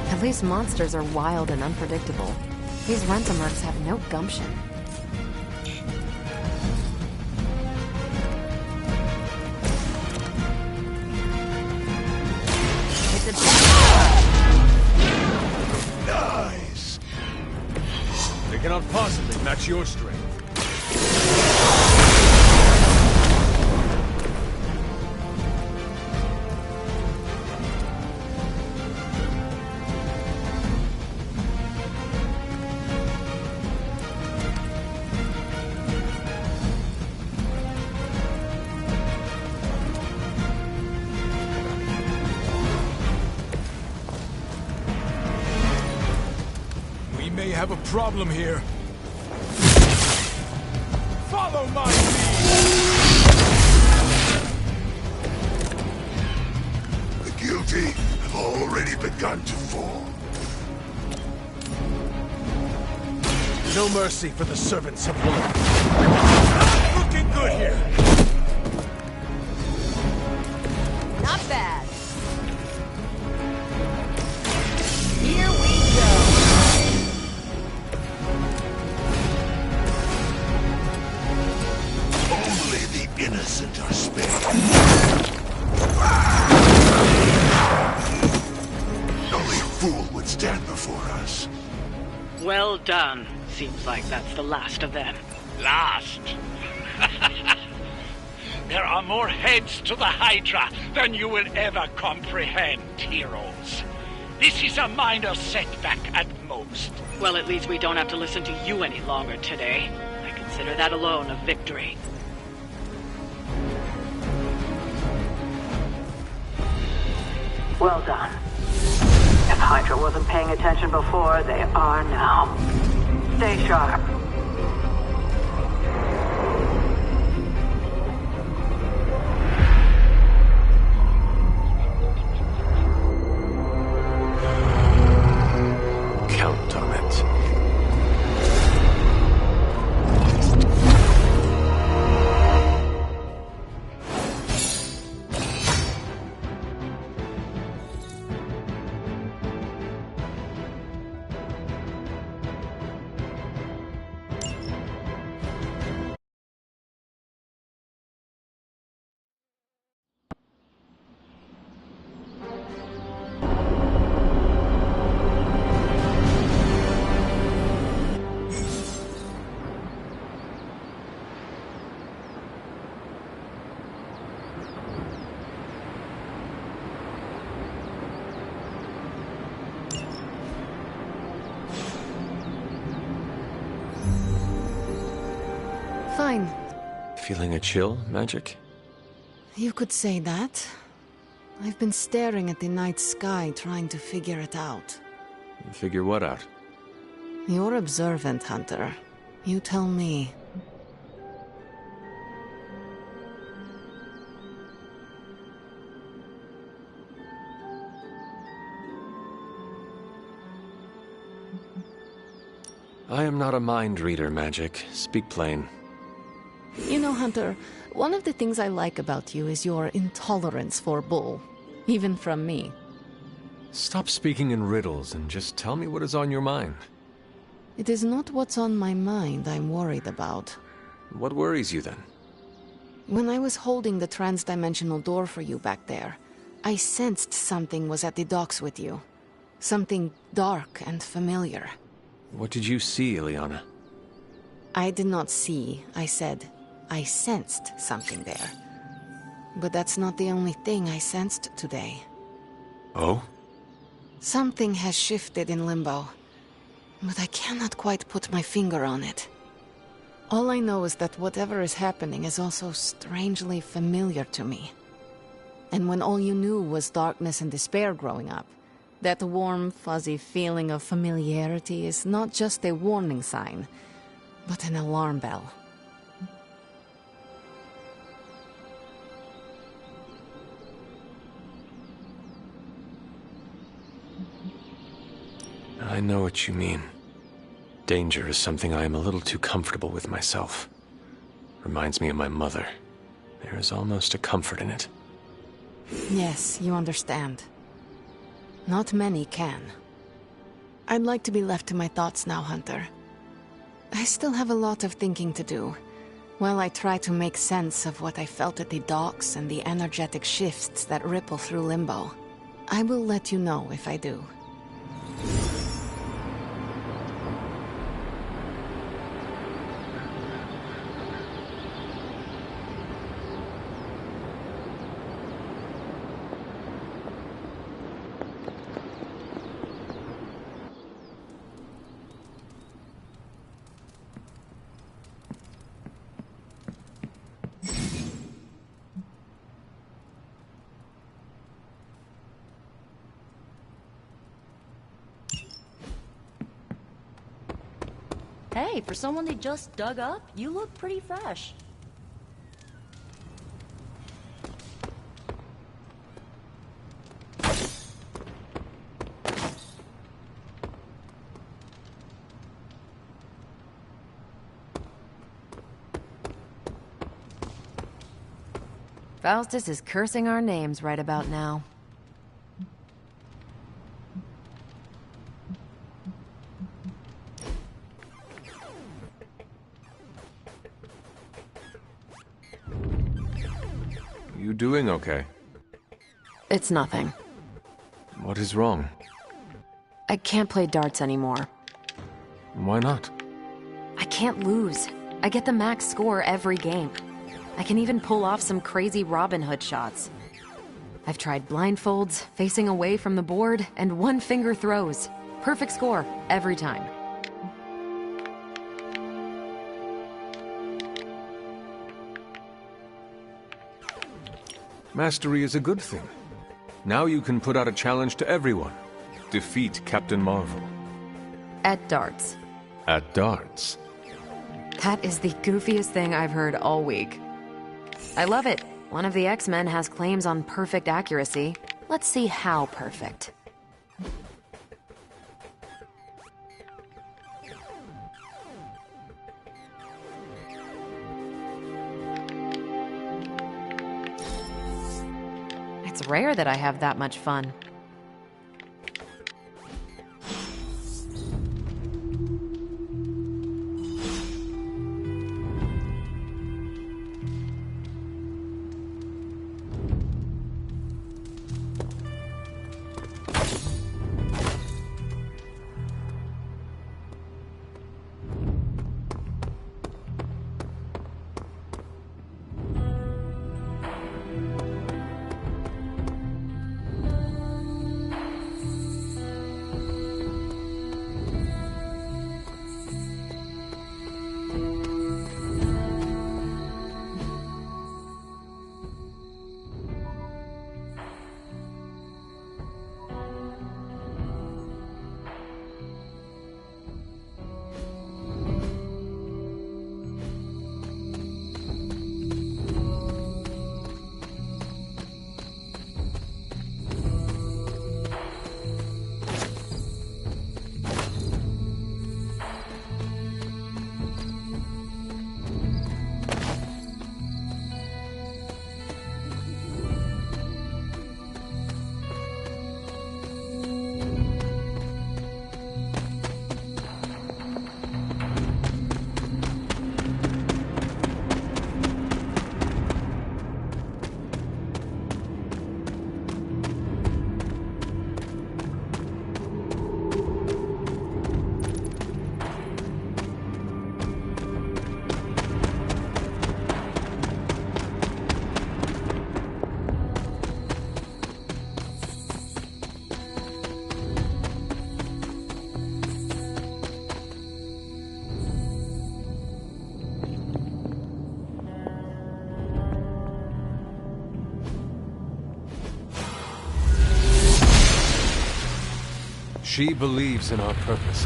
[SPEAKER 7] At least monsters are wild and unpredictable. These Rensamerks have no gumption.
[SPEAKER 19] It's a
[SPEAKER 12] Nice! They cannot possibly match your strength. We have a problem here. Follow my lead!
[SPEAKER 11] The guilty have have already begun to fall.
[SPEAKER 12] No mercy for the servants of Lilith. Looking good here.
[SPEAKER 19] Not bad. Here we go.
[SPEAKER 11] Only the innocent are spared. Only a fool would stand before us.
[SPEAKER 18] Well done. Seems like that's the last of them.
[SPEAKER 17] Last? There are more heads to the Hydra than you will ever comprehend, heroes. This is a minor setback at most.
[SPEAKER 18] Well, at least we don't have to listen to you any longer today. I consider that alone a victory. Well done. If Hydra wasn't paying attention before, they are now. Stay sharp.
[SPEAKER 1] Count on it.
[SPEAKER 7] Fine.
[SPEAKER 1] Feeling a chill, Magic?
[SPEAKER 7] You could say that. I've been staring at the night sky trying to figure it out.
[SPEAKER 1] Figure what out?
[SPEAKER 7] You're observant, Hunter. You tell me.
[SPEAKER 1] I am not a mind reader, Magic. Speak plain.
[SPEAKER 7] You know, Hunter, one of the things I like about you is your intolerance for bull. Even from me.
[SPEAKER 1] Stop speaking in riddles and just tell me what is on your mind.
[SPEAKER 7] It is not what's on my mind I'm worried about.
[SPEAKER 1] What worries you then?
[SPEAKER 7] When I was holding the trans-dimensional door for you back there, I sensed something was at the docks with you. Something dark and familiar.
[SPEAKER 1] What did you see, Illyana?
[SPEAKER 7] I did not see, I said. I sensed something there. But that's not the only thing I sensed today.
[SPEAKER 1] Oh?
[SPEAKER 7] Something has shifted in Limbo. But I cannot quite put my finger on it. All I know is that whatever is happening is also strangely familiar to me. And when all you knew was darkness and despair growing up, that warm, fuzzy feeling of familiarity is not just a warning sign, but an alarm bell.
[SPEAKER 1] I know what you mean. Danger is something I am a little too comfortable with myself. Reminds me of my mother. There is almost a comfort in it.
[SPEAKER 7] Yes, you understand. Not many can. I'd like to be left to my thoughts now, Hunter. I still have a lot of thinking to do, while I try to make sense of what I felt at the docks and the energetic shifts that ripple through Limbo. I will let you know if I do.
[SPEAKER 13] Hey, for someone they just dug up, you look pretty fresh.
[SPEAKER 7] Faustus is cursing our names right about now.
[SPEAKER 1] You doing okay?
[SPEAKER 7] It's nothing.
[SPEAKER 1] What is wrong?
[SPEAKER 7] I can't play darts anymore.
[SPEAKER 1] Why not?
[SPEAKER 7] I can't lose. I get the max score every game. I can even pull off some crazy Robin Hood shots. I've tried blindfolds, facing away from the board, and one-finger throws. Perfect score, every time.
[SPEAKER 1] Mastery is a good thing. Now you can put out a challenge to everyone. Defeat Captain Marvel.
[SPEAKER 7] At darts.
[SPEAKER 1] At darts.
[SPEAKER 7] That is the goofiest thing I've heard all week. I love it. One of the X-Men has claims on perfect accuracy. Let's see how perfect. It's rare that I have that much fun.
[SPEAKER 1] She believes in our purpose.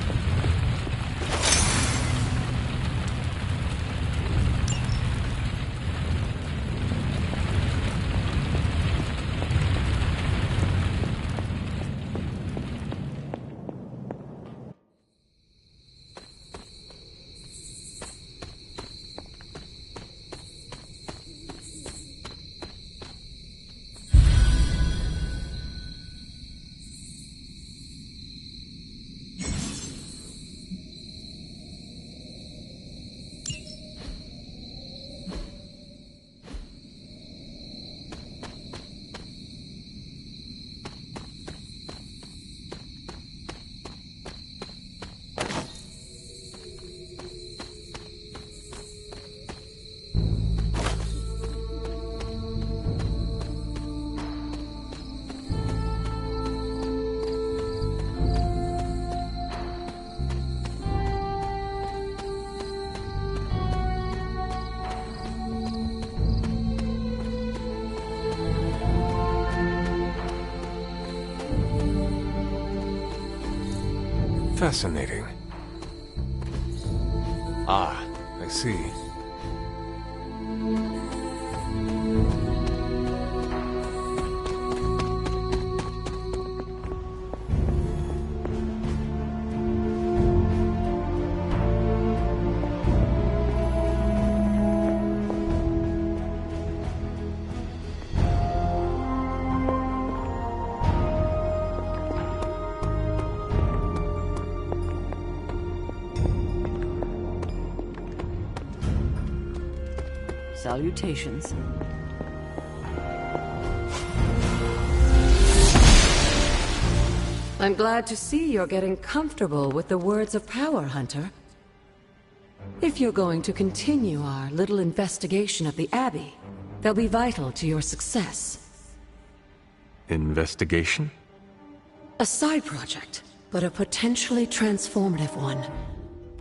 [SPEAKER 1] Fascinating. Ah, I see.
[SPEAKER 2] Salutations.
[SPEAKER 14] I'm glad to see you're getting comfortable with the words of power, Hunter. If you're going to continue our little investigation of the Abbey, they'll be vital to your success.
[SPEAKER 1] Investigation?
[SPEAKER 14] A side project, but a potentially transformative one.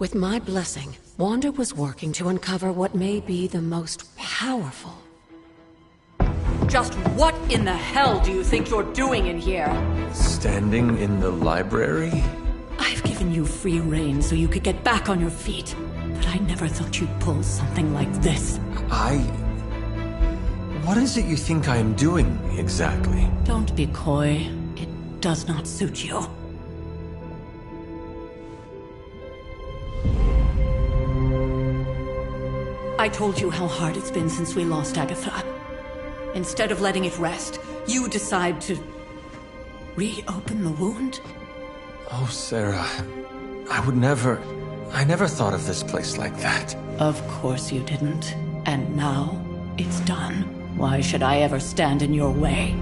[SPEAKER 14] With my blessing, Wanda was working to uncover what may be the most powerful.
[SPEAKER 2] Just what in the hell do you think you're doing in here?
[SPEAKER 1] Standing in the library?
[SPEAKER 2] I've given you free rein so you could get back on your feet. But I never thought you'd pull something like this.
[SPEAKER 1] What is it you think I am doing, exactly?
[SPEAKER 2] Don't be coy. It does not suit you. I told you how hard it's been since we lost Agatha. Instead of letting it rest, you decide to reopen the wound?
[SPEAKER 1] Oh, Sarah. I never thought of this place like that.
[SPEAKER 2] Of course you didn't. And now, it's done. Why should I ever stand in your way?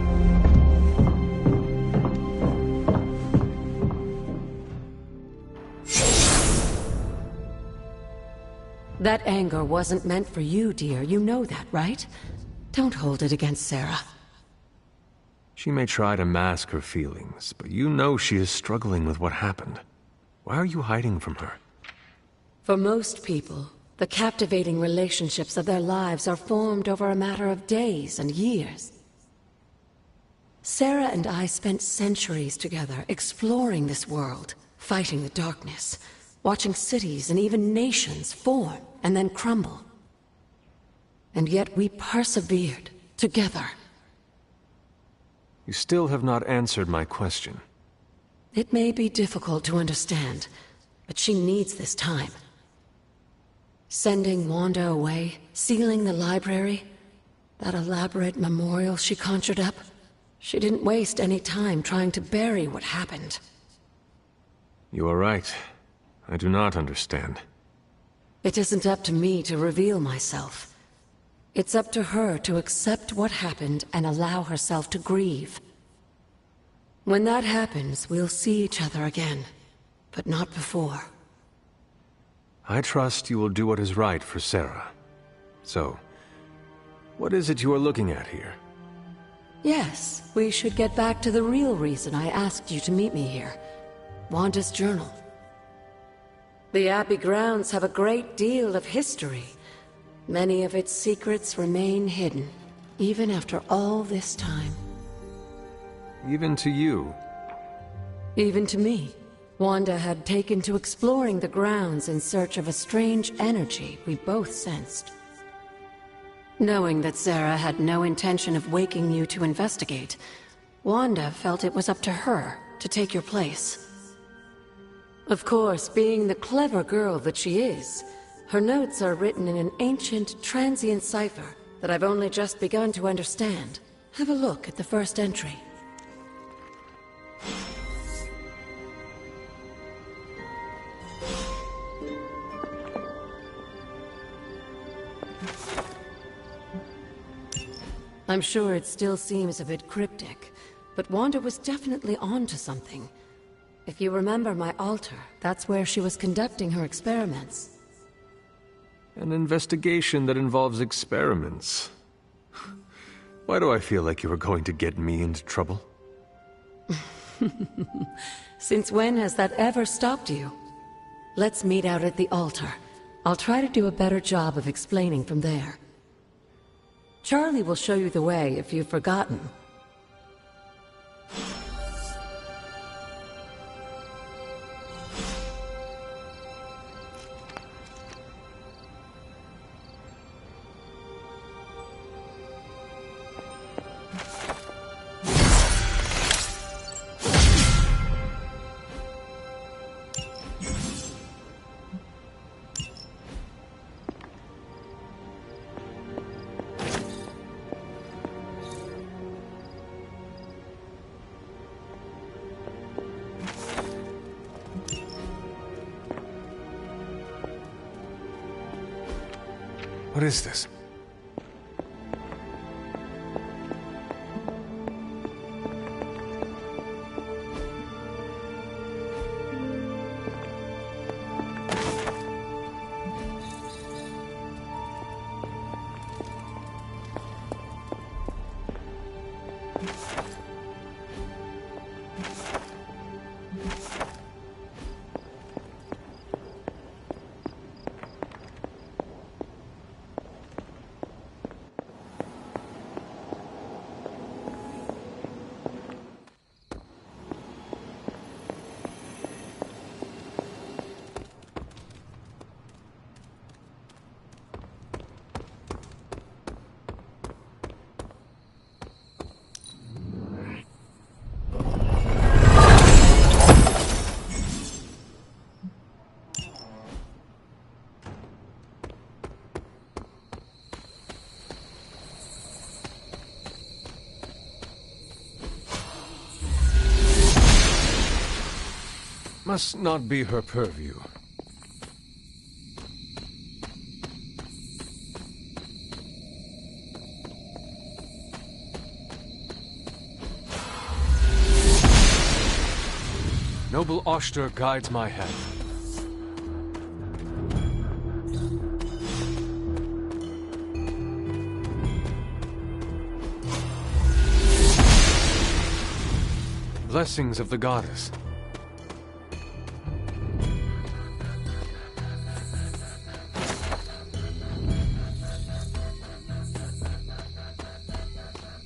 [SPEAKER 14] That anger wasn't meant for you, dear. You know that, right? Don't hold it against Sarah.
[SPEAKER 1] She may try to mask her feelings, but you know she is struggling with what happened. Why are you hiding from her?
[SPEAKER 14] For most people, the captivating relationships of their lives are formed over a matter of days and years. Sarah and I spent centuries together exploring this world, fighting the darkness, watching cities and even nations form and then crumble. And yet we persevered, together.
[SPEAKER 1] You still have not answered my question.
[SPEAKER 14] It may be difficult to understand, but she needs this time. Sending Wanda away, sealing the library, that elaborate memorial she conjured up, she didn't waste any time trying to bury what happened.
[SPEAKER 1] You are right. I do not understand.
[SPEAKER 14] It isn't up to me to reveal myself. It's up to her to accept what happened and allow herself to grieve. When that happens, we'll see each other again, but not before.
[SPEAKER 1] I trust you will do what is right for Sarah. So, what is it you are looking at here?
[SPEAKER 14] Yes, we should get back to the real reason I asked you to meet me here. Wanda's journal. The Abbey grounds have a great deal of history. Many of its secrets remain hidden, even after all this time.
[SPEAKER 1] Even to you?
[SPEAKER 14] Even to me. Wanda had taken to exploring the grounds in search of a strange energy we both sensed. Knowing that Sarah had no intention of waking you to investigate, Wanda felt it was up to her to take your place. Of course, being the clever girl that she is, her notes are written in an ancient, transient cipher that I've only just begun to understand. Have a look at the first entry. I'm sure it still seems a bit cryptic, but Wanda was definitely onto something. If you remember my altar, that's where she was conducting her experiments.
[SPEAKER 1] An investigation that involves experiments. Why do I feel like you are going to get me into trouble?
[SPEAKER 14] Since when has that ever stopped you? Let's meet out at the altar. I'll try to do a better job of explaining from there. Charlie will show you the way if you've forgotten.
[SPEAKER 1] What is this? Must not be her purview. Noble Oshter guides my hand. Blessings of the goddess.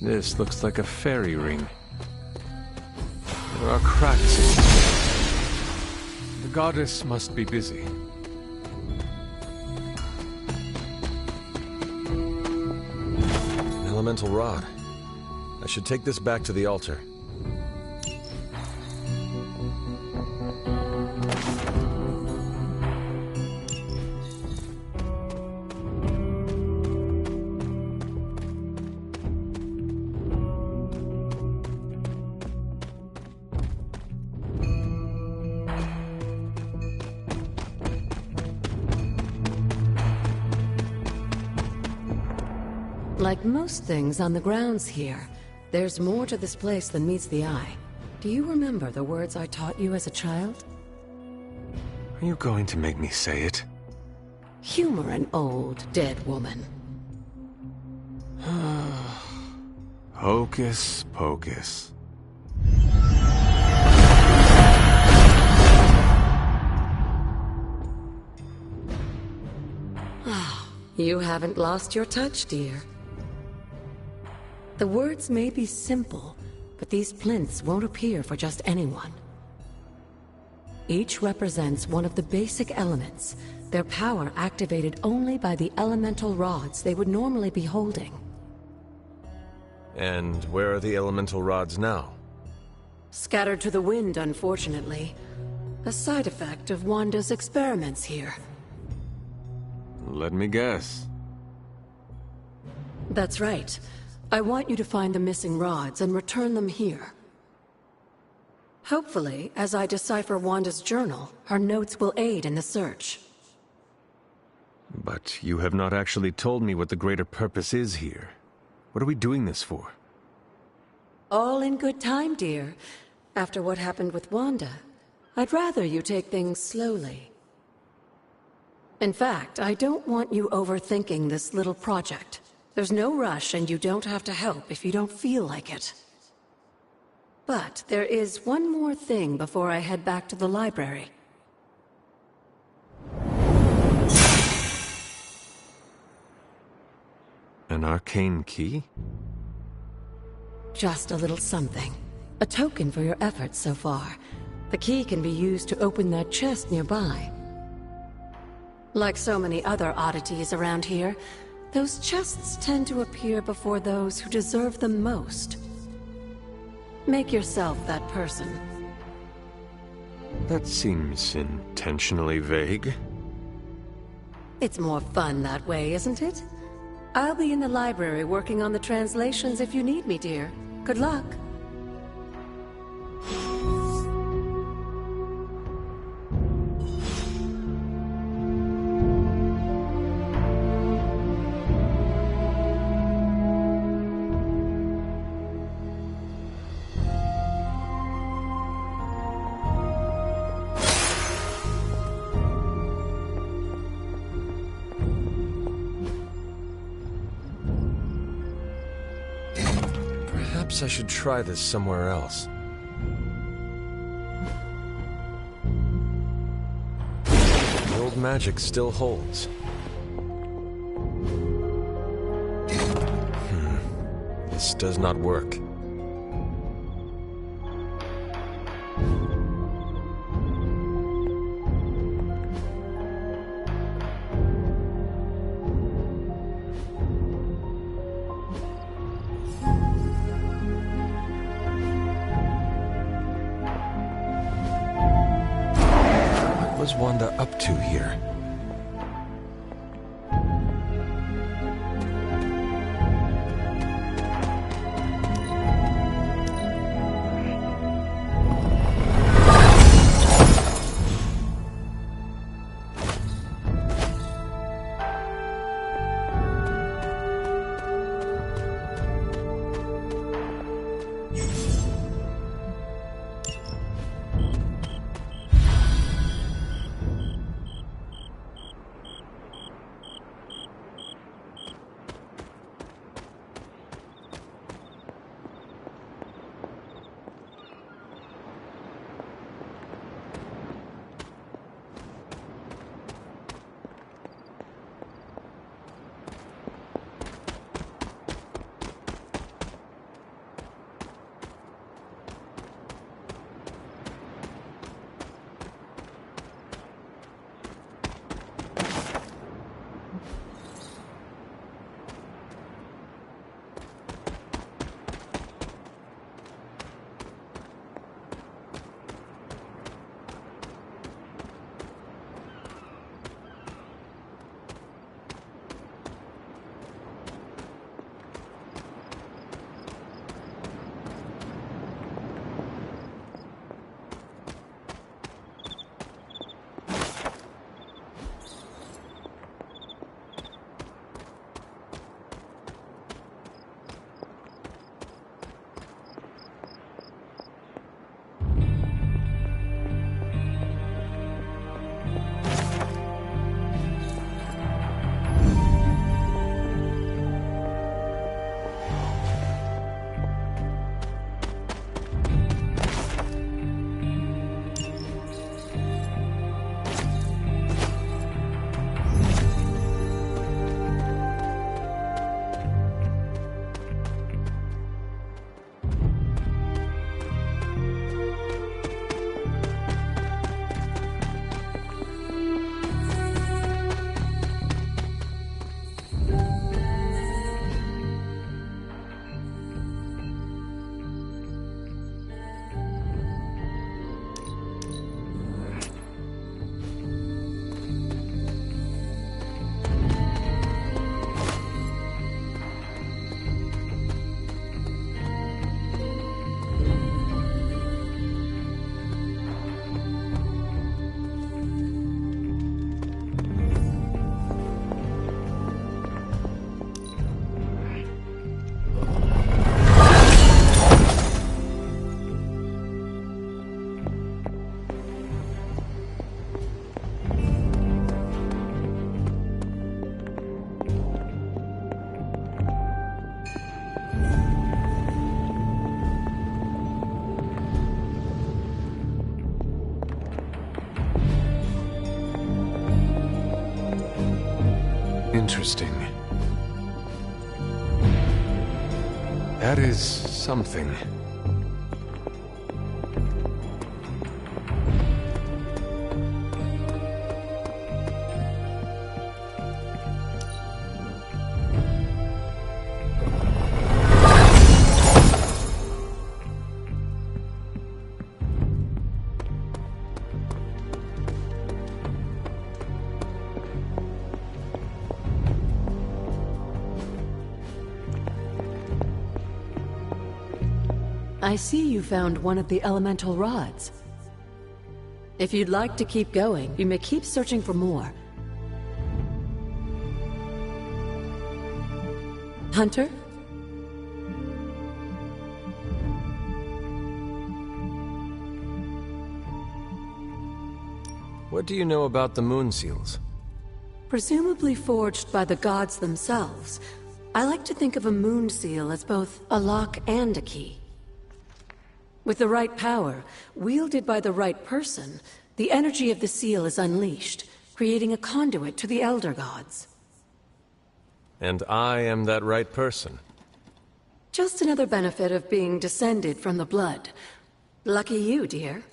[SPEAKER 1] This looks like a fairy ring. There are cracks in it. The goddess must be busy.
[SPEAKER 20] An elemental rod. I should take this back to the altar.
[SPEAKER 14] Like most things on the grounds here, there's more to this place than meets the eye. Do you remember the words I taught you as a child?
[SPEAKER 1] Are you going to make me say it?
[SPEAKER 14] Humor an old, dead woman.
[SPEAKER 1] Hocus pocus.
[SPEAKER 14] You haven't lost your touch, dear. The words may be simple, but these plinths won't appear for just anyone. Each represents one of the basic elements, their power activated only by the elemental rods they would normally be holding.
[SPEAKER 20] And where are the elemental rods now?
[SPEAKER 14] Scattered to the wind, unfortunately. A side effect of Wanda's experiments here.
[SPEAKER 1] Let me guess.
[SPEAKER 14] That's right. I want you to find the missing rods and return them here. Hopefully, as I decipher Wanda's journal, her notes will aid in the search.
[SPEAKER 1] But you have not actually told me what the greater purpose is here. What are we doing this for?
[SPEAKER 14] All in good time, dear. After what happened with Wanda, I'd rather you take things slowly. In fact, I don't want you overthinking this little project. There's no rush, and you don't have to help if you don't feel like it. But there is one more thing before I head back to the library.
[SPEAKER 1] An arcane key?
[SPEAKER 14] Just a little something. A token for your efforts so far. The key can be used to open that chest nearby. Like so many other oddities around here, those chests tend to appear before those who deserve them most. Make yourself that person.
[SPEAKER 1] That seems intentionally vague.
[SPEAKER 14] It's more fun that way, isn't it? I'll be in the library working on the translations if you need me, dear. Good luck.
[SPEAKER 20] Perhaps I should try this somewhere else. The old magic still holds. This does not work. What was Wanda up to here?
[SPEAKER 1] Interesting. That is something.
[SPEAKER 14] I see you found one of the elemental rods. If you'd like to keep going, you may keep searching for more. Hunter?
[SPEAKER 1] What do you know about the moon seals?
[SPEAKER 14] Presumably forged by the gods themselves. I like to think of a moon seal as both a lock and a key. With the right power, wielded by the right person, the energy of the seal is unleashed, creating a conduit to the Elder Gods.
[SPEAKER 1] And I am that right person.
[SPEAKER 14] Just another benefit of being descended from the blood. Lucky you, dear.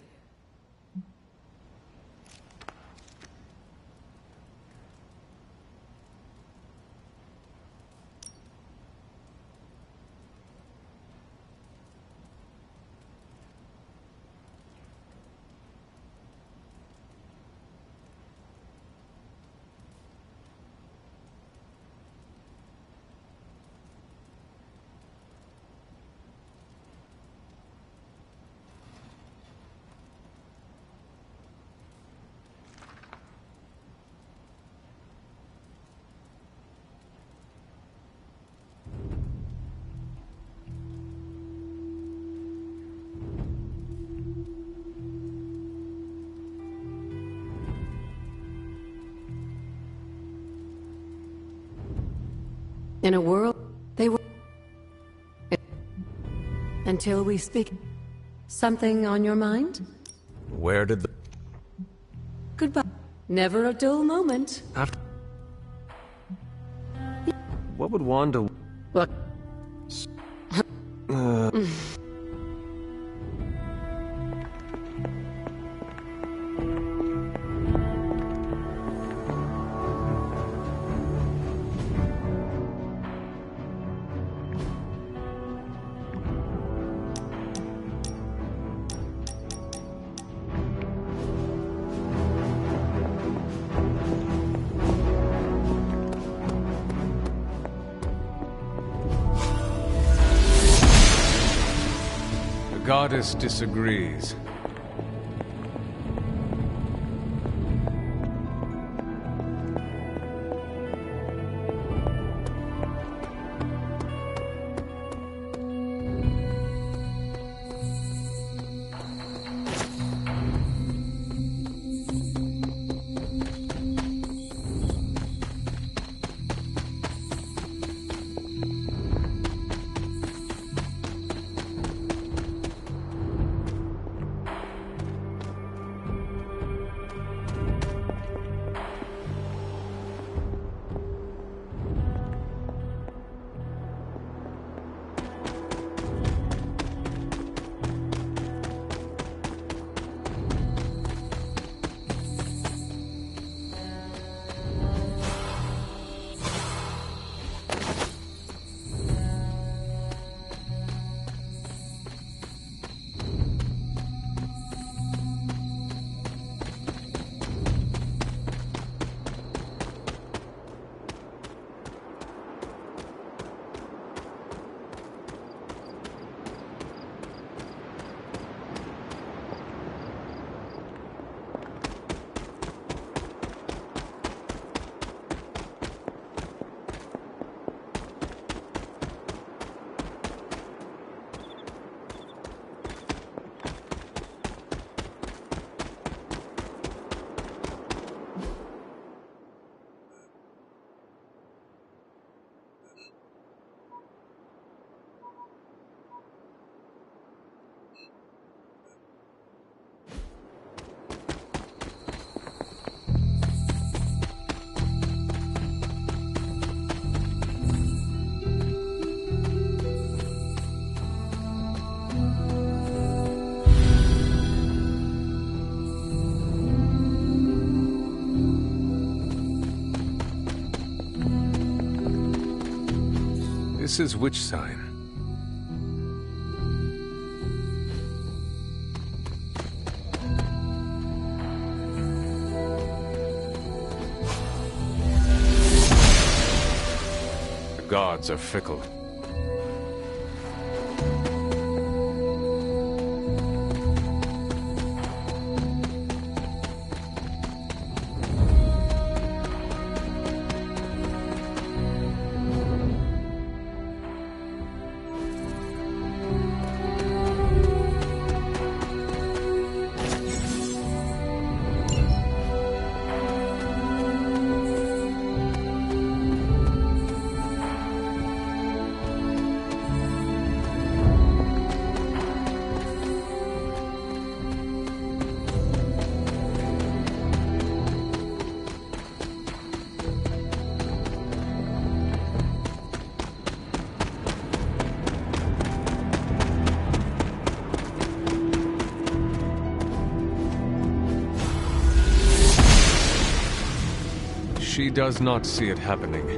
[SPEAKER 14] In a world, they were... Until we speak... Something on your mind?
[SPEAKER 1] Where did the...
[SPEAKER 14] Goodbye. Never a dull moment.
[SPEAKER 1] After... What would Wanda...
[SPEAKER 14] What?
[SPEAKER 1] The goddess disagrees. This is which sign? The gods are fickle. She does not see it happening.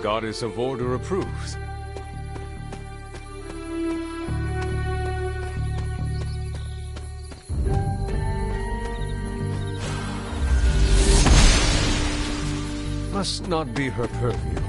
[SPEAKER 1] Goddess of Order approves. Must not be her purview.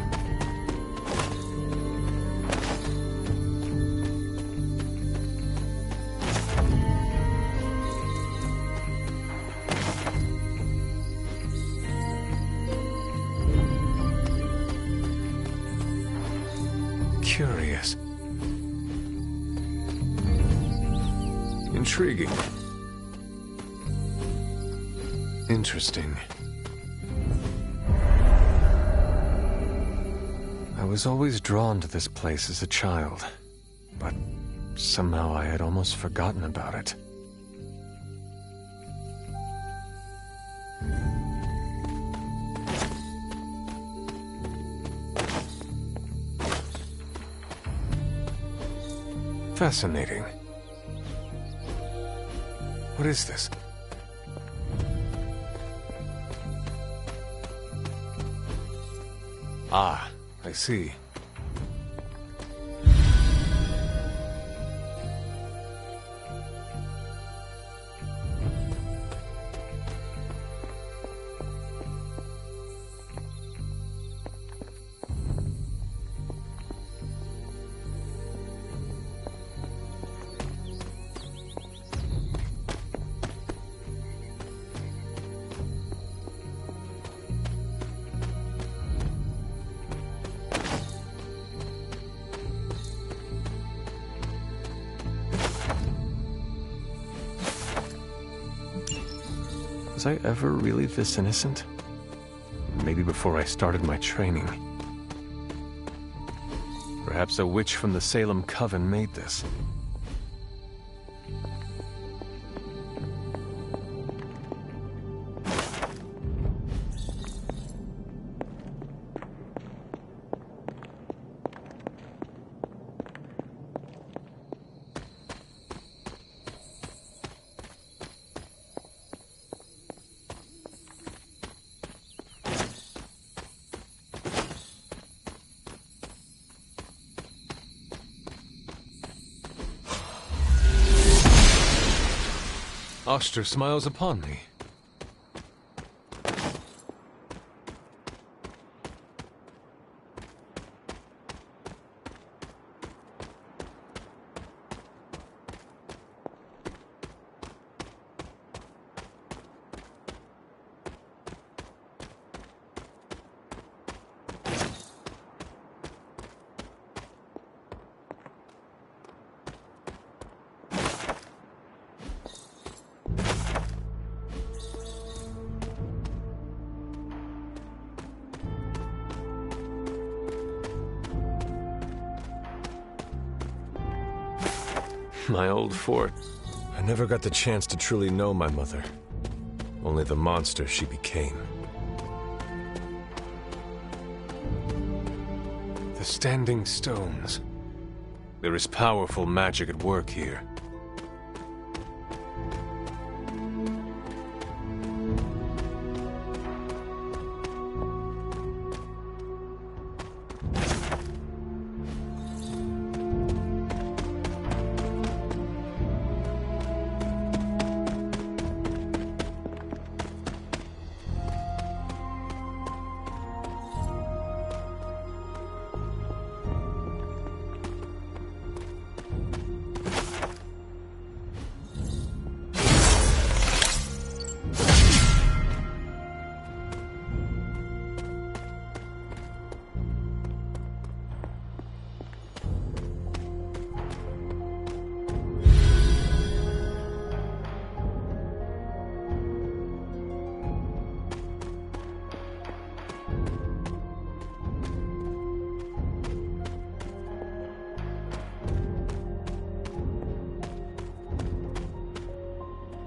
[SPEAKER 1] Curious. Intriguing. Interesting. I was always drawn to this place as a child, but somehow I had almost forgotten about it. Fascinating. What is this? Ah, I see. Was I ever really this innocent? Maybe before I started my training. Perhaps a witch from the Salem Coven made this. Oster smiles upon me. My old fort.
[SPEAKER 20] I never got the chance to truly know my mother. Only the monster she became.
[SPEAKER 1] The Standing Stones. There is powerful magic at work here.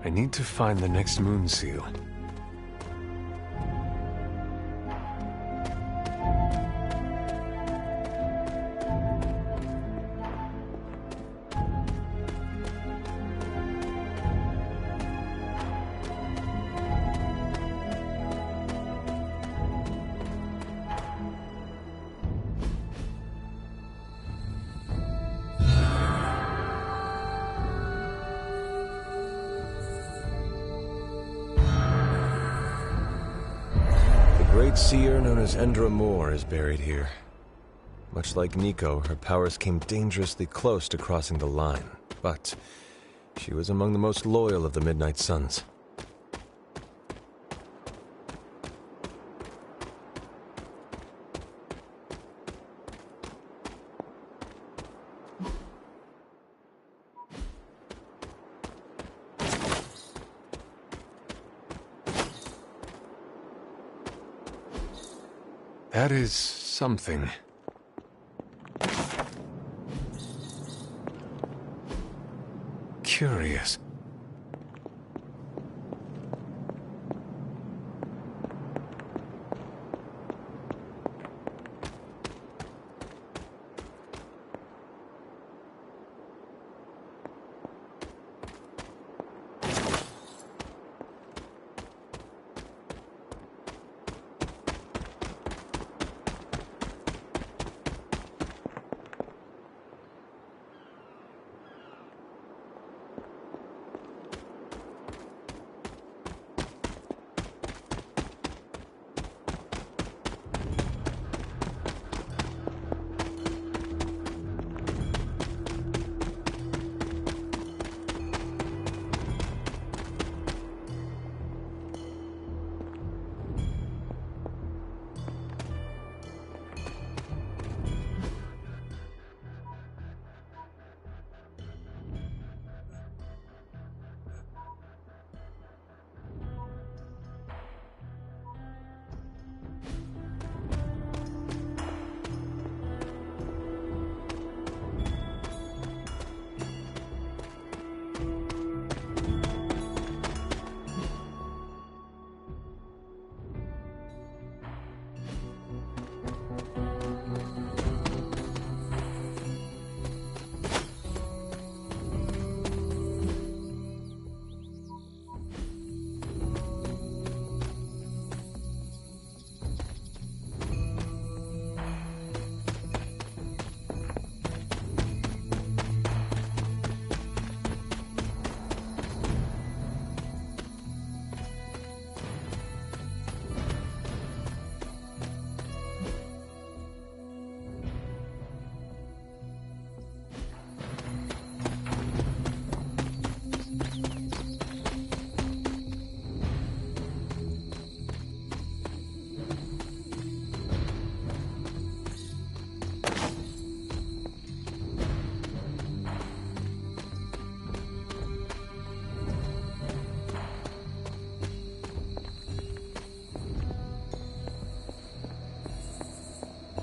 [SPEAKER 1] I need to find the next moon seal.
[SPEAKER 20] The great seer known as Endra Moore is buried here. Much like Nico, her powers came dangerously close to crossing the line, but she was among the most loyal of the Midnight Suns.
[SPEAKER 1] That is something. Curious.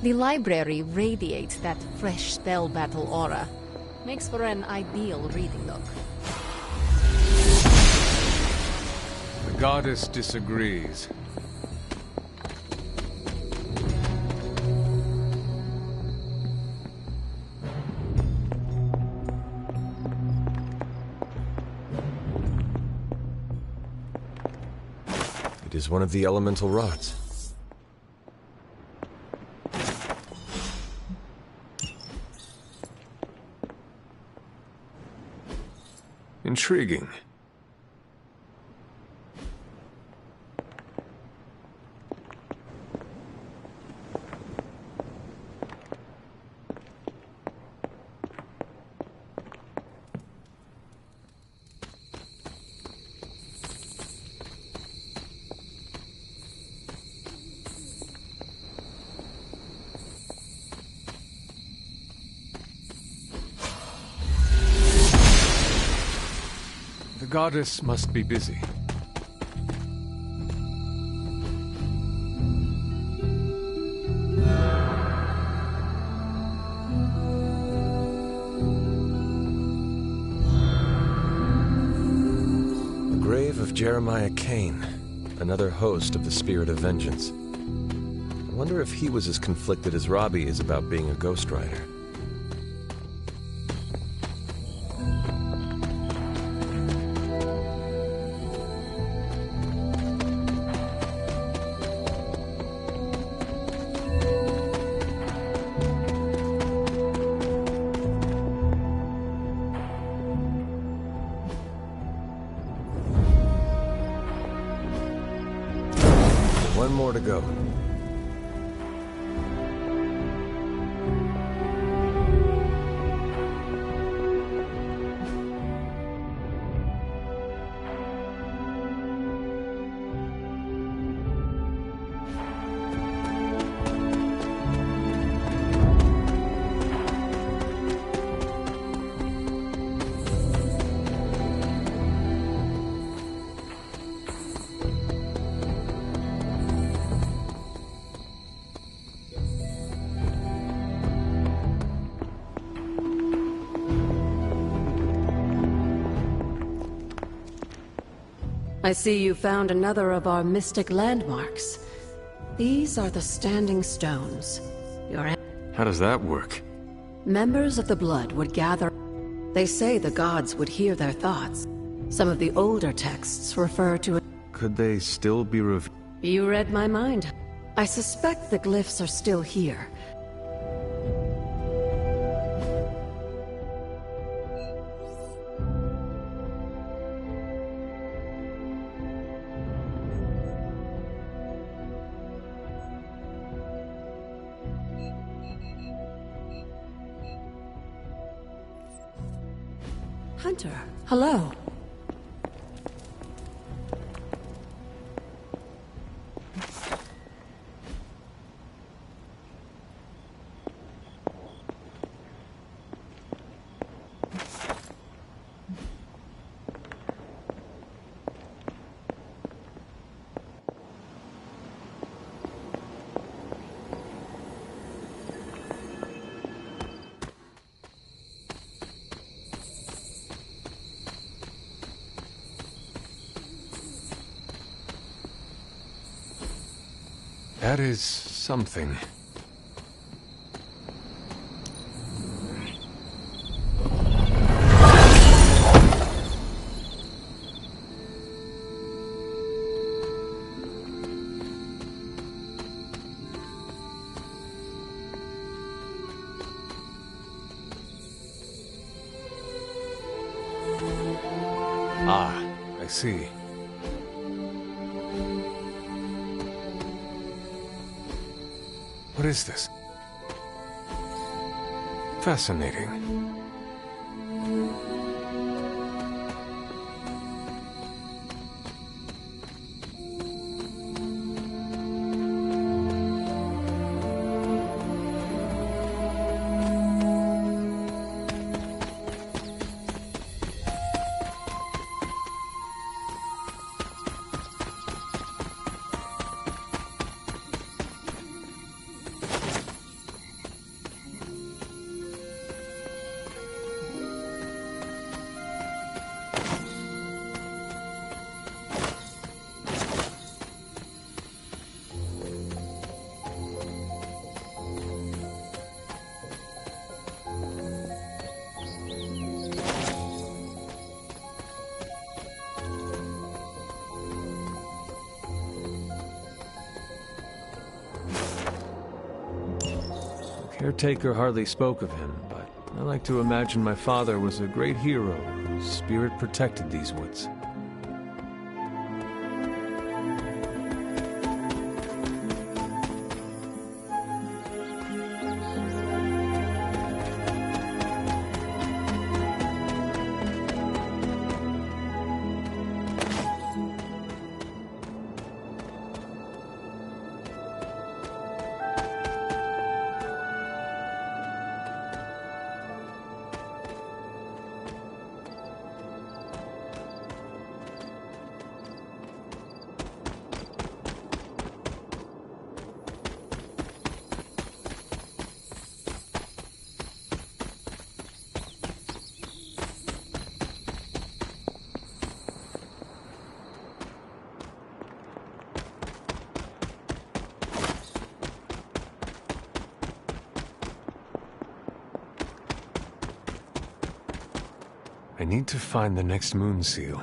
[SPEAKER 19] The library radiates that fresh spell battle aura. Makes for an ideal reading nook.
[SPEAKER 1] The goddess disagrees.
[SPEAKER 20] It is one of the elemental rods.
[SPEAKER 1] Intriguing. The goddess must be busy.
[SPEAKER 20] The grave of Jeremiah Kane, another host of the Spirit of Vengeance. I wonder if he was as conflicted as Robbie is about being a Ghost Rider. One more to go.
[SPEAKER 14] I see you found another of our mystic landmarks. These are the Standing Stones.
[SPEAKER 1] How does that work?
[SPEAKER 14] Members of the Blood would gather. They say the gods would hear their thoughts. Some of the older texts refer to it.
[SPEAKER 1] Could they still be
[SPEAKER 14] You read my mind. I suspect the glyphs are still here. Hunter, hello.
[SPEAKER 1] That is something. Ah, I see. What is this? Fascinating. Caretaker hardly spoke of him, but I like to imagine my father was a great hero whose spirit protected these woods. I need to find the next moon seal.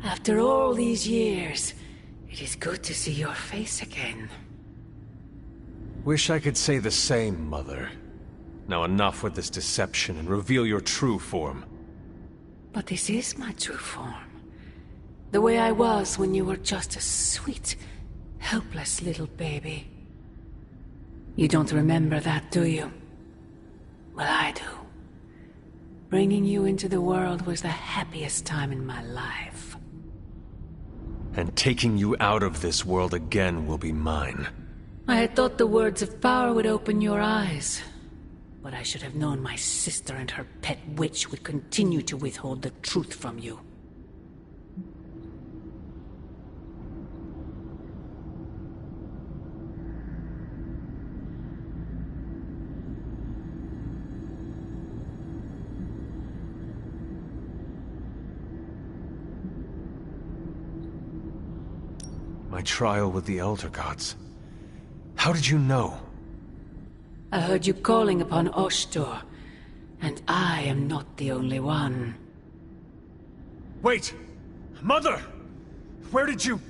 [SPEAKER 14] After all these years, it is good to see your face again.
[SPEAKER 1] Wish I could say the same, Mother. Now enough with this deception and reveal your true form.
[SPEAKER 14] But this is my true form. The way I was when you were just a sweet, helpless little baby. You don't remember that, do you? Well, I do. Bringing you into the world was the happiest time in my life.
[SPEAKER 1] And taking you out of this world again will be mine.
[SPEAKER 14] I had thought the words of power would open your eyes. But I should have known my sister and her pet witch would continue to withhold the truth from you.
[SPEAKER 1] My trial with the Elder Gods. How did you know?
[SPEAKER 14] I heard you calling upon Oshtur, and I am not the only one.
[SPEAKER 1] Wait! Mother! Where did you...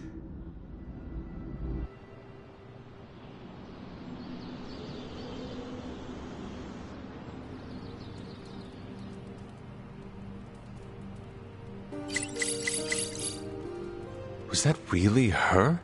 [SPEAKER 1] Was that really her?